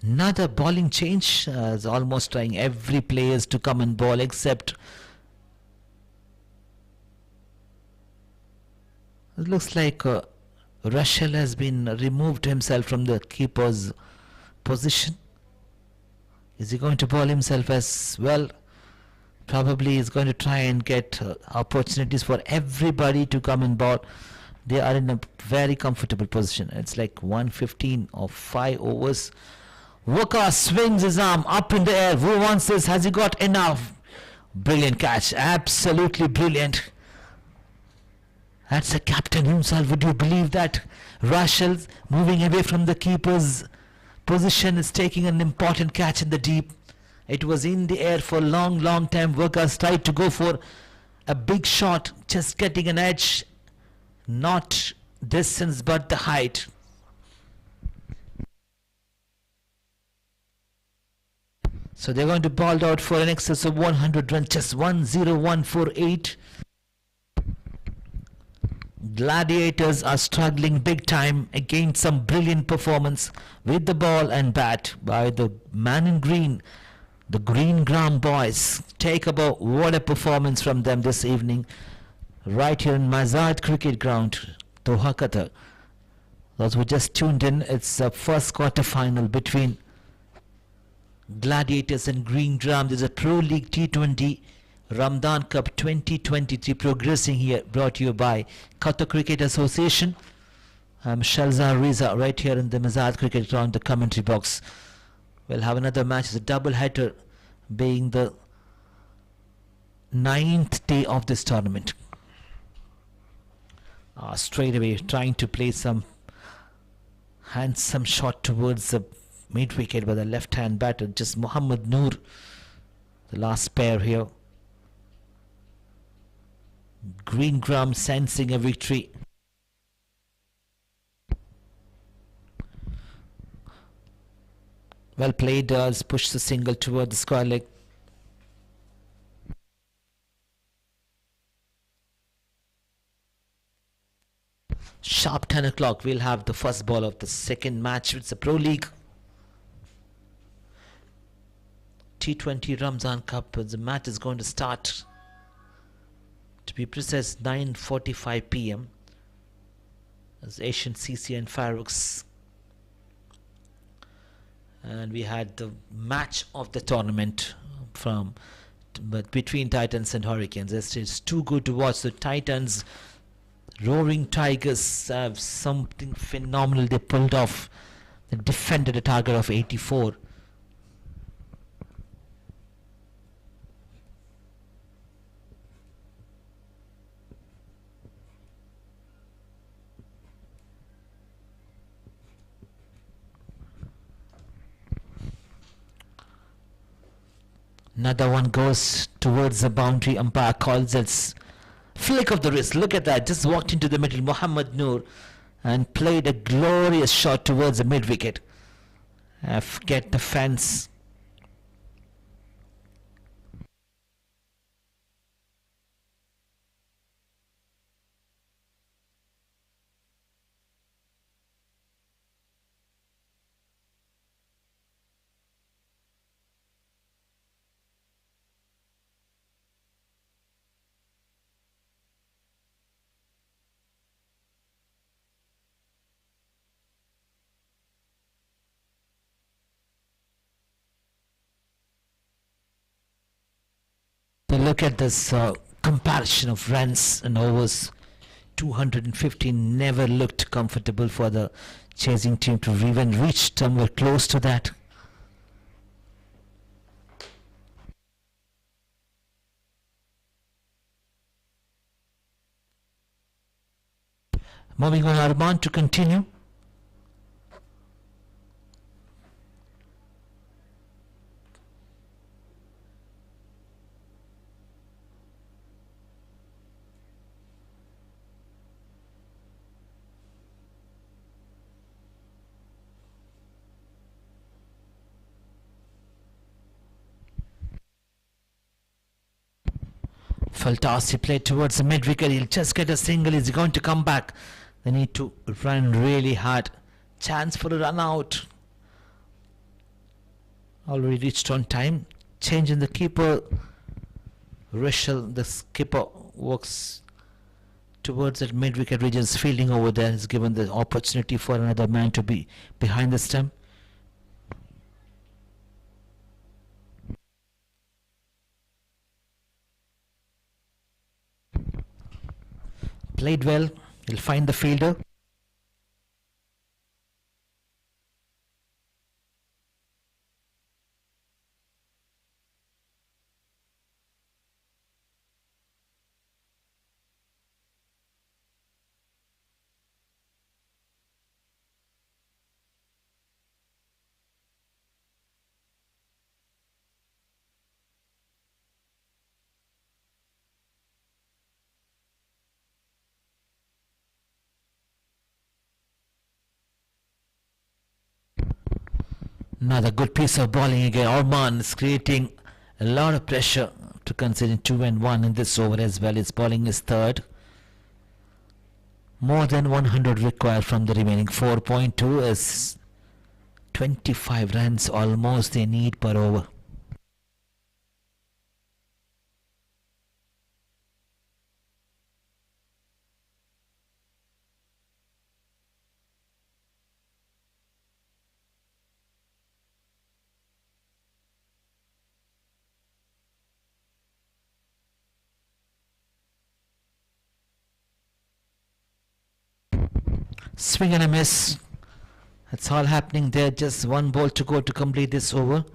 Another bowling change. Is almost trying every players to come and bowl except. It looks like Russell has been removed himself from the keeper's position. Is he going to bowl himself as well? Probably he's going to try and get opportunities for everybody to come and bowl. They are in a very comfortable position. It's like 115 or 5 overs. Waka swings his arm up in the air. Who wants this? Has he got enough? Brilliant catch. Absolutely brilliant. That's the captain himself. Would you believe that? Russell moving away from the keeper's position is taking an important catch in the deep. It was in the air for a long time. Workers tried to go for a big shot, just getting an edge, not distance but the height. So they're going to bowl out for an excess of 100 runs, just 10148. Gladiators are struggling big time against some brilliant performance with the ball and bat by the man in green. The Green Gram boys. Take about what a performance from them this evening right here in Mazad Cricket Ground, Doha, Qatar. Those who just tuned in, it's the first quarter final between Gladiators and Green Gram. There's a Pro League T20 Ramadan Cup 2023 progressing here, brought to you by Qatar Cricket Association. I'm Shalzar Riza right here in the Mazad Cricket Ground, the commentary box. We'll have another match. It's a double header, being the 9th day of this tournament. Straight away trying to play some handsome shot towards the mid wicket by the left hand batter, just Muhammad Noor, the last pair here. Green Gram sensing a victory. Well played, does push the single toward the square leg. Sharp 10 o'clock, we'll have the first ball of the second match. It's the Pro League T20 Ramzan Cup. The match is going to start To be precise, 9:45 p.m. as Asian CC and Farouk's. And we had the match of the tournament but between Titans and Hurricanes. It's too good to watch. The Titans, Roaring Tigers, have something phenomenal they pulled off. They defended a target of 84. Another one goes towards the boundary. Umpire calls it flick of the wrist. Look at that. Just walked into the middle, Mohammad Noor, and played a glorious shot towards the mid wicket. Get the fence. So look at this comparison of runs and overs. 215 never looked comfortable for the chasing team to even reach somewhere close to that. Moving on, Arman to continue. Faltas, he played towards the mid wicket. He'll just get a single. He's going to come back. They need to run really hard. Chance for a run out. Already reached on time. Change in the keeper. Rishal, the skipper, walks towards that mid wicket region. Fielding over there. He's given the opportunity for another man to be behind the stump. Played well. He'll find the fielder. Another good piece of bowling again. Orman is creating a lot of pressure to consider 2 and 1 in this over as well. His bowling is third. More than 100 required from the remaining 4.2 is 25 runs almost they need per over. Swing and a miss. That's all happening there. Just one ball to go to complete this over.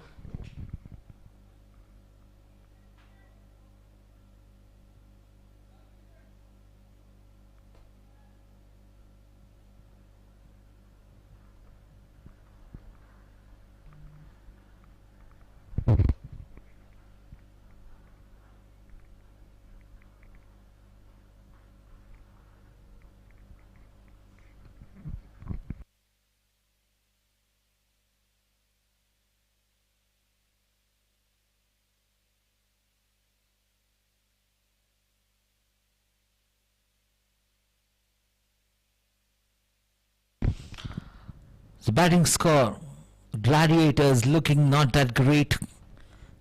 The batting score, Gladiators looking not that great.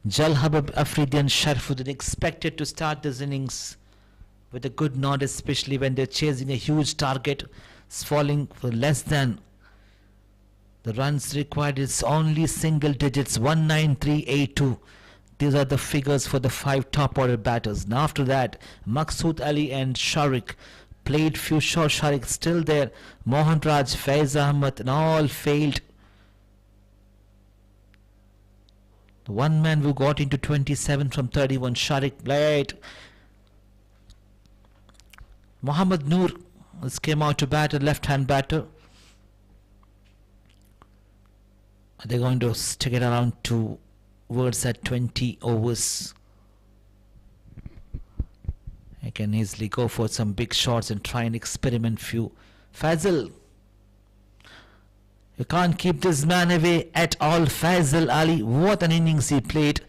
Jalhabab Afridi and Sharfuddin expected to start this innings with a good nod, especially when they're chasing a huge target. It's falling for less than the runs required. Is only single digits, 19382. These are the figures for the 5 top order batters. Now after that, Maqsood Ali and Sharik played few shots. Sharik still there. Mohan Raj, Faiz Ahmed, and all failed. The one man who got into 27 from 31, Sharik played. Mohammad Noor came out to bat, a left-hand batter. They're going to stick it around towards at 20 overs. I can easily go for some big shots and try and experiment few. Faisal, you can't keep this man away at all. Faisal Ali, what an innings he played.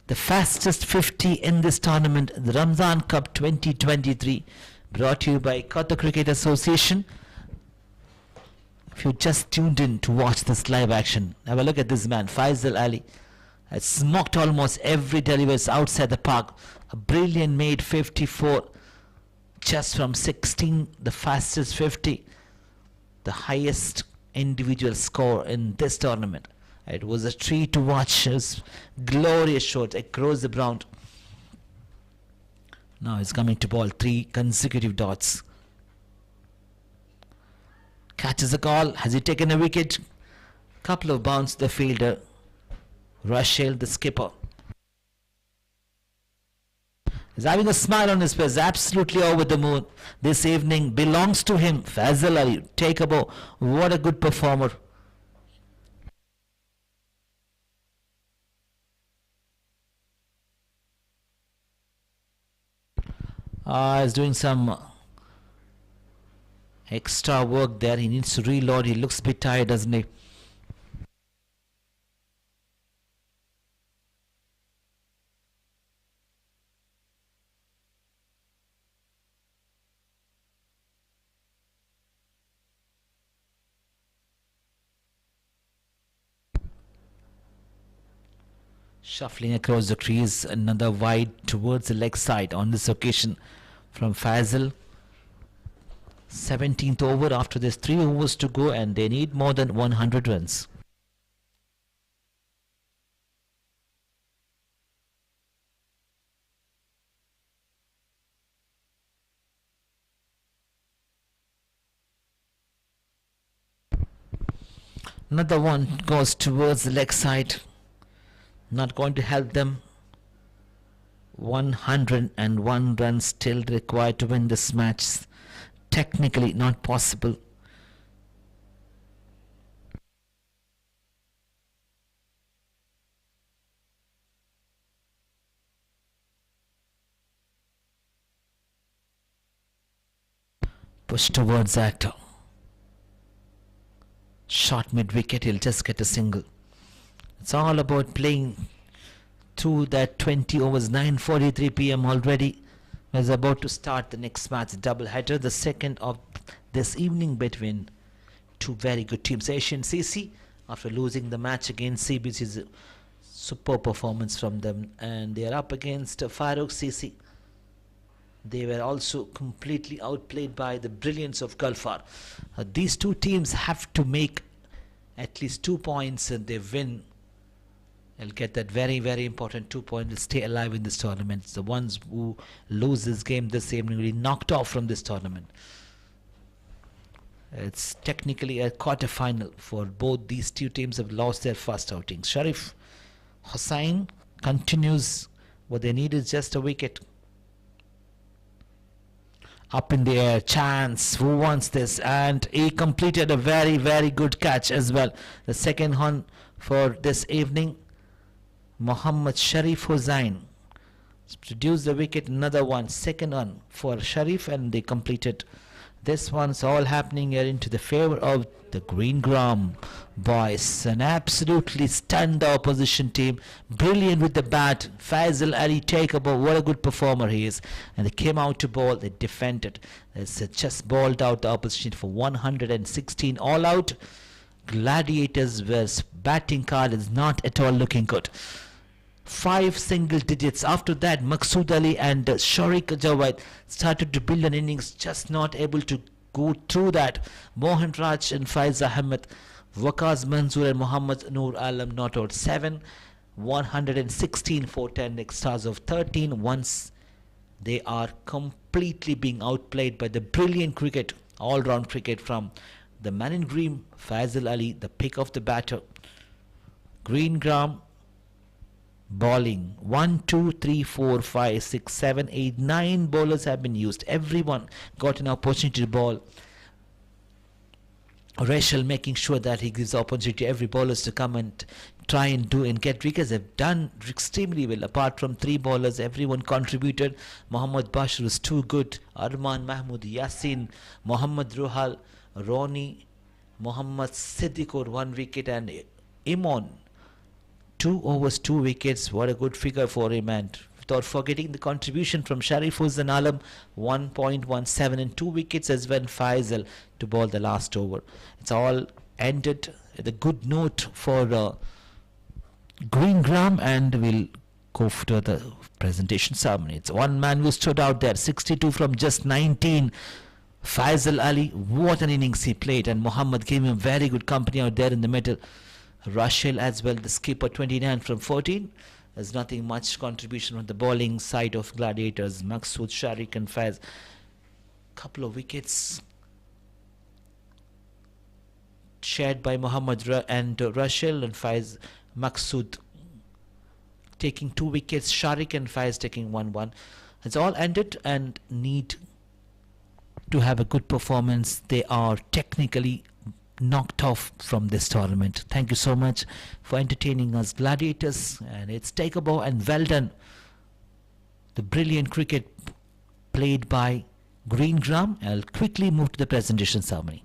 The fastest 50 in this tournament, the Ramadan Cup 2023, brought to you by Qatar Cricket Association. If you just tuned in to watch this live action, have a look at this man, Faisal Ali. Has smoked almost every delivery outside the park. A brilliant made 54 just from 16, the fastest 50, the highest individual score in this tournament. It was a treat to watch his glorious shot across the ground. Now he's coming to ball 3 consecutive dots. Catches a call. Has he taken a wicket? Couple of bounce the fielder. Rashel, the skipper. He's having a smile on his face, absolutely over the moon. This evening belongs to him. Faisal Ali, take a bow. What a good performer. He's doing some extra work there. He needs to reload. He looks a bit tired, doesn't he? Shuffling across the crease, another wide towards the leg side on this occasion from Faisal. 17th over. After this, 3 overs to go, and they need more than 100 runs. Another one goes towards the leg side. Not going to help them. 101 runs still required to win this match. Technically not possible. Push towards that. Shot mid-wicket, he'll just get a single. It's all about playing through that 20 overs. 9:43 p.m. already. Is about to start the next match, double header, the second of this evening between two very good teams. Asian CC, after losing the match against CBC's super performance from them, and they are up against Farouk CC. They were also completely outplayed by the brilliance of Gulfar. These two teams have to make at least 2 points, and they win. They'll get that very, very important 2 points. They'll stay alive in this tournament. The ones who lose this game this evening will be knocked off from this tournament. It's technically a quarter-final for both these two teams have lost their first outings. Sharif Hossain continues. What they need is just a wicket. Up in the air, chance, who wants this? And he completed a very, very good catch as well. The second one for this evening. Mohammad Sharif Hossain produced the wicket, another one, second one for Sharif, and they completed. This one's all happening here into the favor of the Green Gram boys. An absolutely stunned the opposition team. Brilliant with the bat. Faisal Ali take a ball. What a good performer he is. And they came out to bowl. They defended. It's just bowled out the opposition for 116 all out. Gladiators' batting card is not at all looking good. 5 single digits. After that, Maqsood Ali and Sharik Jawad started to build an innings, just not able to go through that. Mohan Raj and Faiz Ahmed, Waqas Manzoor and Muhammad Noor Alam not out. 7, 116 for 10 stars of 13. Once they are completely being outplayed by the brilliant cricket, all-round cricket from the man in green, Faisal Ali, the pick of the batter. Greengram bowling. 1, 2, 3, 4, 5, 6, 7, 8, 9 bowlers have been used. Everyone got an opportunity to bowl. Rachel making sure that he gives opportunity to every bowlers to come and try and do and get wickets. They've done extremely well. Apart from 3 bowlers, everyone contributed. Mohammad Bashir was too good. Arman Mahmood, Yasin, Mohammad Ruhal, Roni, Mohammad Siddiq or 1 wicket, and Imon 2 overs 2 wickets. What a good figure for him. And without forgetting the contribution from Sharifuzan Alam, 1.17 and 2 wickets, as well Faisal to bowl the last over. It's all ended with a good note for Greengram, and we'll go to the presentation ceremony. It's one man who stood out there, 62 from just 19. Faisal Ali, what an innings he played, and Muhammad gave him very good company out there in the middle. Rashil as well, the skipper, 29 from 14. There's nothing much contribution on the bowling side of Gladiators. Maqsood, Sharik and Faiz, couple of wickets shared by Muhammad and Rashil, and Faiz. Maqsood taking 2 wickets, Sharik and Faiz taking 1-1. It's all ended and need to have a good performance. They are technically knocked off from this tournament. Thank you so much for entertaining us, Gladiators, and it's take a bow and well done. The brilliant cricket played by Greengram. I'll quickly move to the presentation ceremony.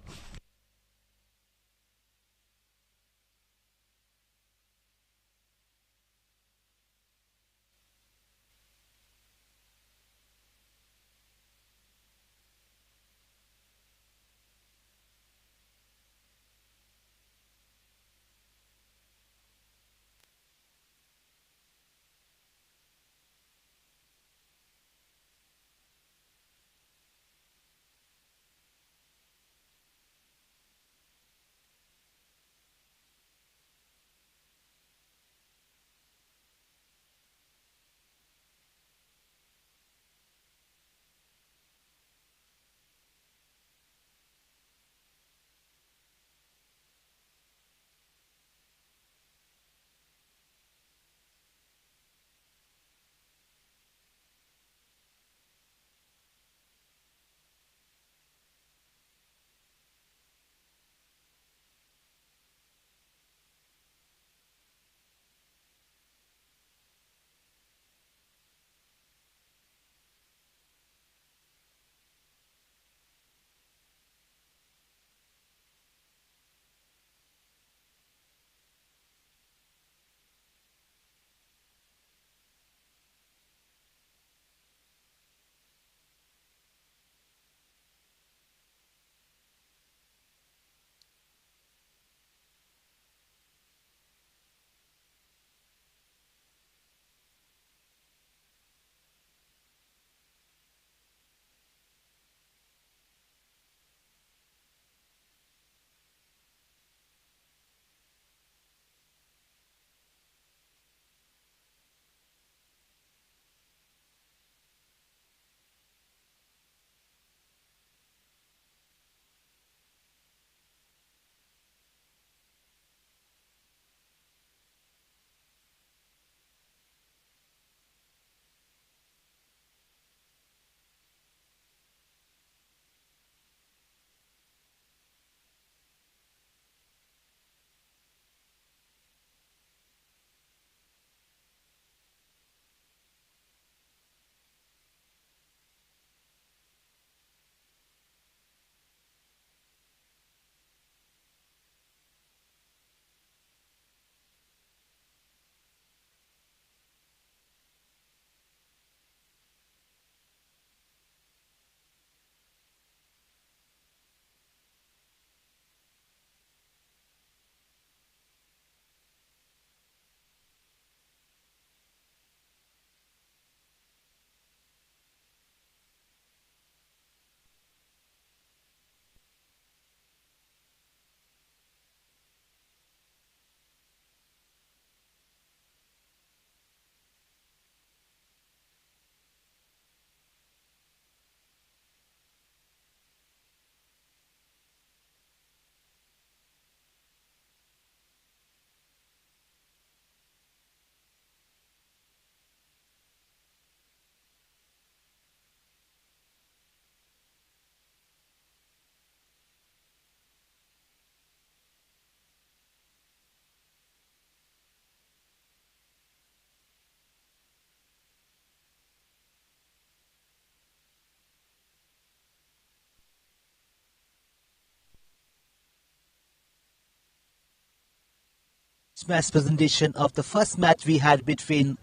match presentation of the first match we had between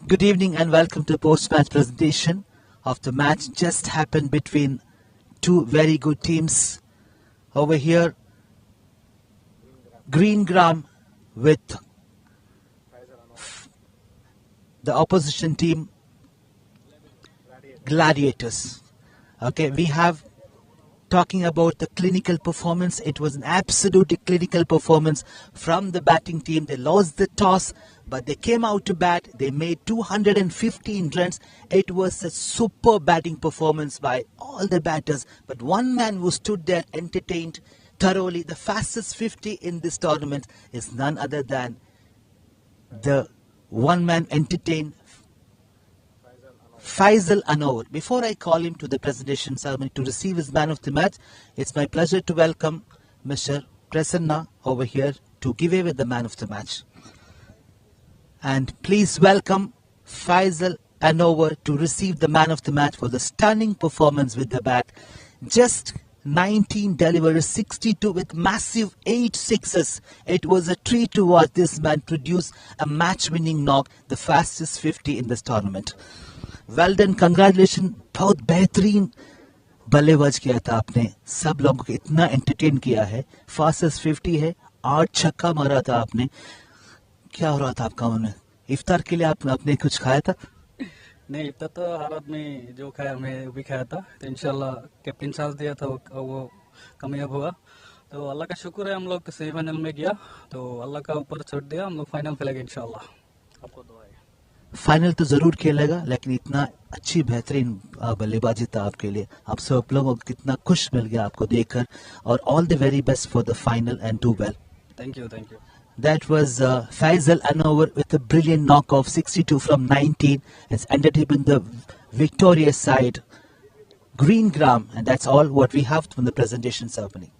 Good evening and welcome to post-match presentation of the match just happened between two very good teams. Over here, Greengram with the opposition team, Gladiators. Okay, we have talking about the clinical performance. It was an absolutely clinical performance from the batting team. They lost the toss, but they came out to bat. They made 215 runs. It was a super batting performance by all the batters. But one man who stood there entertained thoroughly. The fastest 50 in this tournament is none other than the one man entertained Faisal Ali. Before I call him to the presentation ceremony to receive his man of the match, it's my pleasure to welcome Mr. Prasanna over here to give away the man of the match. And please welcome Faisal Ali to receive the man of the match for the stunning performance with the bat. Just 19 deliveries, 62 with massive 8 sixes. It was a treat to watch this man produce a match-winning knock, the fastest 50 in this tournament. Well done, congratulations. बहुत बेहतरीन बल्लेबाज किया था आपने, सब लोगों को इतना एंटरटेन किया है. फास्टेस्ट 50 है, 8 छक्का मारा था आपने. क्या हो रहा था आपका मन में? इफ्तार के लिए आपने कुछ खाया था? नहीं, इतना तो हालत में जो खाया मैं वो भी खाया था. तो इंशाल्लाह कैप्टन साथ दिया था वो कामयाब हुआ. तो अल्लाह का शुक्र है हम लोग सेमीफाइनल में गया. तो अल्लाह का ऊपर छोड़ दिया, हम लोग फाइनल खेलेंगे इंशाल्लाह. आपको दुआ है. फाइनल तो जरूर खेलेगा, लेकिन इतना अच्छी बेहतरीन बल्लेबाजी था आपके लिए. आप सब लोगों को कितना खुश मिल गया आपको देखकर. और all the very best for the final and do well. Thank you. That was Faisal Ali with a brilliant knock of 62 from 19. It's ended him in the victorious side, Greengram, and that's all what we have from the presentation ceremony.